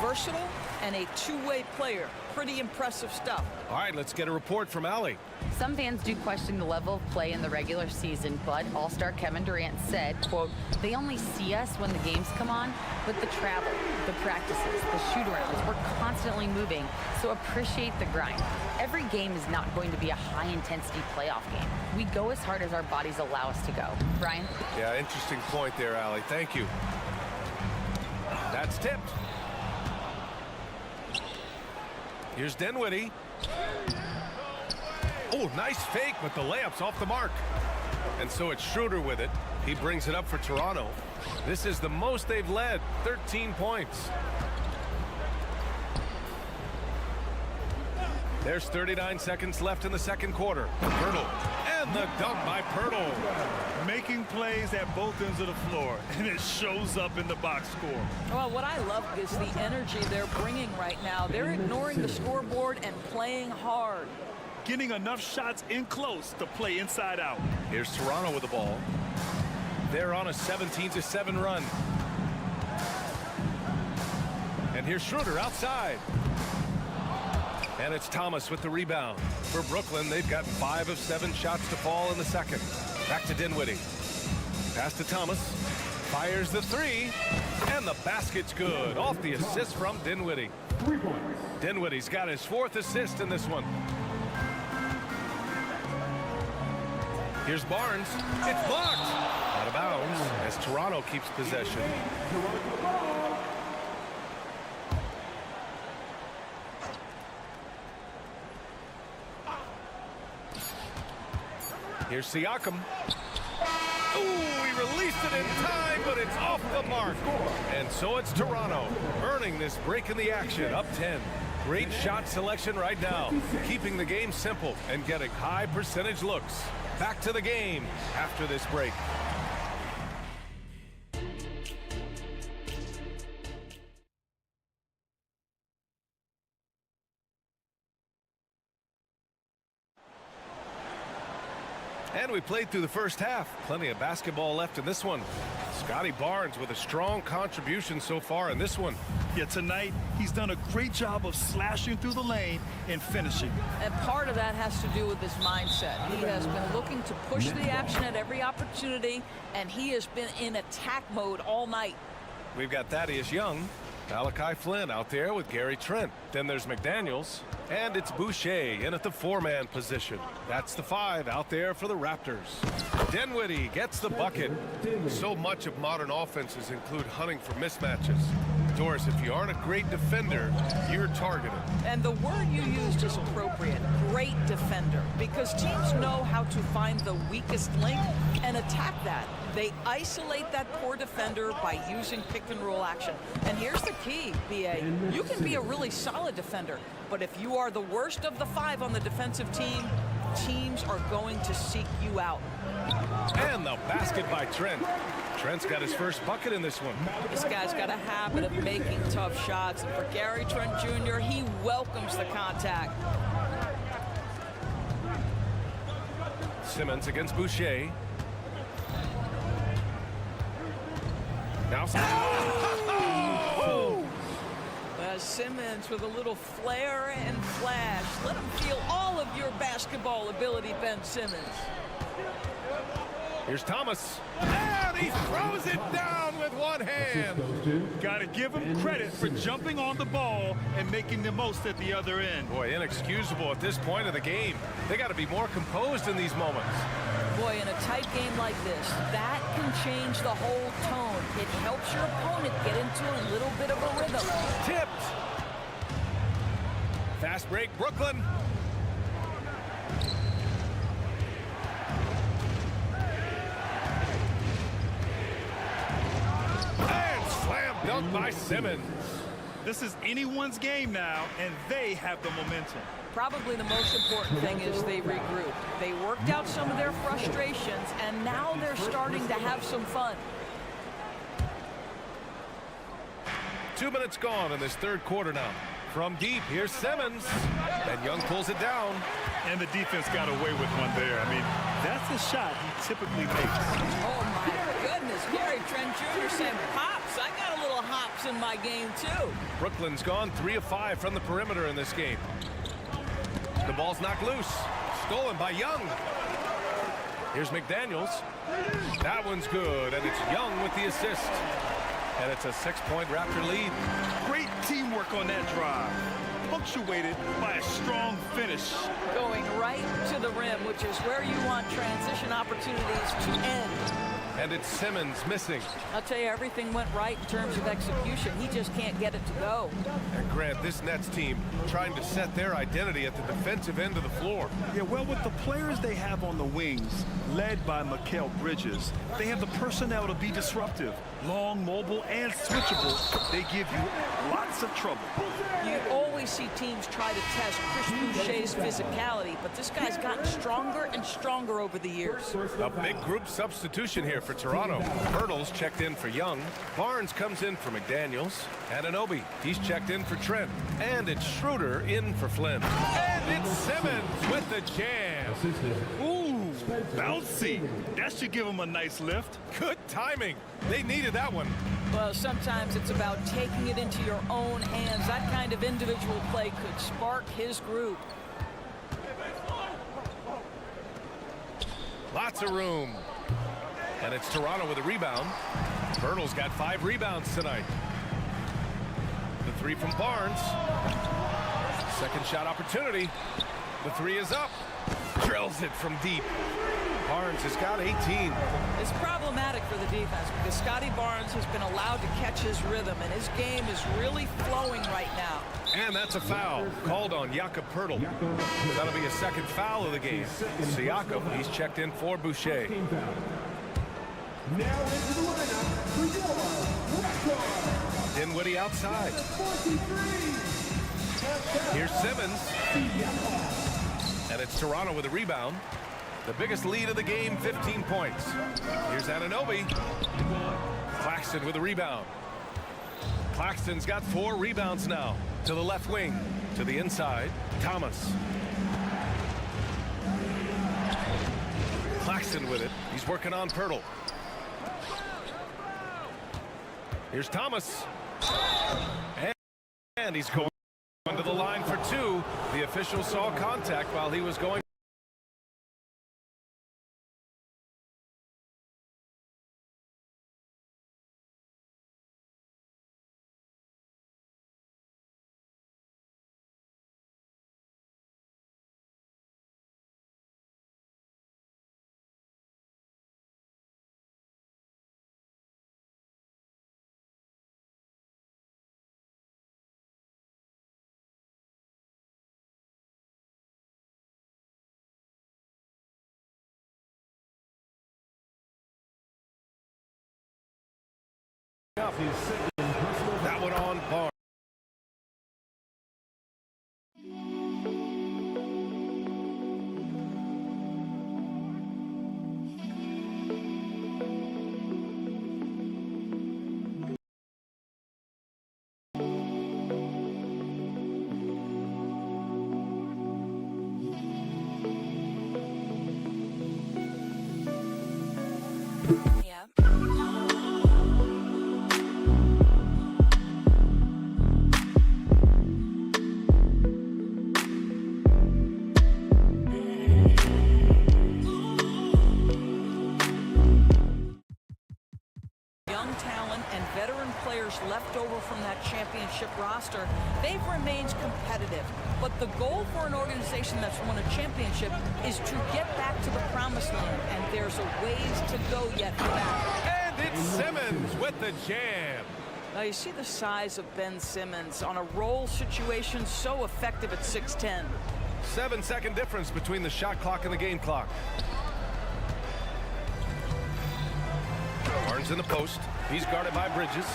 L: versatile, and a two-way player. Pretty impressive stuff.
G: All right, let's get a report from Allie.
J: Some fans do question the level of play in the regular season, but All-Star Kevin Durant said, quote, "They only see us when the games come on, but the travel, the practices, the shoot-arounds, we're constantly moving, so appreciate the grind. Every game is not going to be a high-intensity playoff game. We go as hard as our bodies allow us to go." Brian?
G: Yeah, interesting point there, Allie. Thank you. That's tipped. Here's Dinwiddie. Oh, nice fake, but the layup's off the mark. And so it's Schroeder with it. He brings it up for Toronto. This is the most they've led, 13 points. There's 39 seconds left in the second quarter. Pirtle, and the dunk by Pirtle.
H: Making plays at both ends of the floor, and it shows up in the box score.
L: Well, what I love is the energy they're bringing right now. They're ignoring the scoreboard and playing hard.
H: Getting enough shots in close to play inside out.
G: Here's Toronto with the ball. They're on a 17-7 run. And here's Schroeder outside. And it's Thomas with the rebound. For Brooklyn, they've got 5 of 7 shots to fall in the second. Back to Dinwiddie. Pass to Thomas. Fires the 3. And the basket's good. Off the assist from Dinwiddie.
F: 3 points.
G: Dinwiddie's got his 4th assist in this one. Here's Barnes. It's blocked. Out of bounds as Toronto keeps possession. Here's Siakam. Ooh, he released it in time, but it's off the mark. And so it's Toronto, earning this break in the action, up 10. Great shot selection right now, keeping the game simple and getting high percentage looks. Back to the game after this break. And we played through the first half. Plenty of basketball left in this one. Scotty Barnes with a strong contribution so far in this one.
H: Yeah, tonight he's done a great job of slashing through the lane and finishing.
L: And part of that has to do with his mindset. He has been looking to push the action at every opportunity, and he has been in attack mode all night.
G: We've got Thaddeus Young, Malachi Flynn out there with Gary Trent. Then there's McDaniels, and it's Boucher in at the 4-man position. That's the 5 out there for the Raptors. Dinwiddie gets the bucket. So much of modern offenses include hunting for mismatches. Doris, if you aren't a great defender, you're targeted.
L: And the word you used is appropriate, great defender, because teams know how to find the weakest link and attack that. They isolate that poor defender by using pick-and-roll action. And here's the key, B.A. You can be a really solid defender, but if you are the worst of the 5 on the defensive team, teams are going to seek you out.
G: And the basket by Trent. Trent's got his first bucket in this one.
L: This guy's got a habit of making tough shots, and for Gary Trent Jr., he welcomes the contact.
G: Simmons against Boucher. Now,
L: Simmons with a little flair and flash. Let him feel all of your basketball ability, Ben Simmons.
G: Here's Thomas. And he throws it down with one hand.
H: Got to give him credit for jumping on the ball and making the most at the other end.
G: Boy, inexcusable at this point of the game. They got to be more composed in these moments.
L: Boy, in a tight game like this, that can change the whole tone. It helps your opponent get into a little bit of a rhythm.
G: Tipped. Fast break, Brooklyn. And slam dunk by Simmons.
H: This is anyone's game now, and they have the momentum.
L: Probably the most important thing is they regroup. They worked out some of their frustrations, and now they're starting to have some fun.
G: 2 minutes gone in this third quarter now. From deep, here's Simmons. And Young pulls it down.
H: And the defense got away with one there. I mean, that's a shot he typically makes.
L: Oh, my goodness. Gary Trent Jr. saying, "Pops, I got a little hops in my game, too."
G: Brooklyn's gone 3 of 5 from the perimeter in this game. The ball's knocked loose. Stolen by Young. Here's McDaniels. That one's good, and it's Young with the assist. And it's a 6-point Raptor lead.
H: Great teamwork on that drive. Punctuated by a strong finish.
L: Going right to the rim, which is where you want transition opportunities to end.
G: And it's Simmons missing.
L: I'll tell you, everything went right in terms of execution. He just can't get it to go.
G: And Grant, this Nets team trying to set their identity at the defensive end of the floor.
H: Yeah, well, with the players they have on the wings, led by Mikal Bridges, they have the personnel to be disruptive. Long, mobile, and switchable. They give you lots of trouble.
L: You always see teams try to test Chris Boucher's physicality, but this guy's gotten stronger and stronger over the years.
G: A big group substitution here for Toronto. Hurdles checked in for Young. Barnes comes in for McDaniels. Anunoby, he's checked in for Trent. And it's Schroeder in for Flynn. And it's Simmons with the jam.
H: Ooh, bouncy. That should give him a nice lift.
G: Good timing. They needed that one.
L: Well, sometimes it's about taking it into your own hands. That kind of individual play could spark his group.
G: Lots of room. And it's Toronto with a rebound. Bertle's got 5 rebounds tonight. The 3 from Barnes. Second shot opportunity. The 3 is up. Drills it from deep. Barnes has got 18.
L: It's problematic for the defense because Scotty Barnes has been allowed to catch his rhythm, and his game is really flowing right now.
G: And that's a foul called on Jakob Poeltl. That'll be a second foul of the game. Siakam, he's checked in for Boucher.
F: Now into the lineup for your Raptors.
G: Dinwiddie outside. Here's Simmons. And it's Toronto with a rebound. The biggest lead of the game, 15 points. Here's Anunoby. Claxton with a rebound. Claxton's got 4 rebounds now. To the left wing, to the inside, Thomas. Claxton with it. He's working on Poeltl. Here's Thomas. And he's going to the line for 2. The official saw contact while he was going. That one on Barnes.
L: Left over from that championship roster, they've remained competitive. But the goal for an organization that's won a championship is to get back to the promised land, and there's a ways to go yet for that.
G: And it's Simmons with the jam.
L: Now you see the size of Ben Simmons on a roll situation, so effective at 6'10".
G: 7-second difference between the shot clock and the game clock. Barnes in the post. He's guarded by Bridges.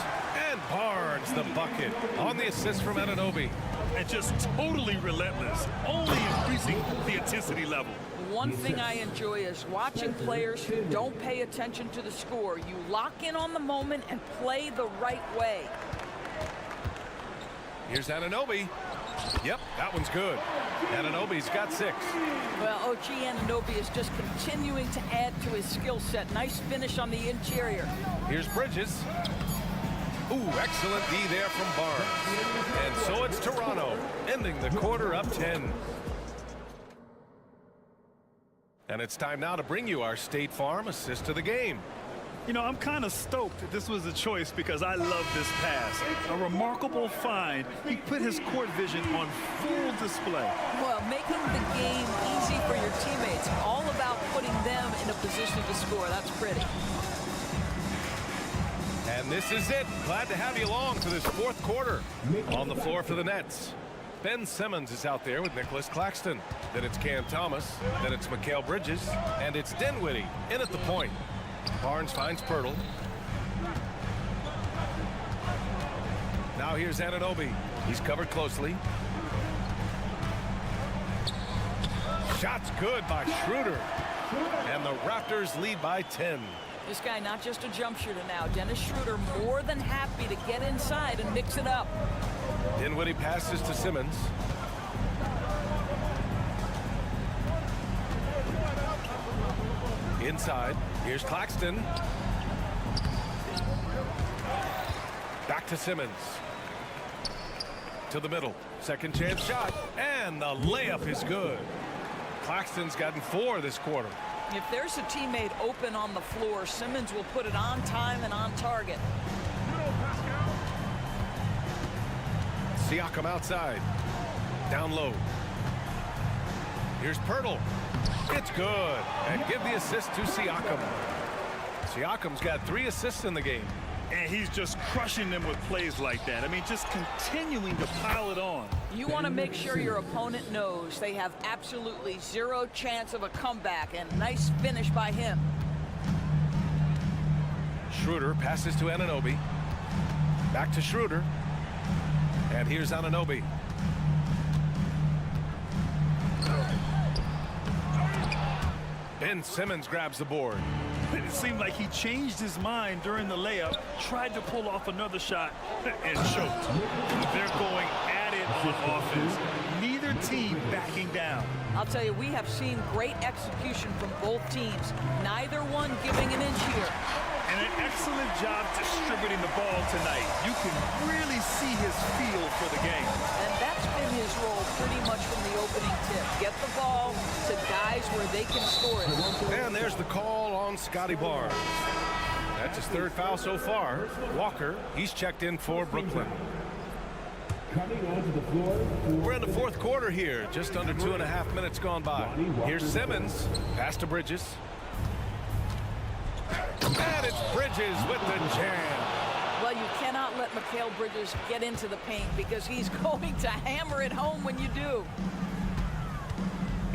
G: And Barnes, the bucket, on the assist from Anunoby.
H: And just totally relentless, only increasing the intensity level.
L: One thing I enjoy is watching players who don't pay attention to the score. You lock in on the moment and play the right way.
G: Here's Anunoby. Yep, that one's good. Anunoby's got 6.
L: Well, OG Anunoby is just continuing to add to his skill set. Nice finish on the interior.
G: Here's Bridges. Ooh, excellent D there from Barnes. And so it's Toronto, ending the quarter up 10. And it's time now to bring you our State Farm assist of the game.
H: You know, I'm kind of stoked that this was a choice because I love this pass. A remarkable find. He put his court vision on full display.
L: Well, making the game easy for your teammates. All about putting them in a position to score. That's pretty.
G: And this is it. Glad to have you along for this 4th quarter. On the floor for the Nets, Ben Simmons is out there with Nicholas Claxton. Then it's Cam Thomas. Then it's Mikal Bridges. And it's Dinwiddie in at the point. Barnes finds Poeltl. Now here's Anunoby. He's covered closely. Shot's good by Schroeder. And the Raptors lead by 10.
L: This guy not just a jump shooter now. Dennis Schroeder more than happy to get inside and mix it up.
G: Dinwiddie passes to Simmons. Inside, here's Claxton. Back to Simmons. To the middle, second chance shot, and the layup is good. Claxton's gotten 4 this quarter.
L: If there's a teammate open on the floor, Simmons will put it on time and on target.
G: Siakam outside. Down low. Here's Pirtle. It's good. And give the assist to Siakam. Siakam's got 3 assists in the game.
H: And he's just crushing them with plays like that. I mean, just continuing to pile it on.
L: You want to make sure your opponent knows they have absolutely 0 chance of a comeback, and nice finish by him.
G: Schroeder passes to Anunoby. Back to Schroeder. And here's Anunoby. Ben Simmons grabs the board.
H: It seemed like he changed his mind during the layup, tried to pull off another shot, and choked. They're going at it on offense. Neither team backing down.
L: I'll tell you, we have seen great execution from both teams. Neither one giving an inch here.
H: And an excellent job distributing the ball tonight. You can really see his feel for the game.
L: And that's been his role pretty much from the opening tip. Get the ball to guys where they can score it.
G: And there's the call on Scotty Barnes. That's his 3rd foul so far. Walker, he's checked in for Brooklyn.
F: Coming onto the floor.
G: We're in the 4th quarter here. Just under 2.5 minutes gone by. Here's Simmons. Pass to Bridges. And it's Bridges with the jam.
L: Well, you cannot let Mikal Bridges get into the paint because he's going to hammer it home when you do.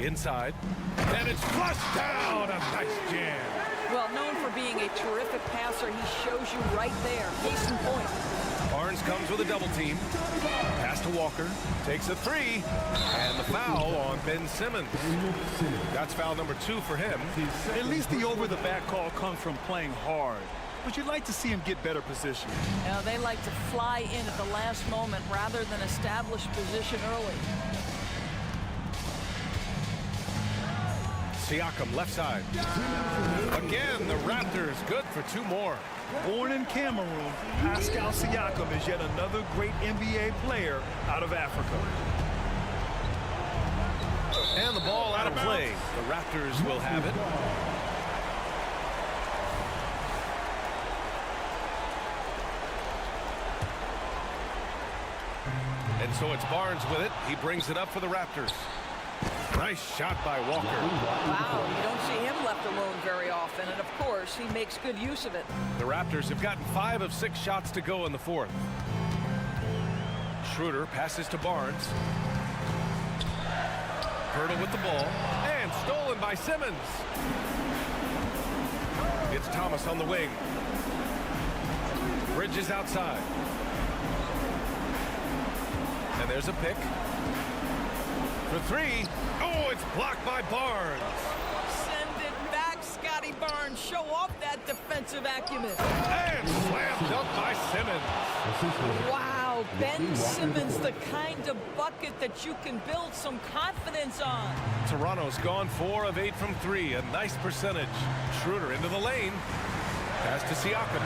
G: Inside. And it's flushed down. A nice jam.
L: Well, known for being a terrific passer, he shows you right there. Case in point.
G: Barnes comes with a double team. Pass to Walker. Takes a 3. And the foul on Ben Simmons. That's foul number 2 for him.
H: At least the over-the-back call comes from playing hard. But you'd like to see him get better position.
L: Now, they like to fly in at the last moment rather than establish position early.
G: Siakam left side. Again, the Raptors good for 2 more.
H: Born in Cameroon, Pascal Siakam is yet another great NBA player out of Africa.
G: And the ball out of play. The Raptors will have it. And so it's Barnes with it. He brings it up for the Raptors. Nice shot by Walker.
L: Wow, you don't see him left alone very often, and of course, he makes good use of it.
G: The Raptors have gotten 5 of 6 shots to go in the 4th. Schroeder passes to Barnes. Pirtle with the ball, and stolen by Simmons. It's Thomas on the wing. Bridges outside. And there's a pick. For 3. Oh, it's blocked by Barnes.
L: Send it back, Scotty Barnes. Show off that defensive acumen.
G: And slam dunk by Simmons.
L: Wow, Ben Simmons, the kind of bucket that you can build some confidence on.
G: Toronto's gone 4 of 8 from 3. A nice percentage. Schroeder into the lane. Pass to Siakam.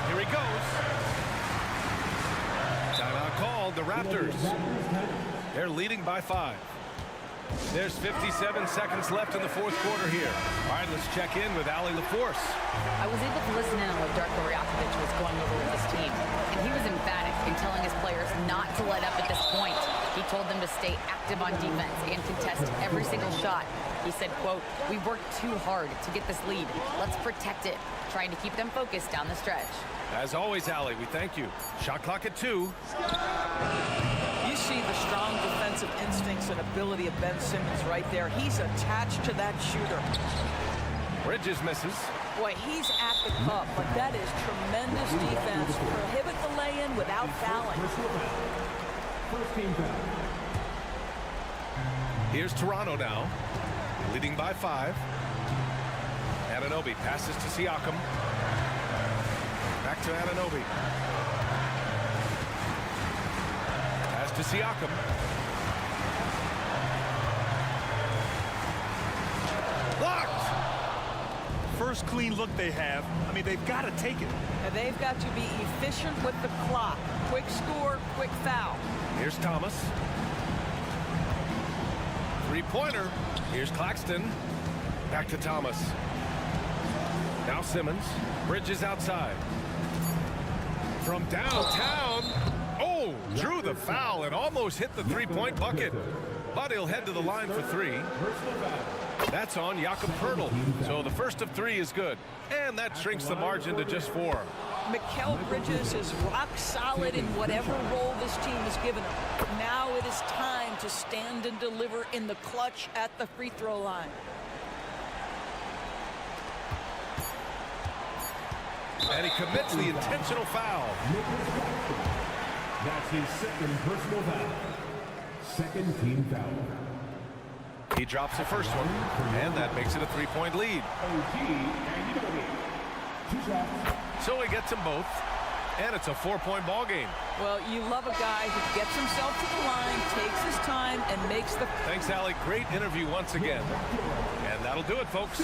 G: Here he goes. Timeout called. The Raptors. They're leading by 5. There's 57 seconds left in the 4th quarter here. All right, let's check in with Allie LaForce.
J: I was able to listen in on what Darko Rajakovic was going over with his team, and he was emphatic in telling his players not to let up at this point. He told them to stay active on defense and contest every single shot. He said, quote, "We worked too hard to get this lead. Let's protect it," trying to keep them focused down the stretch.
G: As always, Allie, we thank you. Shot clock at 2.
L: You see the strong defensive instincts and ability of Ben Simmons right there. He's attached to that shooter.
G: Bridges misses.
L: Boy, he's at the cup, but that is tremendous defense. Prohibit the lay-in without fouling.
F: First team foul.
G: Here's Toronto now, leading by 5. Anunoby passes to Siakam. Back to Anunoby. Pass to Siakam. Blocked!
H: First clean look they have. I mean, they've got to take it.
L: And they've got to be efficient with the clock. Quick score, quick foul.
G: Here's Thomas. 3-pointer. Here's Claxton. Back to Thomas. Now Simmons. Bridges outside. From downtown. Oh! Drew the foul and almost hit the three-point bucket. But he'll head to the line for three. That's on Jakob Poeltl. So the first of three is good. And that shrinks the margin to just 4.
L: Mikal Bridges is rock solid in whatever role this team has given him. Now it is time to stand and deliver in the clutch at the free throw line.
G: And he commits the intentional foul.
F: That's his second personal foul. Second team foul.
G: He drops the first one, and that makes it a 3-point lead. So he gets them both, and it's a 4-point ball game.
L: Well, you love a guy who gets himself to the line, takes his time, and makes the...
G: Thanks, Allie. Great interview once again. And that'll do it, folks.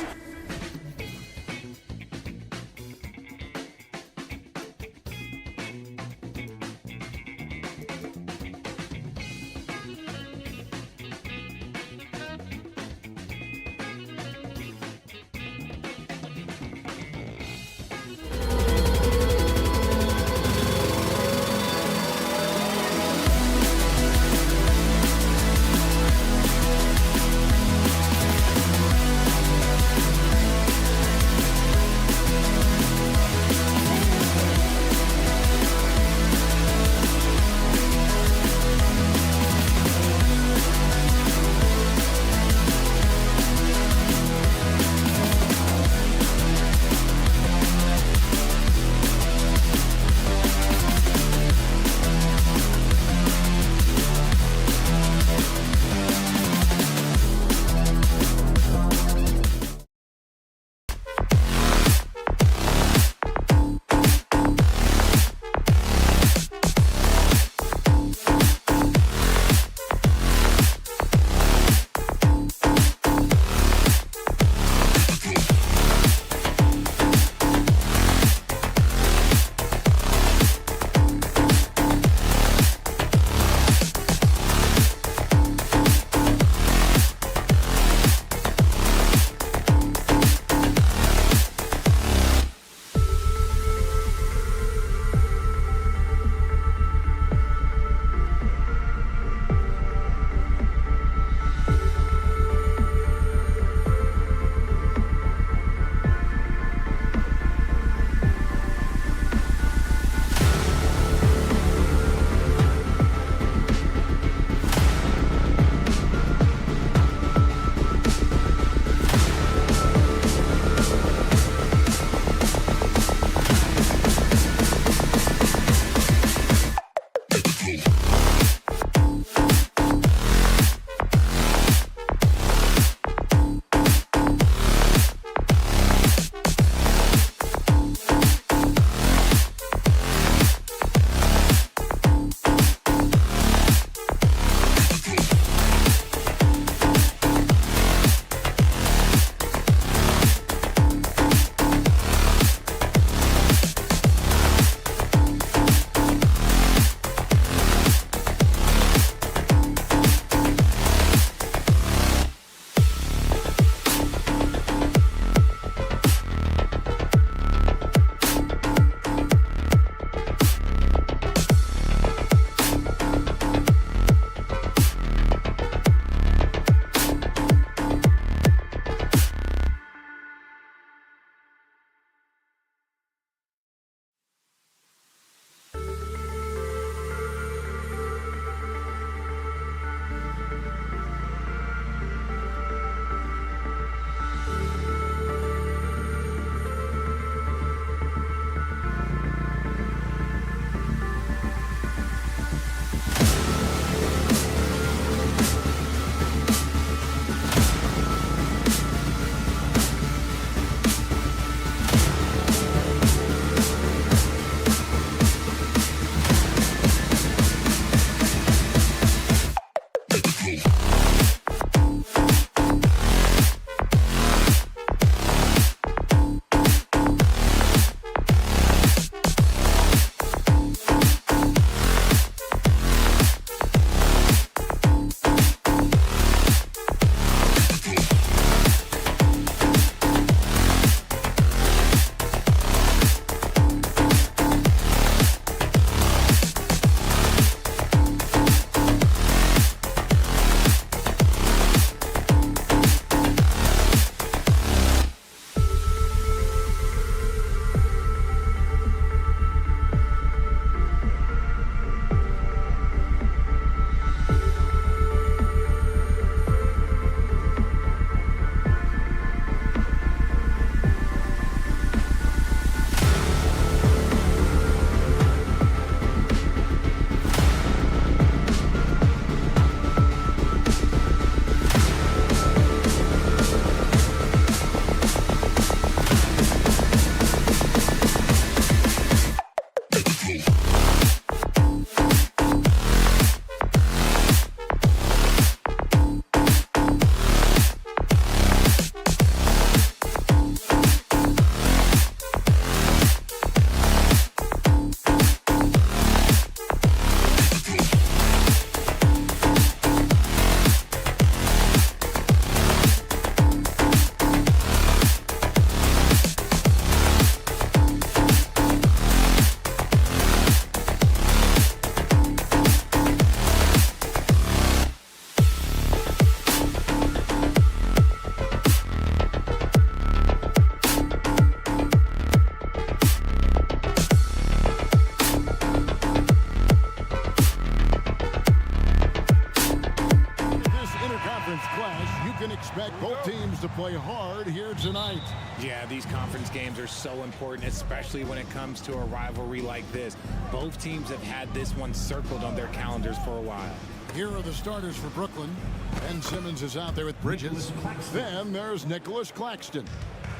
A: conference clash, you can expect both teams to play hard here tonight.
I: Yeah, these conference games are so important, especially when it comes to a rivalry like this. Both teams have had this one circled on their calendars for a while.
A: Here are the starters for Brooklyn. Ben Simmons is out there with Bridges. Then there's Nicholas Claxton.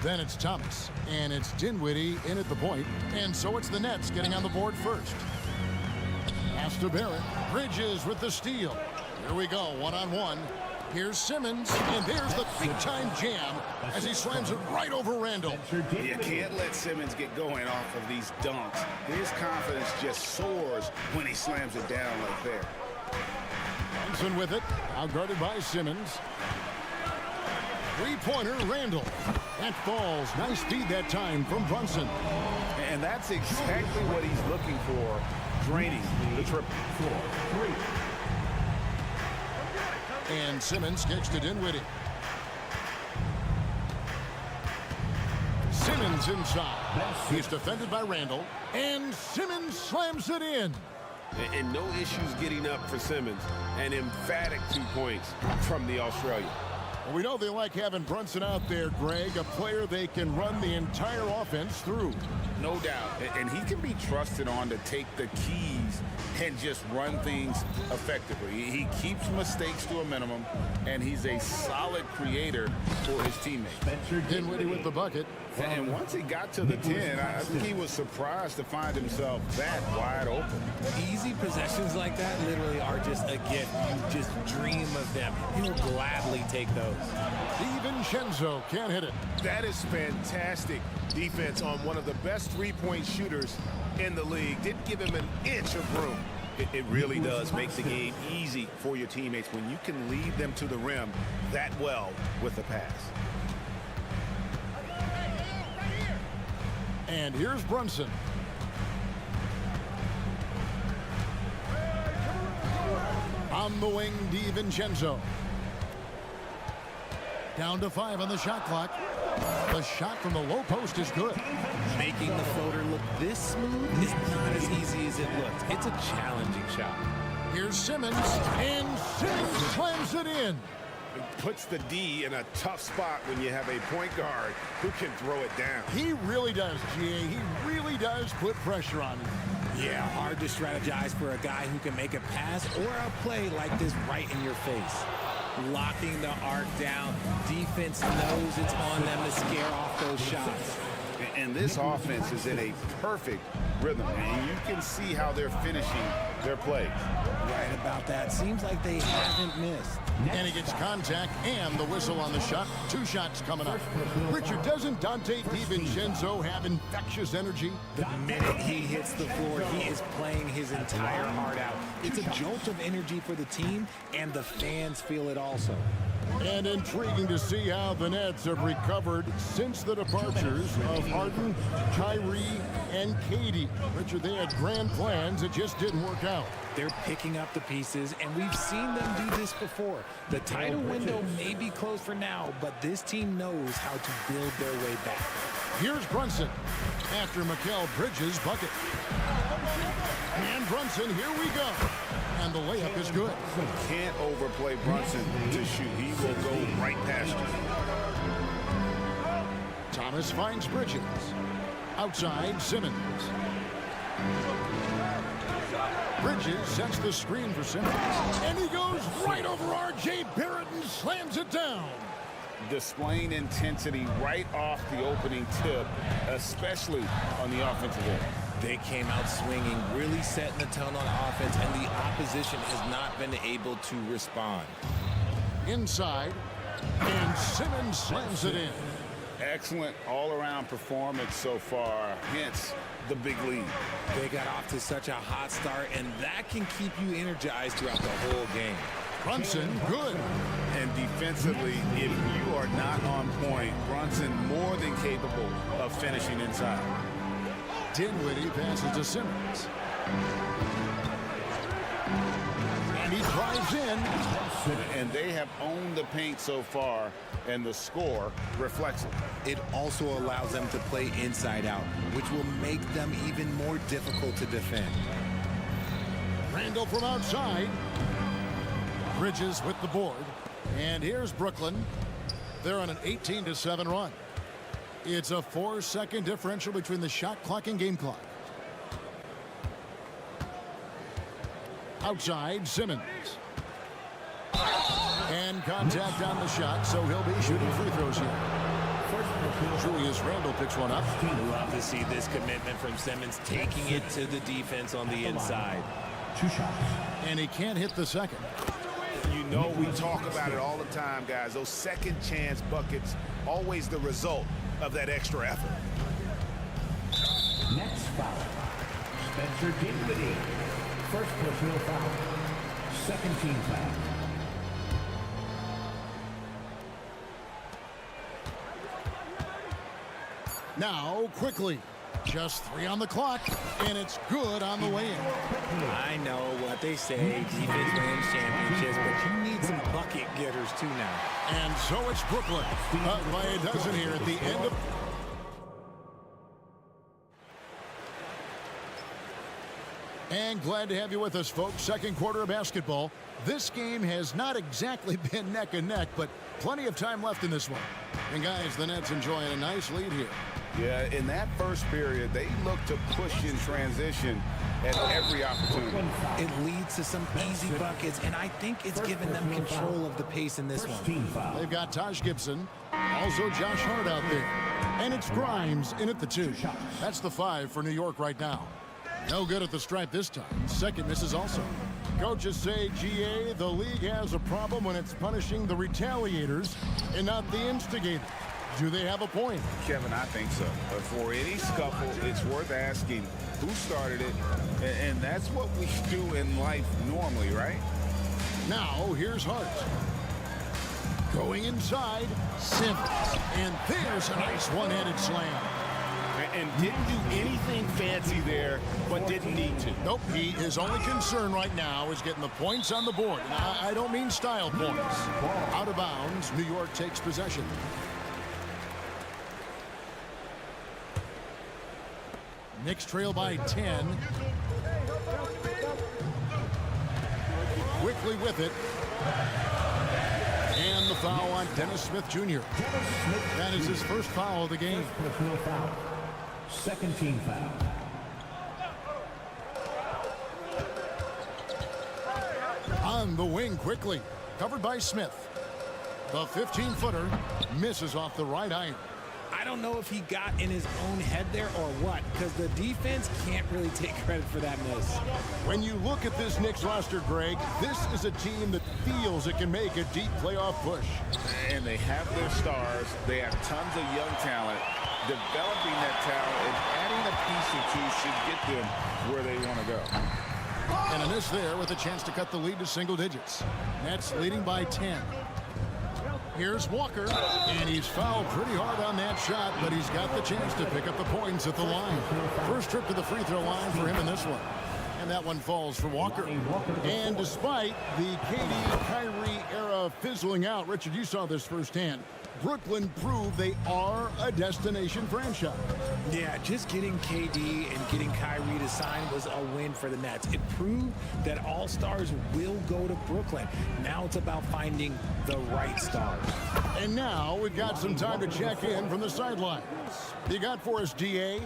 A: Then it's Thomas. And it's Dinwiddie in at the point. And so it's the Nets getting on the board first. Pass to Barrett. Bridges with the steal. Here we go, one-on-one. Here's Simmons, and there's the big-time jam as he slams it right over Randall.
E: You can't let Simmons get going off of these dunks. His confidence just soars when he slams it down like that.
A: Brunson with it, out guarded by Simmons. Three-pointer, Randall. That falls. Nice feed that time from Brunson.
E: And that's exactly what he's looking for, draining the triple.
F: 4-3.
A: And Simmons kicks to Dinwiddie. Simmons inside. He's defended by Randall. And Simmons slams it in.
E: And no issues getting up for Simmons. An emphatic 2 points from the Australian.
A: Well, we know they like having Brunson out there, Greg, a player they can run the entire offense through.
E: No doubt. And he can be trusted on to take the keys and just run things effectively. He keeps mistakes to a minimum, and he's a solid creator for his teammates.
A: Dinwiddie with the bucket.
E: And once he got to the 10, I think he was surprised to find himself that wide open.
I: Easy possessions like that literally are just a gift. You just dream of them. He'll gladly take those.
A: DiVincenzo can't hit it.
N: That is fantastic defense on one of the best three-point shooters in the league. Didn't give him an inch of room. It really does make the game easy for your teammates when you can lead them to the rim that well with the pass.
A: And here's Brunson. On the wing, DiVincenzo. Down to 5 on the shot clock. The shot from the low post is good.
I: Making the floater look this smooth is not as easy as it looks. It's a challenging shot.
A: Here's Simmons, and Simmons slams it in.
N: It puts the D in a tough spot when you have a point guard who can throw it down.
A: He really does, GA. He really does put pressure on him.
I: Yeah, hard to strategize for a guy who can make a pass or a play like this right in your face. Locking the arc down. Defense knows it's on them to scare off those shots.
E: And this offense is in a perfect rhythm, and you can see how they're finishing their plays.
I: Right about that. Seems like they haven't missed.
A: And he gets contact and the whistle on the shot. 2 shots coming up. Richard, doesn't Dante DiVincenzo have infectious energy?
I: The minute he hits the floor, he is playing his entire heart out. It's a jolt of energy for the team, and the fans feel it also.
A: And intriguing to see how the Nets have recovered since the departures of Harden, Kyrie, and Katie. Richard, they had grand plans. It just didn't work out.
I: They're picking up the pieces, and we've seen them do this before. The title window may be closed for now, but this team knows how to build their way back.
A: Here's Brunson after Mikal Bridges' bucket. And Brunson, here we go. And the layup is good.
E: Can't overplay Brunson to shoot. He will go right past you.
A: Thomas finds Bridges. Outside, Simmons. Bridges sets the screen for Simmons. And he goes right over R.J. Barrett and slams it down.
E: Displaying intensity right off the opening tip, especially on the offensive end.
I: They came out swinging, really setting the tone on offense, and the opposition has not been able to respond.
A: Inside, and Simmons slams it in.
E: Excellent all-around performance so far, hence the big lead.
I: They got off to such a hot start, and that can keep you energized throughout the whole game.
A: Brunson, good.
E: And defensively, if you are not on point, Brunson more than capable of finishing inside.
A: Dinwiddie passes to Simmons. And he drives in.
E: And they have owned the paint so far, and the score reflects it.
I: It also allows them to play inside out, which will make them even more difficult to defend.
A: Randall from outside. Bridges with the board. And here's Brooklyn. They're on an 18-7 run. It's a 4-second differential between the shot clock and game clock. Outside, Simmons. And contact on the shot, so he'll be shooting free throws here. Julius Randle picks one up.
I: Love to see this commitment from Simmons, taking it to the defense on the inside.
F: 2 shots.
A: And he can't hit the second.
N: You know we talk about it all the time, guys. Those second chance buckets, always the result of that extra effort.
F: Next foul. Spencer Dinwiddie. First personal foul. Second team foul.
A: Now, quickly. Just 3 on the clock, and it's good on the way in.
I: I know what they say, defense wins championships, but you need some bucket getters too now.
A: And so it's Brooklyn, up by a dozen here at the end of... And glad to have you with us, folks. Second quarter of basketball. This game has not exactly been neck and neck, but plenty of time left in this one. And guys, the Nets enjoying a nice lead here.
B: Yeah, in that first period, they look to push in transition at every opportunity.
I: It leads to some easy buckets, and I think it's given them control of the pace in this one.
A: They've got Taj Gibson, also Josh Hart out there. And it's Grimes in at the 2. That's the 5 for New York right now. No good at the stripe this time. Second misses also. Coaches say, GA, the league has a problem when it's punishing the retaliators and not the instigators. Do they have a point?
B: Kevin, I think so. But for any scuffle, it's worth asking who started it, and that's what we do in life normally, right?
A: Now, here's Hart. Going inside, Simmons. And there's a nice one-handed slam.
N: And didn't do anything fancy there, but didn't need to.
A: Nope, his only concern right now is getting the points on the board. And I don't mean style points. Out of bounds, New York takes possession. Knicks trail by 10. Quickly with it. And the foul on Dennis Smith Jr. That is his first foul of the game.
F: Second team foul.
A: On the wing quickly. Covered by Smith. The 15-footer misses off the right iron.
I: I don't know if he got in his own head there or what, because the defense can't really take credit for that miss.
A: When you look at this Knicks roster, Greg, this is a team that feels it can make a deep playoff push.
B: And they have their stars. They have tons of young talent. Developing that talent and adding a piece or two should get them where they want to go.
A: And a miss there with a chance to cut the lead to single digits. Nets leading by 10. Here's Walker, and he's fouled pretty hard on that shot, but he's got the chance to pick up the points at the line. First trip to the free throw line for him in this one. And that one falls for Walker. And despite the KD-Kyrie era fizzling out, Richard, you saw this firsthand. Brooklyn proved they are a destination franchise.
I: Yeah, just getting KD and getting Kyrie to sign was a win for the Nets. It proved that all stars will go to Brooklyn. Now it's about finding the right stars.
A: And now we've got some time to check in from the sidelines. You got for us, GA?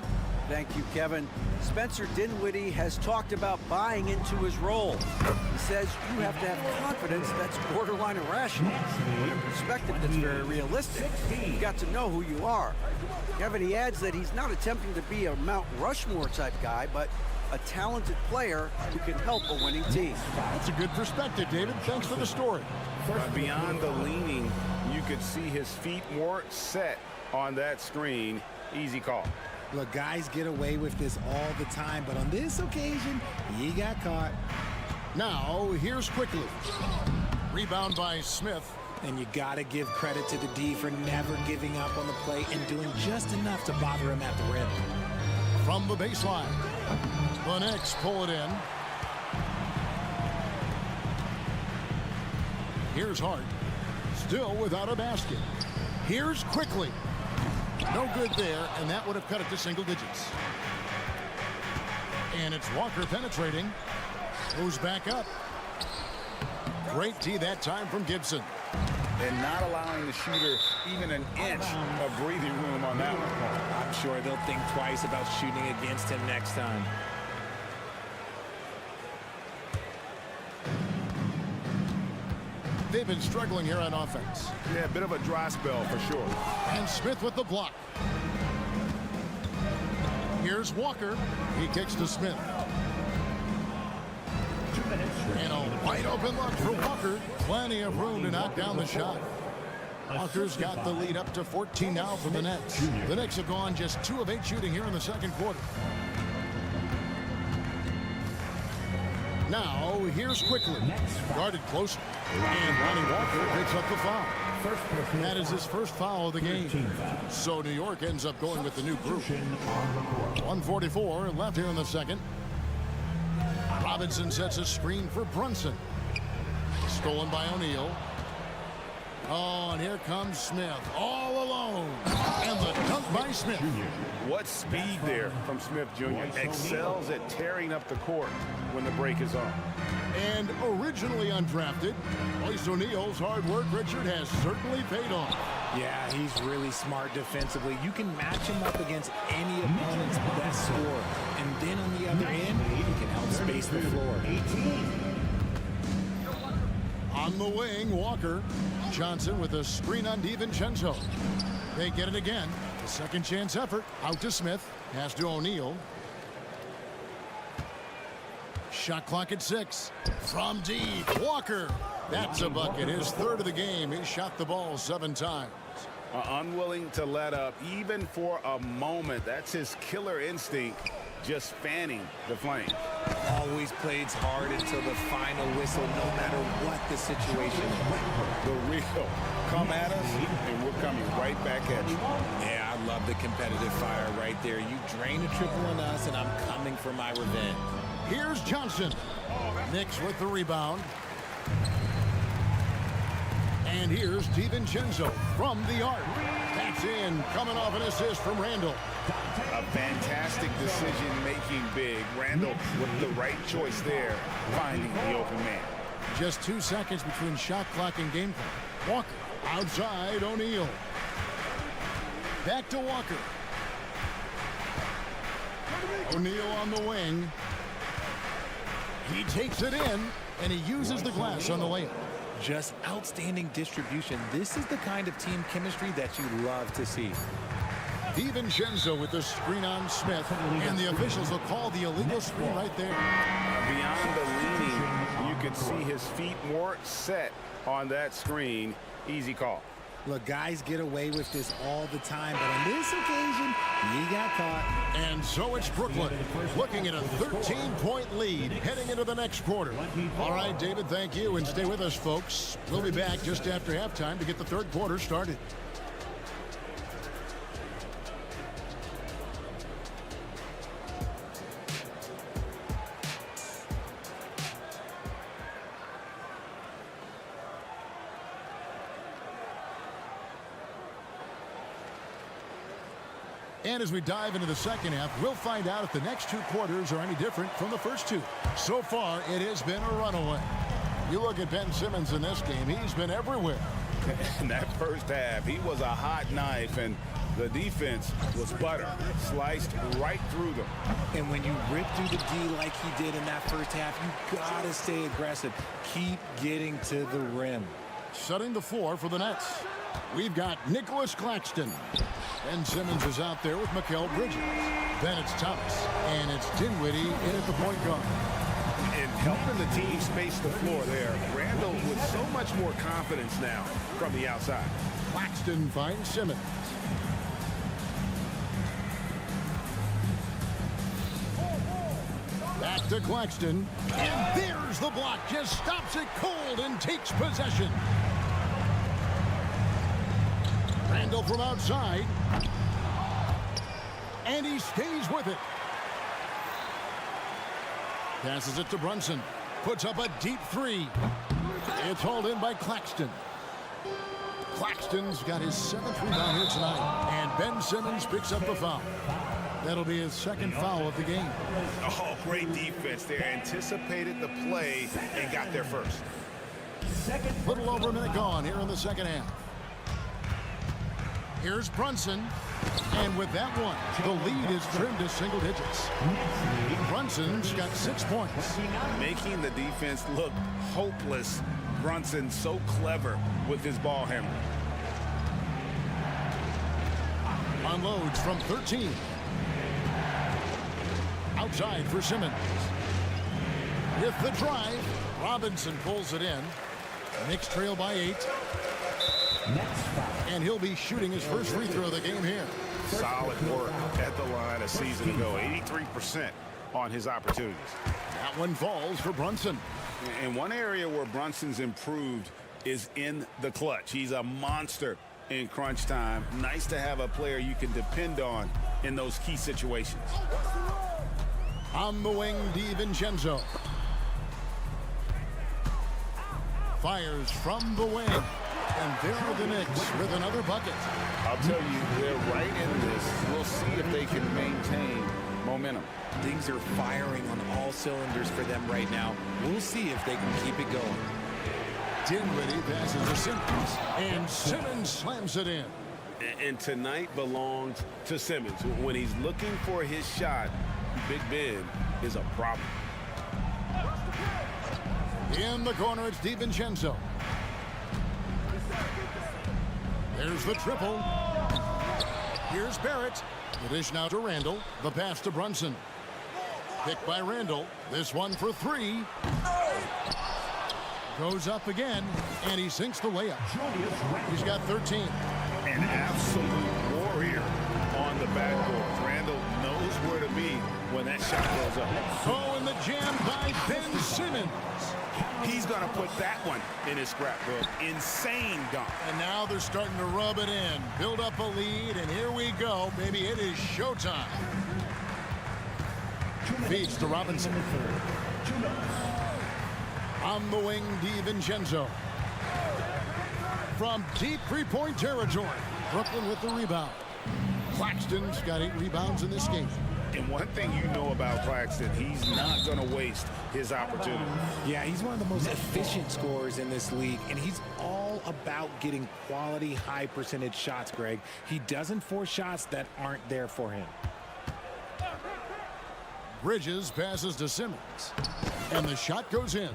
D: Thank you, Kevin. Spencer Dinwiddie has talked about buying into his role. He says you have to have confidence that's borderline irrational, but in perspective that's very realistic. You've got to know who you are. Kevin, he adds that he's not attempting to be a Mount Rushmore type guy, but a talented player who can help a winning team.
A: That's a good perspective, David. Thanks for the story.
B: Beyond the leaning, you could see his feet weren't set on that screen. Easy call.
I: Look, guys get away with this all the time, but on this occasion, he got caught.
A: Now, here's quickly. Rebound by Smith.
I: And you got to give credit to the D for never giving up on the play and doing just enough to bother him at the rim.
A: From the baseline, the Knicks pull it in. Here's Hart, still without a basket. Here's quickly. No good there, and that would have cut it to single digits. And it's Walker penetrating. Moves back up. Great tee that time from Gibson.
B: and not allowing the shooter even an inch of breathing room on that one.
I: I'm sure they'll think twice about shooting against him next time.
A: They've been struggling here on offense.
N: Yeah, a bit of a dry spell for sure.
A: And Smith with the block. Here's Walker. He kicks to Smith. And a wide open look for Walker. Plenty of room to knock down the shot. Walker's got the lead up to 14 now for the Nets. The Knicks have gone just 2 of 8 shooting here in the second quarter. Now, here's Quickly. Guarded close. And Lonnie Walker picks up the foul. That is his first foul of the game. So New York ends up going with the new group. 1:44 left here in the second. Robinson sets a screen for Brunson. Stolen by O'Neal. Oh, and here comes Smith all alone. And the dunk by Smith.
N: What speed there from Smith Jr. Excels at tearing up the court when the break is on.
A: And originally undrafted, Royce O'Neal's hard work, Richard, has certainly paid off.
I: Yeah, he's really smart defensively. You can match him up against any opponent's best scorer. And then on the other end, he can help space the floor.
A: On the wing, Walker. Johnson with a screen on DiVincenzo. They get it again. A second chance effort. Out to Smith. Pass to O'Neal. Shot clock at 6. From deep, Walker. That's a bucket. His third of the game. He shot the ball 7 times.
N: Unwilling to let up even for a moment. That's his killer instinct, just fanning the flame.
I: Always plays hard until the final whistle, no matter what the situation is.
N: The real. Come at us, and we're coming right back at you.
I: Yeah, I love the competitive fire right there. You drain a triple on us, and I'm coming for my revenge.
A: Here's Johnson. Knicks with the rebound. And here's DiVincenzo from the arc. That's in, coming off an assist from Randall.
N: A fantastic decision-making big. Randall with the right choice there, finding the open man.
A: Just 2 seconds between shot clock and game clock. Walker outside O'Neal. Back to Walker. O'Neal on the wing. He takes it in, and he uses the glass on the layup.
I: Just outstanding distribution. This is the kind of team chemistry that you love to see.
A: DiVincenzo with the screen on Smith, and the officials will call the illegal screen right there.
N: Beyond the leaning, you could see his feet more set on that screen. Easy call.
I: Look, guys get away with this all the time, but on this occasion, he got caught.
A: And so it's Brooklyn looking at a 13-point lead heading into the next quarter. All right, David, thank you, and stay with us, folks. We'll be back just after halftime to get the third quarter started. And as we dive into the second half, we'll find out if the next 2 quarters are any different from the first 2. So far, it has been a runaway. You look at Ben Simmons in this game, he's been everywhere.
N: In that first half, he was a hot knife, and the defense was butter, sliced right through them.
I: And when you rip through the D like he did in that first half, you gotta stay aggressive. Keep getting to the rim.
A: Setting the floor for the Nets. We've got Nicholas Claxton. Ben Simmons is out there with Mikal Bridges. Then it's Thomas. And it's Dinwiddie in at the point guard.
N: And helping the team space the floor there. Randall with so much more confidence now from the outside.
A: Claxton finds Simmons. Back to Claxton. And there's the block. Just stops it cold and takes possession. Randall from outside. And he stays with it. Passes it to Brunson. Puts up a deep 3. It's hauled in by Claxton. Claxton's got his 7th rebound here tonight. And Ben Simmons picks up the foul. That'll be his 2nd foul of the game.
N: Oh, great defense there. Anticipated the play and got there first.
A: Little over a minute gone here in the second half. Here's Brunson. And with that one, the lead is trimmed to single digits. Brunson's got 6 points.
E: Making the defense look hopeless. Brunson so clever with his ball handling.
A: Unloads from 13. Outside for Simmons. With the drive, Robinson pulls it in. Knicks trail by 8. And he'll be shooting his first free throw of the game here.
E: Solid work at the line a season ago. 83% on his opportunities.
A: That one falls for Brunson.
E: And one area where Brunson's improved is in the clutch. He's a monster in crunch time. Nice to have a player you can depend on in those key situations.
A: On the wing, DiVincenzo. Fires from the wing. And there are the Knicks with another bucket.
B: I'll tell you, they're right in this. We'll see if they can maintain momentum.
I: Things are firing on all cylinders for them right now. We'll see if they can keep it going.
A: Dinwiddie passes to Simmons. And Simmons slams it in.
E: And tonight belongs to Simmons. When he's looking for his shot, Big Ben is a problem.
A: In the corner, it's DiVincenzo. There's the triple. Here's Barrett. The dish now to Randall. The pass to Brunson. Picked by Randall. This one for 3. Goes up again, and he sinks the layup. He's got 13.
E: An absolute warrior on the backboard. Randall knows where to be when that shot goes up.
A: Oh, and the jam by Ben Simmons.
E: He's going to put that one in his scrapbook. Insane dunk.
A: And now they're starting to rub it in. Build up a lead, and here we go, baby. It is showtime. Feeds to Robinson. On the wing, DiVincenzo. From deep three-point territory. Brooklyn with the rebound. Claxton's got 8 rebounds in this game.
E: And one thing you know about Claxton, he's not going to waste his opportunity.
I: Yeah, he's one of the most efficient scorers in this league, and he's all about getting quality, high-percentage shots, Greg. He doesn't force shots that aren't there for him.
A: Bridges passes to Simmons. And the shot goes in.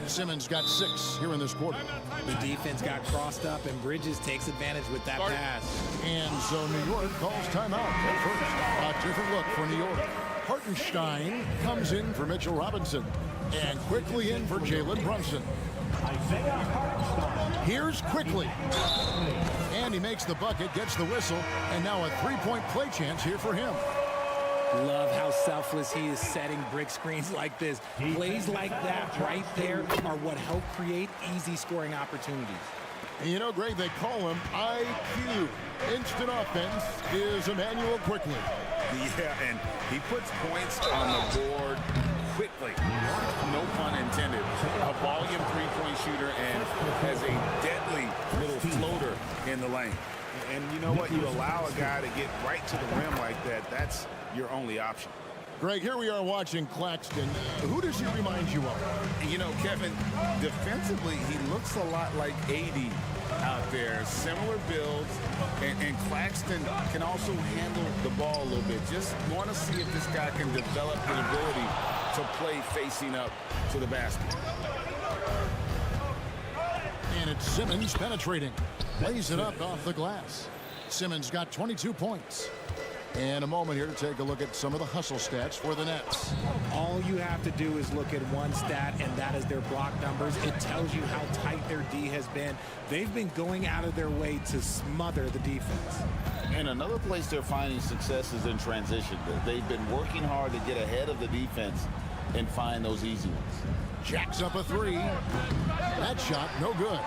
A: Simmons got 6 here in this quarter.
I: The defense got crossed up, and Bridges takes advantage with that pass.
A: And so New York calls timeout at first. A different look for New York. Hartenstein comes in for Mitchell Robinson. And quickly in for Jalen Brunson. Here's Quickly. And he makes the bucket, gets the whistle, and now a 3-point play chance here for him.
I: Love how selfless he is setting brick screens like this. Plays like that right there are what help create easy scoring opportunities.
A: And you know, Greg, they call him IQ. Instant offense is Emmanuel Quickly.
E: Yeah, and he puts points on the board quickly. No pun intended. A volume 3-point shooter and has a deadly little floater in the lane. And you know what? You allow a guy to get right to the rim like that. That's your only option.
A: Greg, here we are watching Claxton. Who does he remind you of?
B: You know, Kevin, defensively, he looks a lot like AD out there. Similar builds, and Claxton can also handle the ball a little bit. Just want to see if this guy can develop the ability to play facing up to the basket.
A: And it's Simmons penetrating. Lays it up off the glass. Simmons got 22 points. And a moment here to take a look at some of the hustle stats for the Nets.
I: All you have to do is look at one stat, and that is their block numbers. It tells you how tight their D has been. They've been going out of their way to smother the defense.
B: And another place they're finding success is in transition. They've been working hard to get ahead of the defense and find those easy ones.
A: Jacks up a 3. That shot, no good.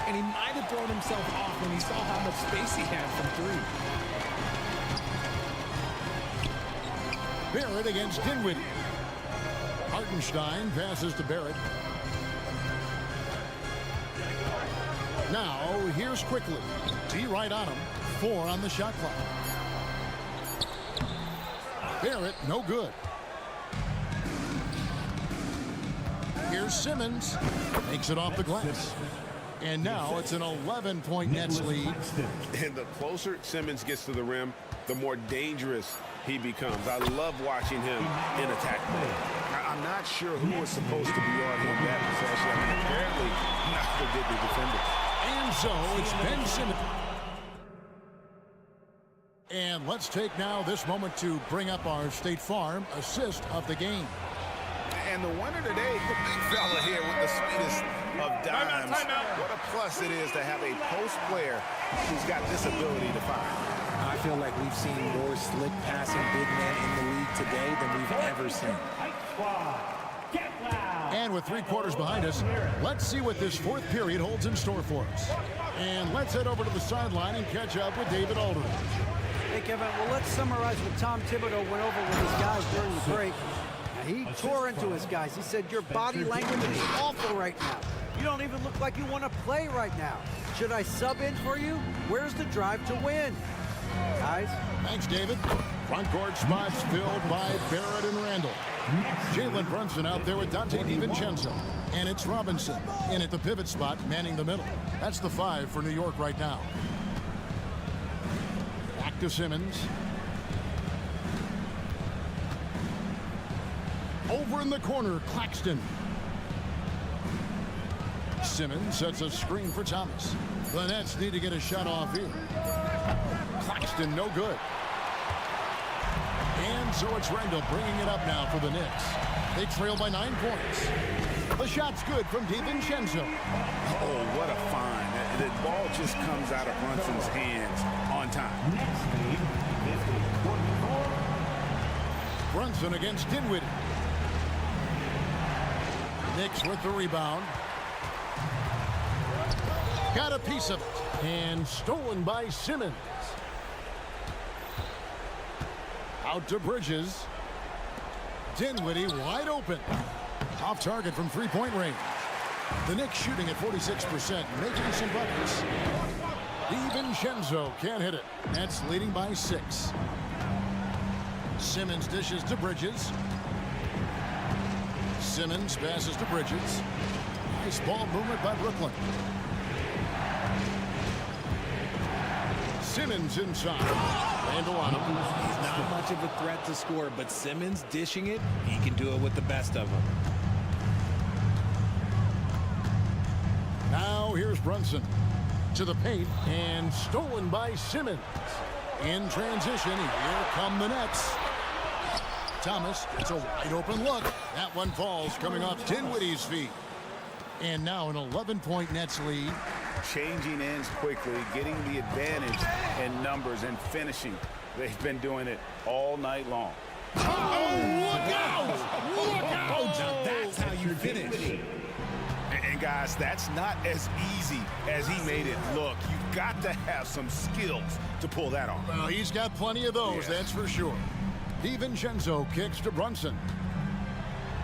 I: And he might have thrown himself off when he saw how much space he had from 3.
A: Barrett against Dinwiddie. Hartenstein passes to Barrett. Now, here's Quickly. D right on him. 4 on the shot clock. Barrett, no good. Here's Simmons. Makes it off the glass. And now it's an 11-point Nets lead.
E: And the closer Simmons gets to the rim, the more dangerous he becomes. I love watching him in attack mode. I'm not sure who was supposed to be on him that possession. I mean, apparently, neither did the defender.
A: And so it's Ben Simmons. And let's take now this moment to bring up our State Farm assist of the game.
E: And the winner today, the big fella here with the sweetest of dimes. What a plus it is to have a post player who's got this ability to fire.
I: I feel like we've seen more slick passing big men in the league today than we've ever seen.
A: And with 3 quarters behind us, let's see what this fourth period holds in store for us. And let's head over to the sideline and catch up with David Aldridge.
D: Hey, Kevin, well, let's summarize what Tom Thibodeau went over with his guys during the break. Now, he tore into his guys. He said, your body language is awful right now. You don't even look like you want to play right now. Should I sub in for you? Where's the drive to win? Guys?
A: Thanks, David. Front court spots filled by Barrett and Randall. Jalen Brunson out there with Dante DiVincenzo. And it's Robinson in at the pivot spot, manning the middle. That's the 5 for New York right now. Back to Simmons. Over in the corner, Claxton. Simmons sets a screen for Thomas. The Nets need to get a shot off here. Claxton, no good. And so it's Randall bringing it up now for the Knicks. They trail by 9 points. The shot's good from DiVincenzo.
E: Oh, what a find. The ball just comes out of Brunson's hands on time.
A: Brunson against Dinwiddie. Knicks with the rebound. Got a piece of it. And stolen by Simmons. Out to Bridges. Dinwiddie wide open. Off target from 3-point range. The Knicks shooting at 46%, making some buckets. DiVincenzo can't hit it. Nets leading by 6. Simmons dishes to Bridges. Simmons passes to Bridges. Nice ball movement by Brooklyn. Simmons inside. Randall on him.
I: He's not much of a threat to score, but Simmons dishing it, he can do it with the best of them.
A: Now here's Brunson to the paint and stolen by Simmons. In transition, here come the Nets. Thomas, it's a wide open look. That one falls coming off Dinwiddie's feet. And now an 11-point Nets lead.
E: Changing ends quickly, getting the advantage in numbers and finishing. They've been doing it all night long.
A: Oh, look out! Look out!
I: Now that's how you finish.
E: And guys, that's not as easy as he made it look. You've got to have some skills to pull that off.
A: Well, he's got plenty of those, that's for sure. DiVincenzo kicks to Brunson.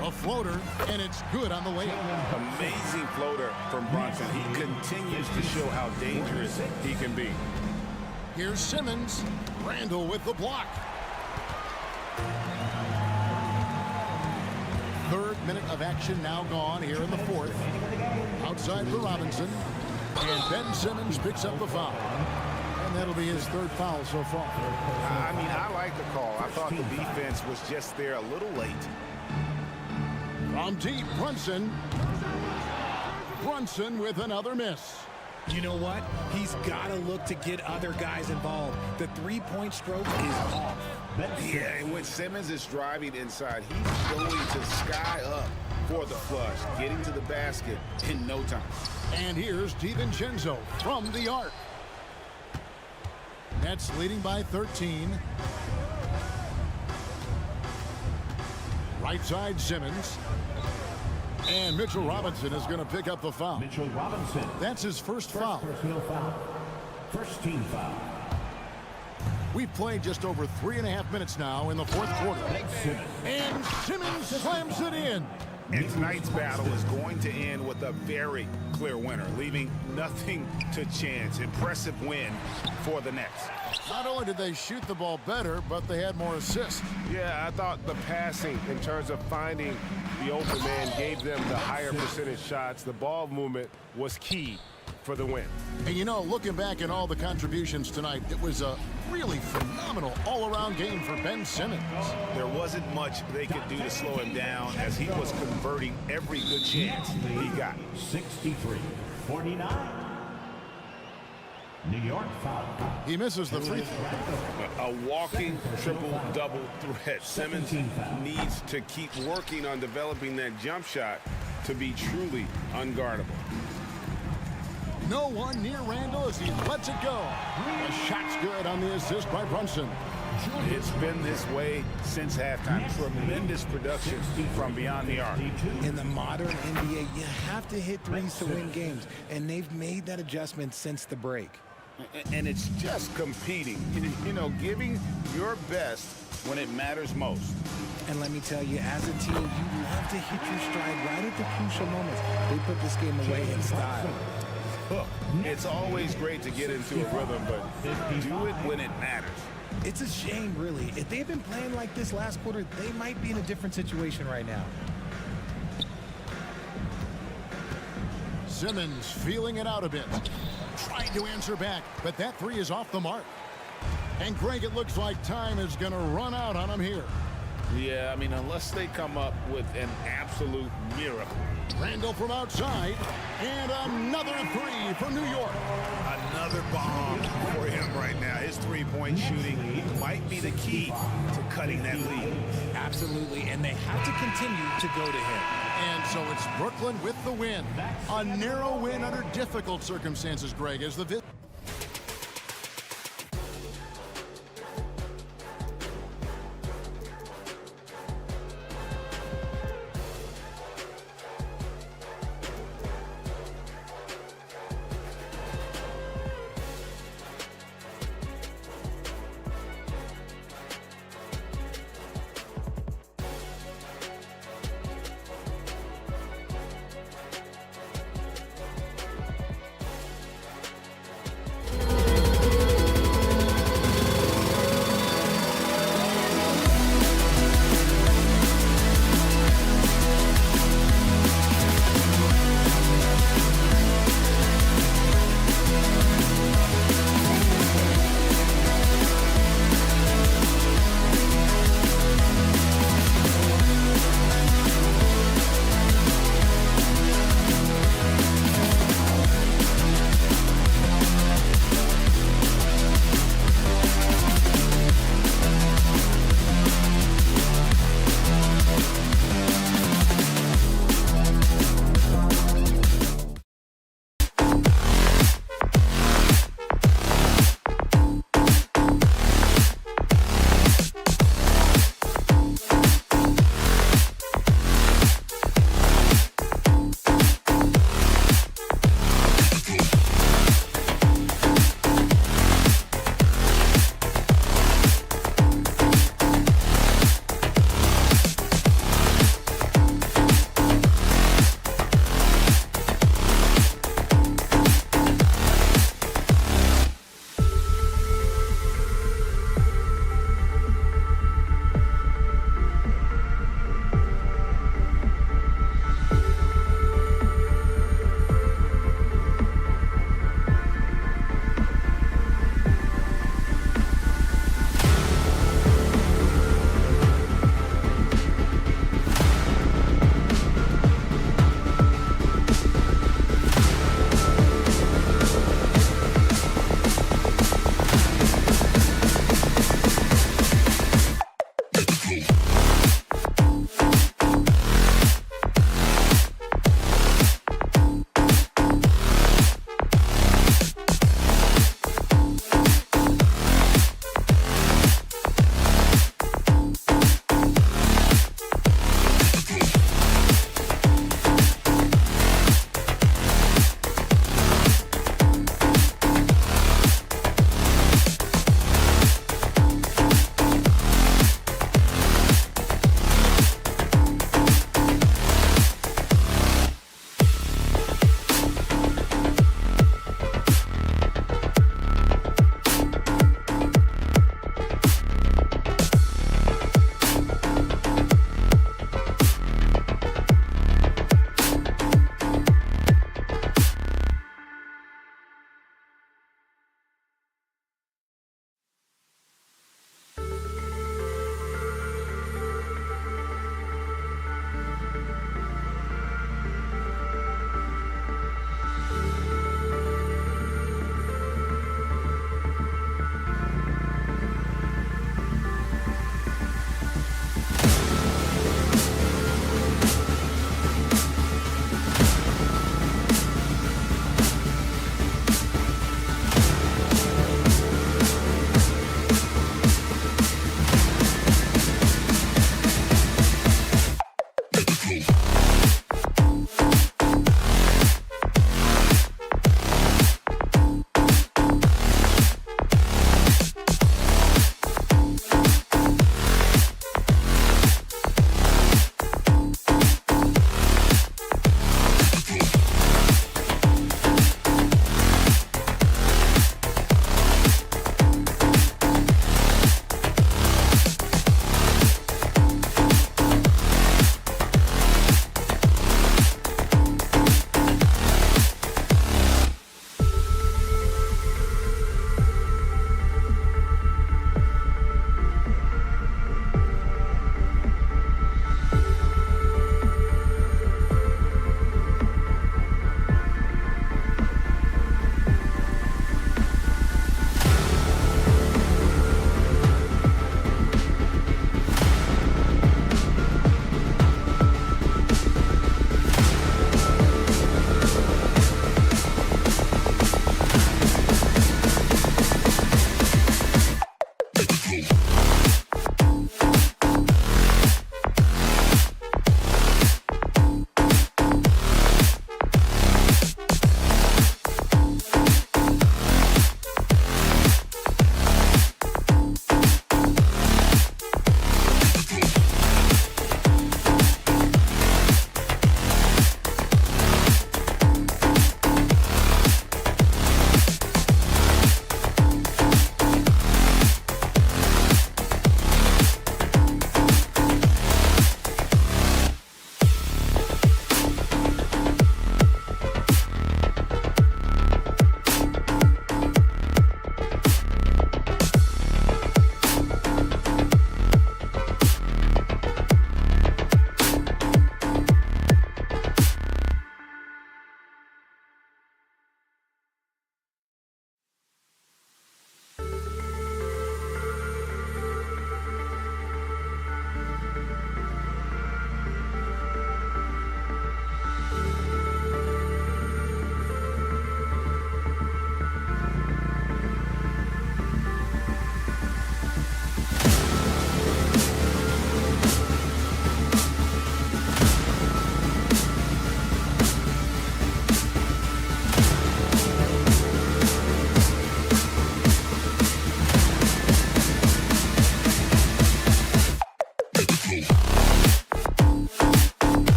A: A floater, and it's good on the way.
E: Amazing floater from Brunson. He continues to show how dangerous he can be.
A: Here's Simmons. Randall with the block. 3rd minute of action now gone here in the 4th. Outside for Robinson. And Ben Simmons picks up the foul. And that'll be his 3rd foul so far.
E: I mean, I like the call. I thought the defense was just there a little late.
A: From deep, Brunson. Brunson with another miss.
I: You know what? He's got to look to get other guys involved. The 3-point stroke is off.
E: Yeah, and when Simmons is driving inside, he's going to sky up for the flush, getting to the basket in no time.
A: And here's DiVincenzo from the arc. Nets leading by 13. Right side, Simmons. And Mitchell Robinson is going to pick up the foul.
F: Mitchell Robinson.
A: That's his first foul.
F: Personal foul. First team foul.
A: We've played just over 3.5 minutes now in the 4th quarter.
F: Simmons.
A: And Simmons slams it in.
N: And tonight's battle is going to end with a very clear winner, leaving nothing to chance. Impressive win for the Knicks.
A: Not only did they shoot the ball better, but they had more assists.
N: Yeah, I thought the passing in terms of finding the open man gave them the higher percentage shots. The ball movement was key for the win.
A: And you know, looking back at all the contributions tonight, it was a really phenomenal all-around game for Ben Simmons.
N: There wasn't much they could do to slow him down as he was converting every good chance he got.
F: 63-49. New York foul.
A: He misses the free throw.
N: A walking triple-double threat. Simmons needs to keep working on developing that jump shot to be truly unguardable.
A: No one near Randall as he lets it go. The shot's good on the assist by Brunson.
N: It's been this way since halftime. Tremendous production from beyond the arc.
I: In the modern NBA, you have to hit threes to win games, and they've made that adjustment since the break.
N: And it's just competing, you know, giving your best when it matters most.
I: And let me tell you, as a team, you have to hit your stride right at the crucial moments. They put this game away in style.
N: Look, it's always great to get into a rhythm, but do it when it matters.
I: It's a shame, really. If they'd been playing like this last quarter, they might be in a different situation right now.
A: Simmons feeling it out a bit. Trying to answer back, but that three is off the mark. And Greg, it looks like time is going to run out on him here.
N: Yeah, I mean, unless they come up with an absolute miracle.
A: Randall from outside, and another three for New York.
N: Another bomb for him right now. His three-point shooting might be the key to cutting that lead.
I: Absolutely, and they have to continue to go to him.
A: And so it's Brooklyn with the win. A narrow win under difficult circumstances, Greg, as the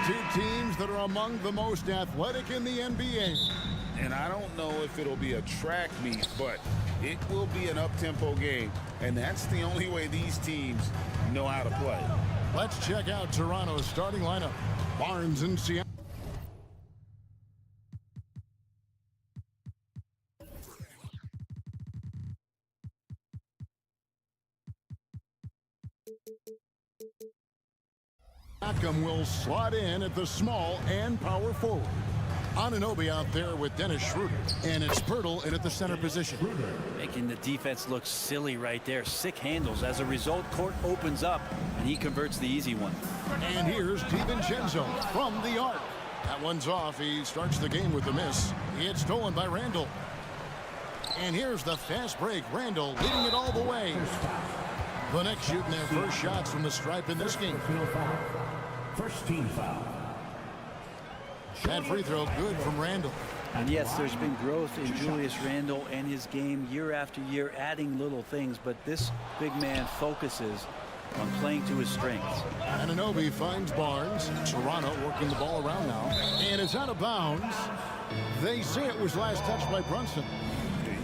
A: Two teams that are among the most athletic in the NBA.
B: And I don't know if it'll be a track meet, but it will be an up-tempo game. And that's the only way these teams know how to play.
A: Let's check out Toronto's starting lineup. Barnes and Siakam. Siakam will slot in at the small and power forward. Anunoby out there with Dennis Schroeder, and it's Pirtle in at the center position.
K: Making the defense look silly right there. Sick handles. As a result, court opens up, and he converts the easy one.
A: And here's DiVincenzo from the arc. That one's off. He starts the game with a miss. It's stolen by Randall. And here's the fast break. Randall leading it all the way. The Knicks shooting their first shots from the stripe in this game.
F: First team foul.
A: That free throw good from Randall.
K: And yes, there's been growth in Julius Randle and his game year after year, adding little things, but this big man focuses on playing to his strengths.
A: Anunoby finds Barnes. Toronto working the ball around now. And it's out of bounds. They say it was last touched by Brunson.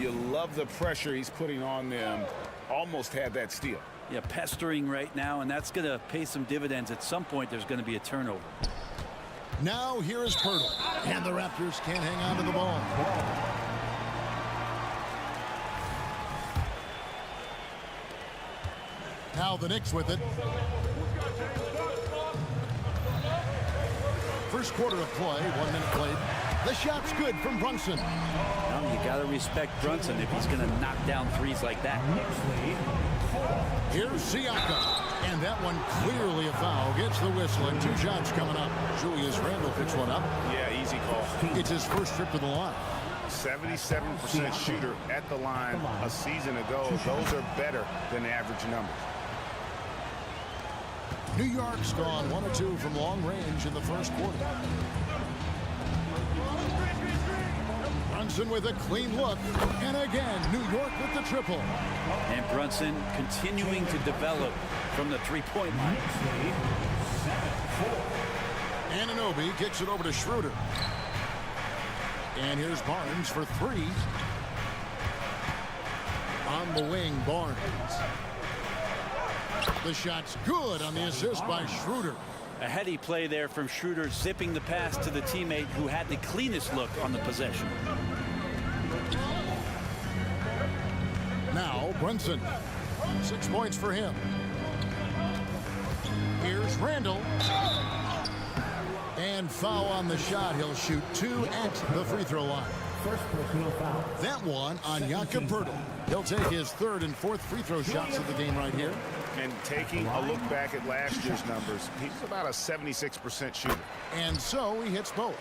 B: You love the pressure he's putting on them. Almost had that steal.
K: Yeah, pestering right now, and that's going to pay some dividends. At some point, there's going to be a turnover.
A: Now here is Pirtle. And the Raptors can't hang on to the ball. Now the Knicks with it. First quarter of play, 1 minute played. The shot's good from Brunson.
K: Well, you got to respect Brunson if he's going to knock down threes like that.
A: Here's Siakam. And that one clearly a foul. Gets the whistle and 2 shots coming up. Julius Randle picks one up.
E: Yeah, easy call.
A: It's his first trip to the line.
E: 77% shooter at the line a season ago. Those are better than the average numbers.
A: New York's gone 1 or 2 from long range in the first quarter. Brunson with a clean look. And again, New York with the triple.
K: And Brunson continuing to develop from the three-point line.
A: Anunoby kicks it over to Schroeder. And here's Barnes for 3. On the wing, Barnes. The shot's good on the assist by Schroeder.
K: A heady play there from Schroeder, zipping the pass to the teammate who had the cleanest look on the possession.
A: Now Brunson. 6 points for him. Here's Randall. And foul on the shot. He'll shoot 2 at the free throw line.
F: First personal foul.
A: That one on Jakob Pirtle. He'll take his 3rd and 4th free throw shots of the game right here.
E: And taking a look back at last year's numbers, he's about a 76% shooter.
A: And so he hits both.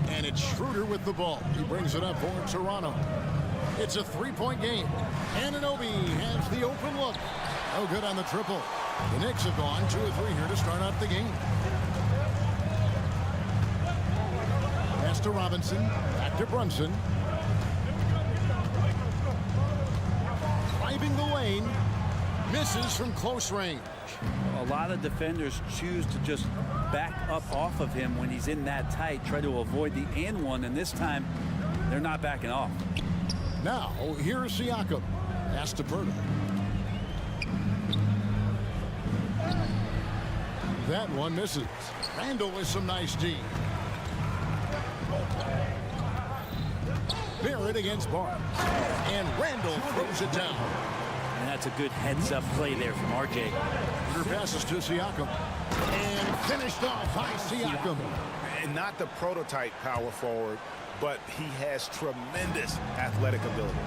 A: And it's Schroeder with the ball. He brings it up for Toronto. It's a 3-point game. Anunoby has the open look. No good on the triple. The Knicks have gone 2 or 3 here to start out the game. Pass to Robinson. Back to Brunson. Driving the lane. Misses from close range.
K: A lot of defenders choose to just back up off of him when he's in that tight, try to avoid the and one, and this time they're not backing off.
A: Now here's Siakam. Pass to Pirtle. That one misses. Randall with some nice D. Barrett against Barnes. And Randall throws it down.
K: And that's a good heads-up play there from RJ.
A: Her passes to Siakam. And finished off by Siakam.
E: And not the prototype power forward, but he has tremendous athletic ability.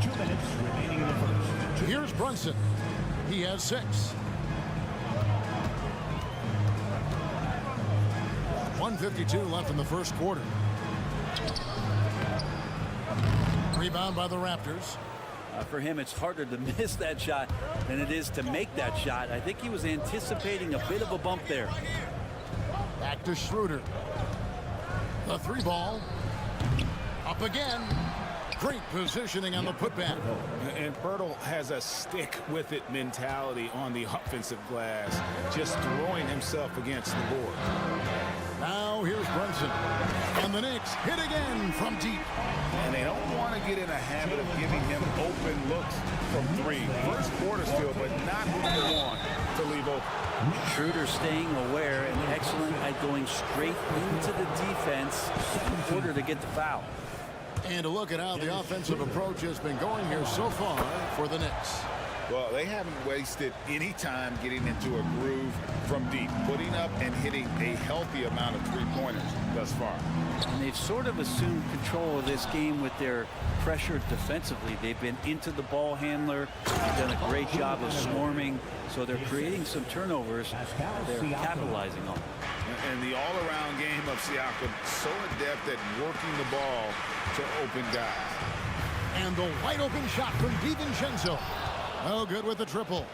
F: 2 minutes remaining in the first.
A: Here's Brunson. He has 6. 1:52 left in the first quarter. Rebound by the Raptors.
K: For him, it's harder to miss that shot than it is to make that shot. I think he was anticipating a bit of a bump there.
A: Back to Schroeder. The 3 ball. Up again. Great positioning on the putback.
N: And Pirtle has a stick-with-it mentality on the offensive glass, just throwing himself against the board.
A: Now here's Brunson. And the Knicks hit again from deep.
B: And they don't want to get in a habit of giving him open looks from three. First quarter still, but not who you want to leave open.
K: Schroeder staying aware and excellent at going straight into the defense in order to get the foul.
A: And a look at how the offensive approach has been going here so far for the Knicks.
B: Well, they haven't wasted any time getting into a groove from deep, putting up and hitting a healthy amount of three-pointers thus far.
K: And they've sort of assumed control of this game with their pressure defensively. They've been into the ball handler. They've done a great job of swarming. So they're creating some turnovers they're capitalizing on.
B: And the all-around game of Siakam, so adept at working the ball to open guys.
A: And the wide open shot from DiVincenzo. No good with the triple.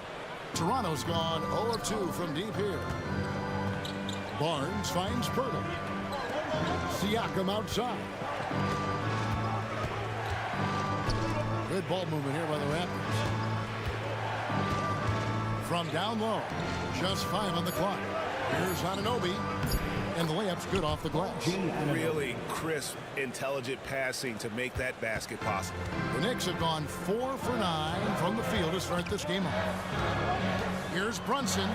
A: Toronto's gone 0 of 2 from deep here. Barnes finds Pirtle. Siakam outside. Good ball movement here by the Raptors. From down low. Just 5 on the clock. Here's Anunoby. And the layup's good off the glass.
N: Really crisp, intelligent passing to make that basket possible.
A: The Knicks have gone 4 for 9 from the field to start this game off. Here's Brunson.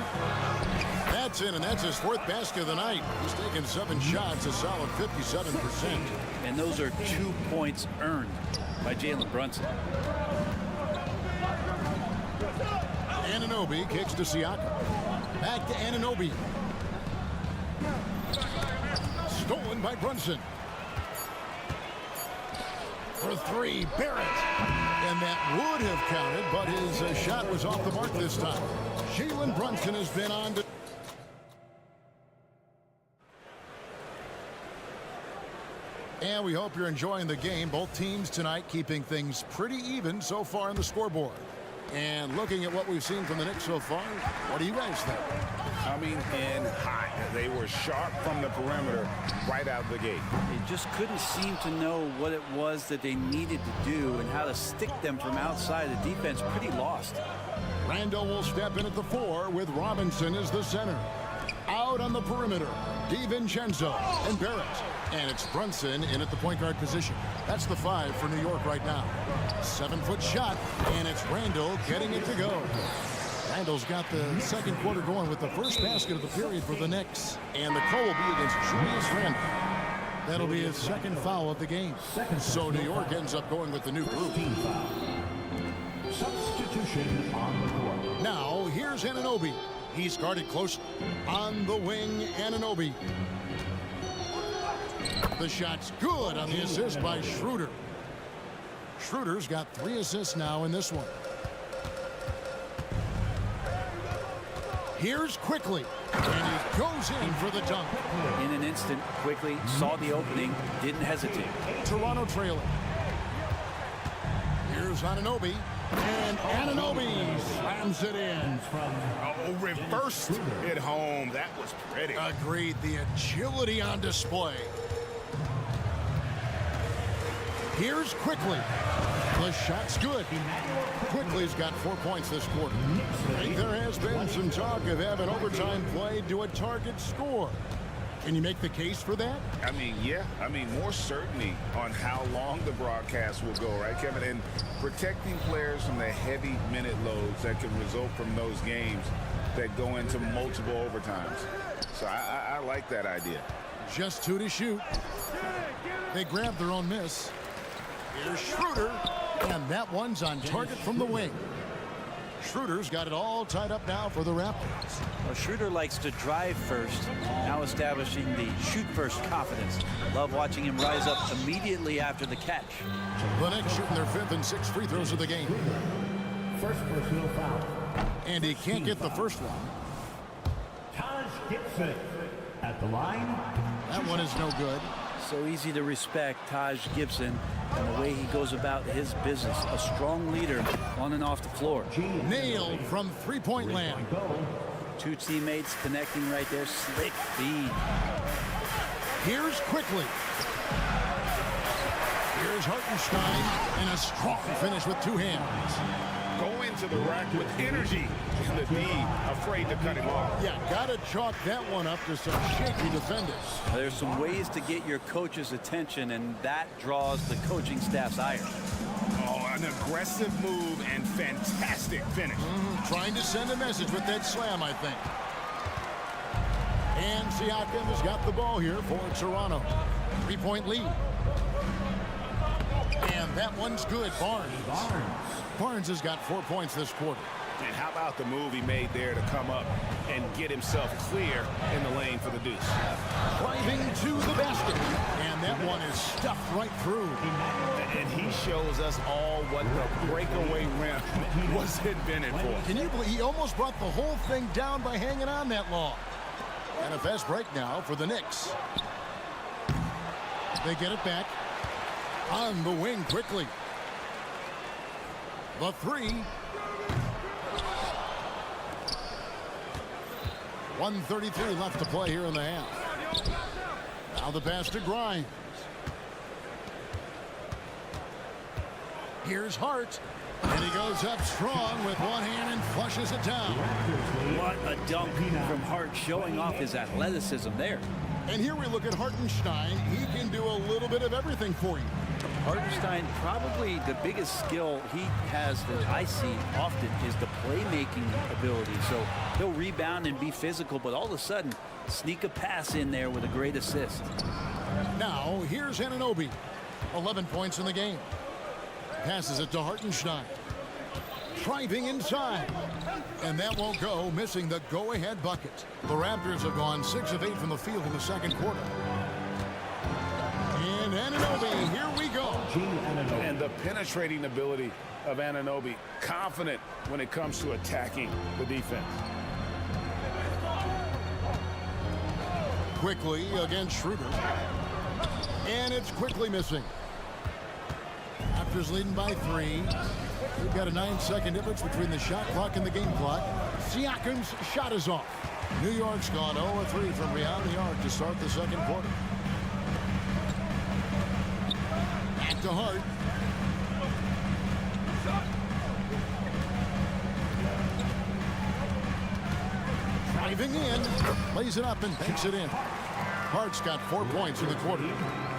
A: That's in, and that's his 4th basket of the night. He's taken 7 shots, a solid 57%.
K: And those are 2 points earned by Jalen Brunson.
A: Anunoby kicks to Siakam. Back to Anunoby. Stolen by Brunson. For 3, Barrett. And that would have counted, but his shot was off the mark this time. Jalen Brunson has been on to... And we hope you're enjoying the game. Both teams tonight keeping things pretty even so far on the scoreboard. And looking at what we've seen from the Knicks so far, what do you guys think?
B: Coming in hot. They were sharp from the perimeter right out of the gate.
K: They just couldn't seem to know what it was that they needed to do and how to stick them from outside. The defense pretty lost.
A: Randall will step in at the 4 with Robinson as the center. Out on the perimeter, DiVincenzo and Barrett. And it's Brunson in at the point guard position. That's the 5 for New York right now. 7-foot shot, and it's Randall getting it to go. Randall's got the second quarter going with the first basket of the period for the Knicks. And the call will be against Julius Randall. That'll be his 2nd foul of the game. So New York ends up going with the new group.
F: Substitution on the court.
A: Now, here's Anunoby. He's guarded close. On the wing, Anunoby. The shot's good on the assist by Schroeder. Schroeder's got 3 assists now in this one. Here's Quickly, and he goes in for the dunk.
K: In an instant, Quickly saw the opening, didn't hesitate.
A: Toronto trailing. Here's Anunoby, and Anunoby slams it in.
N: Oh, reversed it home. That was pretty.
A: Agreed. The agility on display. Here's Quickly. The shot's good. Quickly's got 4 points this quarter. There has been some talk of having overtime played to a target score. Can you make the case for that?
B: I mean, yeah. I mean, more certainty on how long the broadcast will go, right, Kevin? And protecting players from the heavy minute loads that can result from those games that go into multiple overtimes. So I like that idea.
A: Just 2 to shoot. They grab their own miss. Here's Schroeder, and that one's on target from the wing. Schroeder's got it all tied up now for the Raptors.
K: Well, Schroeder likes to drive first, now establishing the shoot first confidence. Love watching him rise up immediately after the catch.
A: The Knicks shooting their 5th and 6th free throws of the game.
F: First personal foul.
A: And he can't get the first one.
F: Taj Gibson at the line.
A: That one is no good.
K: So easy to respect Taj Gibson and the way he goes about his business. A strong leader on and off the floor.
A: Nailed from three-point land.
K: 2 teammates connecting right there. Slick feed.
A: Here's Quickly. Here's Hartenstein, and a strong finish with two hands.
N: Going to the rack with energy, and the D afraid to cut him off.
A: Yeah, got to chalk that one up to some shaky defenders.
K: There's some ways to get your coach's attention, and that draws the coaching staff's ire.
N: Oh, an aggressive move and fantastic finish.
A: Trying to send a message with that slam, I think. And Siakam has got the ball here for Toronto. 3-point lead. And that one's good. Barnes has got 4 points this quarter.
N: And how about the move he made there to come up and get himself clear in the lane for the deuce?
A: Driving to the basket. And that one is stuffed right through.
N: And he shows us all what the breakaway rim was invented for.
A: Can you believe he almost brought the whole thing down by hanging on that long? And a fast break now for the Knicks. They get it back. On the wing quickly. The three. 1:33 left to play here in the half. Now the pass to Grimes. Here's Hart. And he goes up strong with one hand and flushes it down.
K: What a dunk from Hart, showing off his athleticism there.
A: And here we look at Hartenstein. He can do a little bit of everything for you.
K: Hartenstein, probably the biggest skill he has that I see often is the playmaking ability. So he'll rebound and be physical, but all of a sudden sneak a pass in there with a great assist.
A: Now here's Anunoby. 11 points in the game. Passes it to Hartenstein. Driving inside. And that won't go, missing the go-ahead bucket. The Raptors have gone 6 of 8 from the field in the second quarter. And Anunoby, here we go.
N: And the penetrating ability of Anunoby, confident when it comes to attacking the defense.
A: Quickly against Schroeder. And it's quickly missing. Raptors leading by 3. We've got a 9-second difference between the shot clock and the game clock. Siakam's shot is off. New York's gone 0-3 from beyond the arc to start the second quarter. Back to Hart. Driving in, lays it up and banks it in. Hart's got 4 points in the quarter.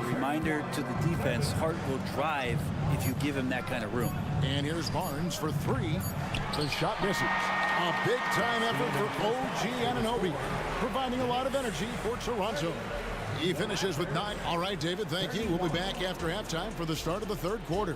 K: Reminder to the defense, Hart will drive if you give him that kind of room.
A: And here's Barnes for 3. The shot misses. A big-time effort for OG Anunoby, providing a lot of energy for Toronto. He finishes with 9. All right, David, thank you. We'll be back after halftime for the start of the third quarter.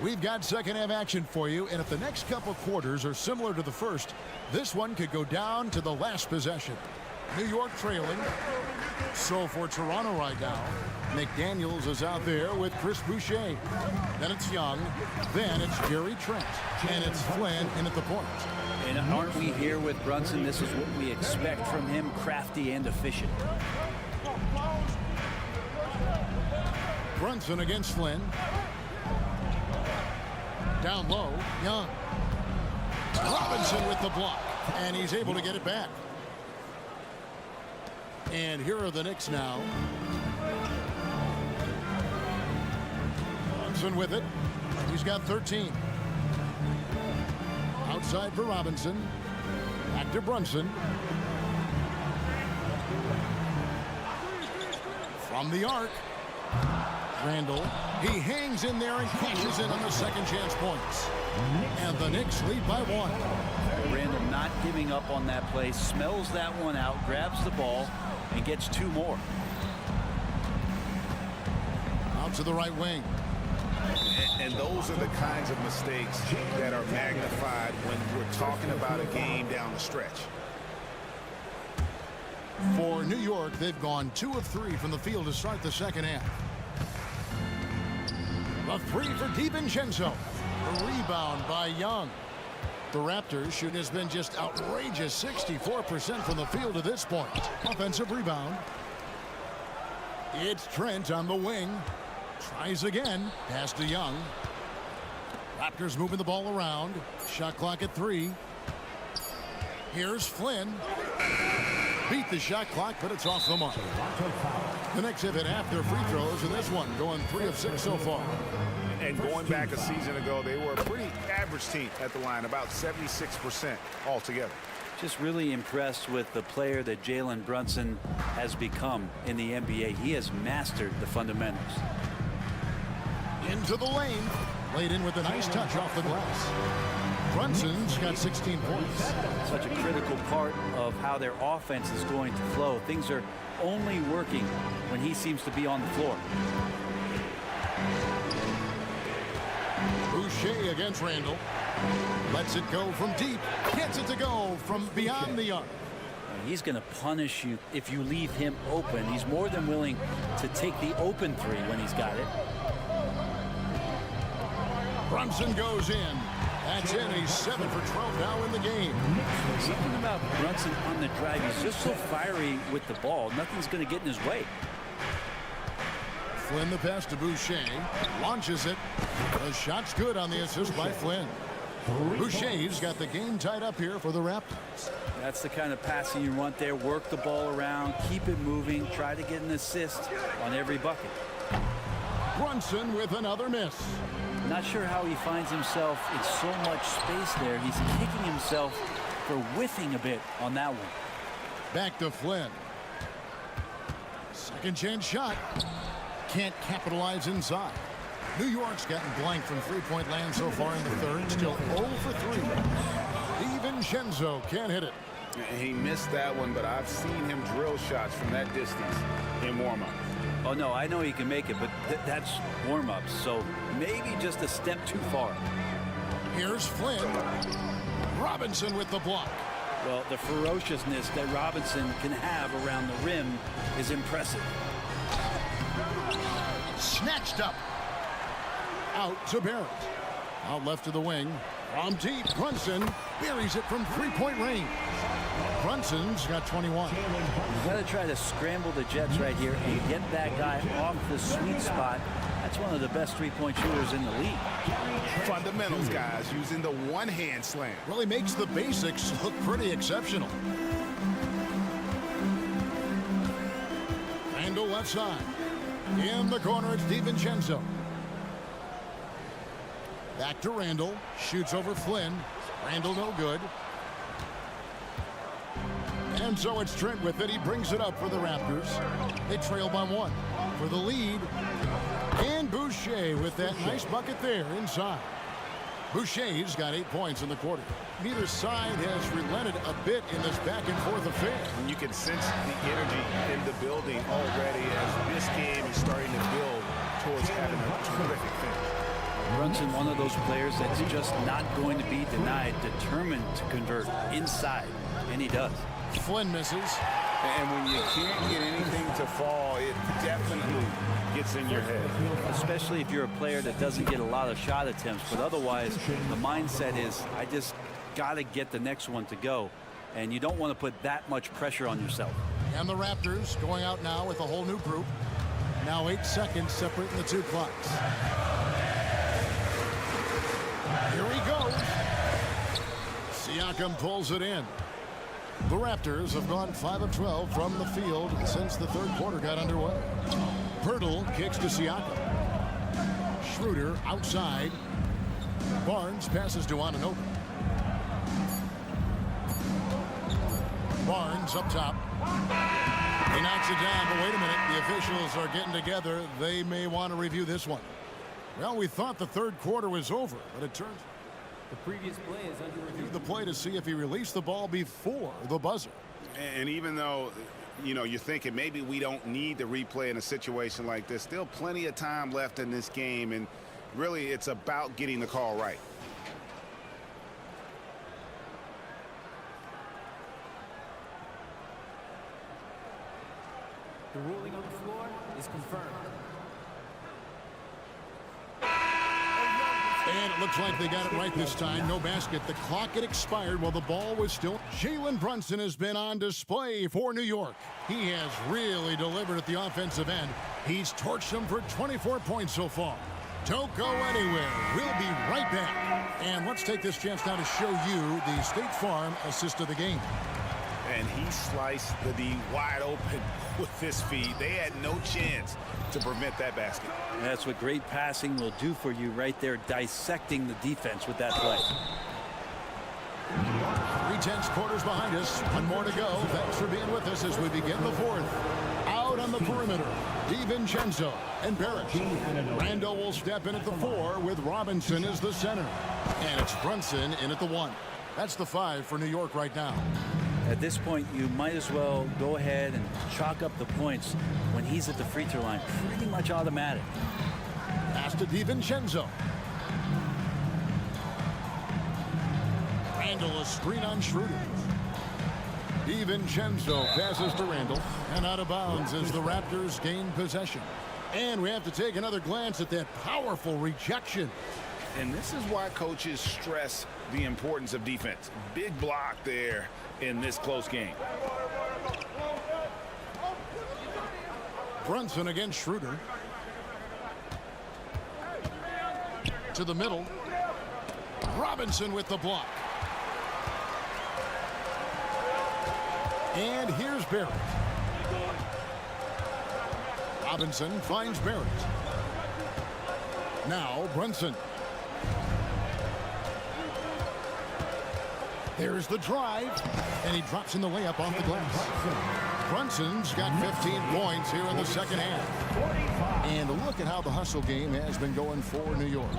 A: We've got second half action for you, and if the next couple quarters are similar to the first, this one could go down to the last possession. New York trailing. So for Toronto right now, McDaniels is out there with Chris Boucher. Then it's Young. Then it's Gary Trent. And it's Flynn in at the point.
K: And aren't we here with Brunson? This is what we expect from him, crafty and efficient.
A: Brunson against Flynn. Down low, Young. Robinson with the block, and he's able to get it back. And here are the Knicks now. Brunson with it. He's got 13. Outside for Robinson. Back to Brunson. From the arc. Randall, he hangs in there and cashes in on the second chance points. And the Knicks lead by 1.
K: Randall not giving up on that play, smells that one out, grabs the ball, and gets 2 more.
A: Out to the right wing.
N: And those are the kinds of mistakes that are magnified when we're talking about a game down the stretch.
A: For New York, they've gone 2 of 3 from the field to start the second half. The 3 for DiVincenzo. A rebound by Young. The Raptors shooting has been just outrageous, 64% from the field to this point. Offensive rebound. It's Trent on the wing. Tries again. Pass to Young. Raptors moving the ball around. Shot clock at 3. Here's Flynn. Beat the shot clock, but it's off the mark. The Knicks have hit half their free throws in this one, going 3 of 6 so far.
E: And going back a season ago, they were a pretty average team at the line, about 76% altogether.
K: Just really impressed with the player that Jalen Brunson has become in the NBA. He has mastered the fundamentals.
A: Into the lane. Laid in with a nice touch off the glass. Brunson's got 16 points.
K: Such a critical part of how their offense is going to flow. Things are only working when he seems to be on the floor.
A: Boucher against Randall. Lets it go from deep. Gets it to go from beyond the arc.
K: He's going to punish you if you leave him open. He's more than willing to take the open 3 when he's got it.
A: Brunson goes in. That's in. He's 7 for 12 now in the game.
K: Something about Brunson on the drive. He's just so fiery with the ball. Nothing's going to get in his way.
A: Flynn the pass to Boucher. Launches it. The shot's good on the assist by Flynn. Boucher's got the game tied up here for the Raptors.
K: That's the kind of passing you want there. Work the ball around. Keep it moving. Try to get an assist on every bucket.
A: Brunson with another miss.
K: Not sure how he finds himself in so much space there. He's kicking himself for whiffing a bit on that one.
A: Back to Flynn. Second chance shot. Can't capitalize inside. New York's gotten blank from three-point land so far in the third. Still 0 for 3. DiVincenzo can't hit it.
B: He missed that one, but I've seen him drill shots from that distance in warm-up.
K: Oh, no, I know he can make it, but that's warm-ups, so maybe just a step too far.
A: Here's Flynn. Robinson with the block.
K: Well, the ferociousness that Robinson can have around the rim is impressive.
A: Snatched up. Out to Barrett. Out left to the wing. From deep, Brunson buries it from three-point range. Brunson's got 21.
K: You've got to try to scramble the Jets right here and get that guy off the sweet spot. That's one of the best three-point shooters in the league.
N: Fundamentals, guys, using the one-hand slam.
A: Well, he makes the basics look pretty exceptional. Randall left side. In the corner, it's DiVincenzo. Back to Randall. Shoots over Flynn. Randall no good. And so it's Trent with it. He brings it up for the Raptors. They trail by 1 for the lead. And Boucher with that nice bucket there inside. Boucher's got 8 points in the quarter. Neither side has relented a bit in this back-and-forth affair.
E: And you can sense the energy in the building already as this game is starting to build towards having a terrific finish.
K: Brunson, one of those players that's just not going to be denied, determined to convert inside, and he does.
A: Flynn misses.
B: And when you can't get anything to fall, it definitely gets in your head.
K: Especially if you're a player that doesn't get a lot of shot attempts, but otherwise the mindset is, I just got to get the next one to go, and you don't want to put that much pressure on yourself.
A: And the Raptors going out now with a whole new group. Now 8 seconds separating the 2 clocks. Here he goes. Siakam pulls it in. The Raptors have gone 5 of 12 from the field since the third quarter got underway. Pirtle kicks to Siakam. Schroeder outside. Barnes passes to Anunoby. Barnes up top. He knocks it down, but wait a minute. The officials are getting together. They may want to review this one. Well, we thought the third quarter was over, but it turns
M: the previous play is under review.
A: The play to see if he released the ball before the buzzer.
E: And even though, you know, you're thinking maybe we don't need the replay in a situation like this, still plenty of time left in this game, and really it's about getting the call right.
M: The ruling on the floor is confirmed.
A: And it looks like they got it right this time. No basket. The clock had expired while the ball was still. Jalen Brunson has been on display for New York. He has really delivered at the offensive end. He's torched them for 24 points so far. Don't go anywhere. We'll be right back. And let's take this chance now to show you the State Farm assist of the game.
E: And he sliced the D wide open with his feet. They had no chance to prevent that basket.
K: That's what great passing will do for you right there, dissecting the defense with that play.
A: 3/10 quarters behind us. One more to go. Thanks for being with us as we begin the fourth. Out on the perimeter, DiVincenzo and Barrett. Randall will step in at the 4 with Robinson as the center. And it's Brunson in at the 1. That's the 5 for New York right now.
K: At this point, you might as well go ahead and chalk up the points when he's at the free throw line. Pretty much automatic.
A: Pass to DiVincenzo. Randall, a screen on Schroeder. DiVincenzo passes to Randall. And out of bounds as the Raptors gain possession. And we have to take another glance at that powerful rejection.
E: And this is why coaches stress the importance of defense. Big block there in this close game.
A: Brunson against Schroeder. To the middle. Robinson with the block. And here's Barrett. Robinson finds Barrett. Now Brunson. There's the drive. And he drops in the layup off the glass. Brunson's got 15 points here in the second half. And look at how the hustle game has been going for New York.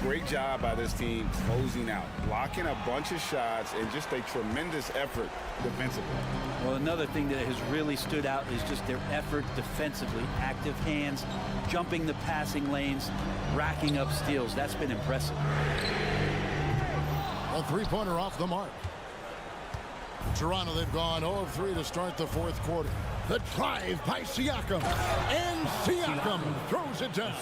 B: Great job by this team closing out, blocking a bunch of shots, and just a tremendous effort defensively.
K: Well, another thing that has really stood out is just their effort defensively. Active hands, jumping the passing lanes, racking up steals. That's been impressive.
A: A three-pointer off the mark. Toronto, they've gone 0 of 3 to start the fourth quarter. The drive by Siakam. And Siakam throws it down.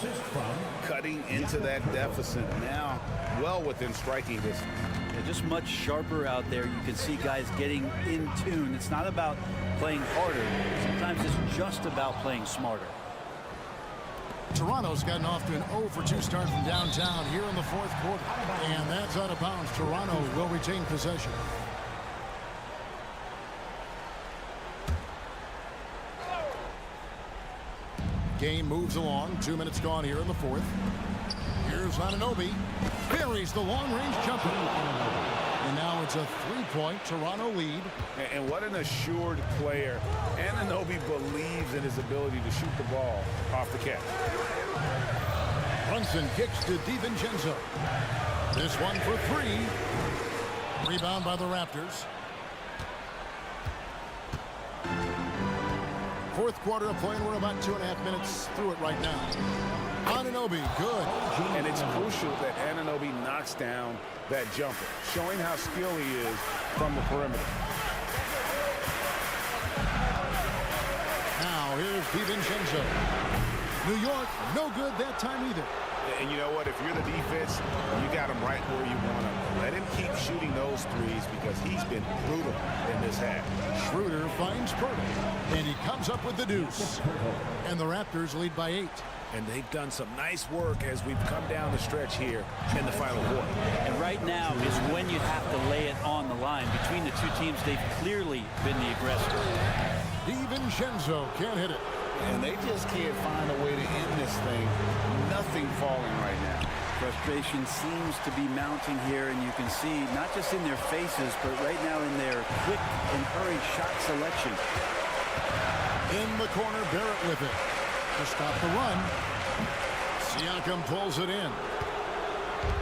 E: Cutting into that deficit now, well within striking distance.
K: They're just much sharper out there. You can see guys getting in tune. It's not about playing harder. Sometimes it's just about playing smarter.
A: Toronto's gotten off to an 0 for 2 start from downtown here in the fourth quarter. And that's out of bounds. Toronto will retain possession. Game moves along. 2 minutes gone here in the fourth. Here's Anunoby. Buries the long-range jumper. And now it's a 3-point Toronto lead.
E: And what an assured player. Anunoby believes in his ability to shoot the ball off the catch.
A: Brunson kicks to DiVincenzo. This one for 3. Rebound by the Raptors. Fourth quarter of play, and we're about 2.5 minutes through it right now. Anunoby, good.
E: And it's crucial that Anunoby knocks down that jumper, showing how skilled he is from the perimeter.
A: Now here's DiVincenzo. New York, no good that time either.
E: And you know what? If you're the defense, you got him right where you want him. Let him keep shooting those threes because he's been brutal in this half.
A: Schroeder finds Pirtle, and he comes up with the deuce. And the Raptors lead by 8.
E: And they've done some nice work as we've come down the stretch here in the final quarter.
K: And right now is when you have to lay it on the line. Between the two teams, they've clearly been the aggressor.
A: DiVincenzo can't hit it.
B: And they just can't find a way to end this thing. Nothing falling right now.
K: Frustration seems to be mounting here, and you can see not just in their faces, but right now in their quick and hurried shot selection.
A: In the corner, Barrett with it. To stop the run. Siakam pulls it in.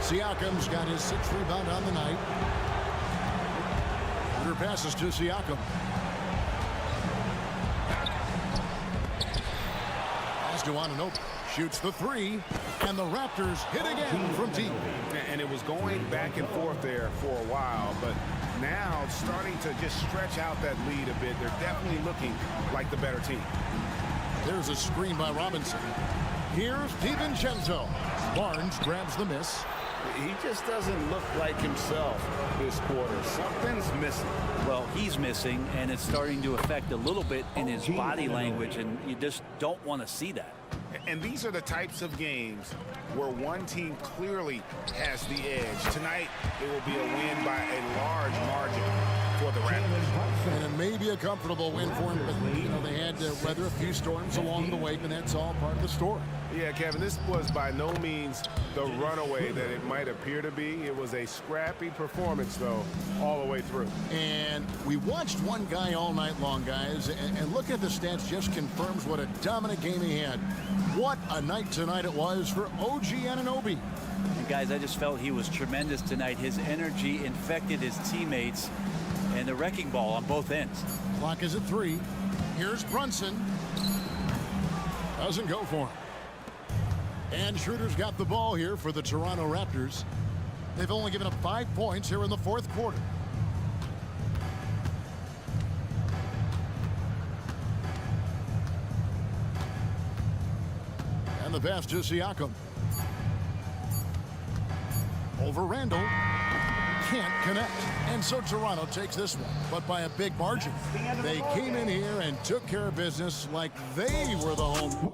A: Siakam's got his 6th rebound on the night. Under passes to Siakam. Pass to Anunoby. Shoots the 3. And the Raptors hit again from deep.
E: And it was going back and forth there for a while, but now starting to just stretch out that lead a bit. They're definitely looking like the better team.
A: There's a screen by Robinson. Here's DiVincenzo. Barnes grabs the miss.
B: He just doesn't look like himself this quarter. Something's missing.
K: Well, he's missing, and it's starting to affect a little bit in his body language, and you just don't want to see that.
N: And these are the types of games where one team clearly has the edge. Tonight, it will be a win by a large margin for the Raptors.
A: And it may be a comfortable win for them, but you know they had to weather a few storms along the way, and that's all part of the story.
N: Yeah, Kevin, this was by no means the runaway that it might appear to be. It was a scrappy performance, though, all the way through.
A: And we watched one guy all night long, guys, and looking at the stats just confirms what a dominant game he had. What a night tonight it was for OG Anunoby.
K: And guys, I just felt he was tremendous tonight. His energy infected his teammates, and the wrecking ball on both ends.
A: Clock is at 3. Here's Brunson. Doesn't go for him. And Schroeder's got the ball here for the Toronto Raptors. They've only given up 5 points here in the fourth quarter. And the pass to Siakam. Over Randall. Can't connect. And so Toronto takes this one, but by a big margin. They came in here and took care of business like they were the home.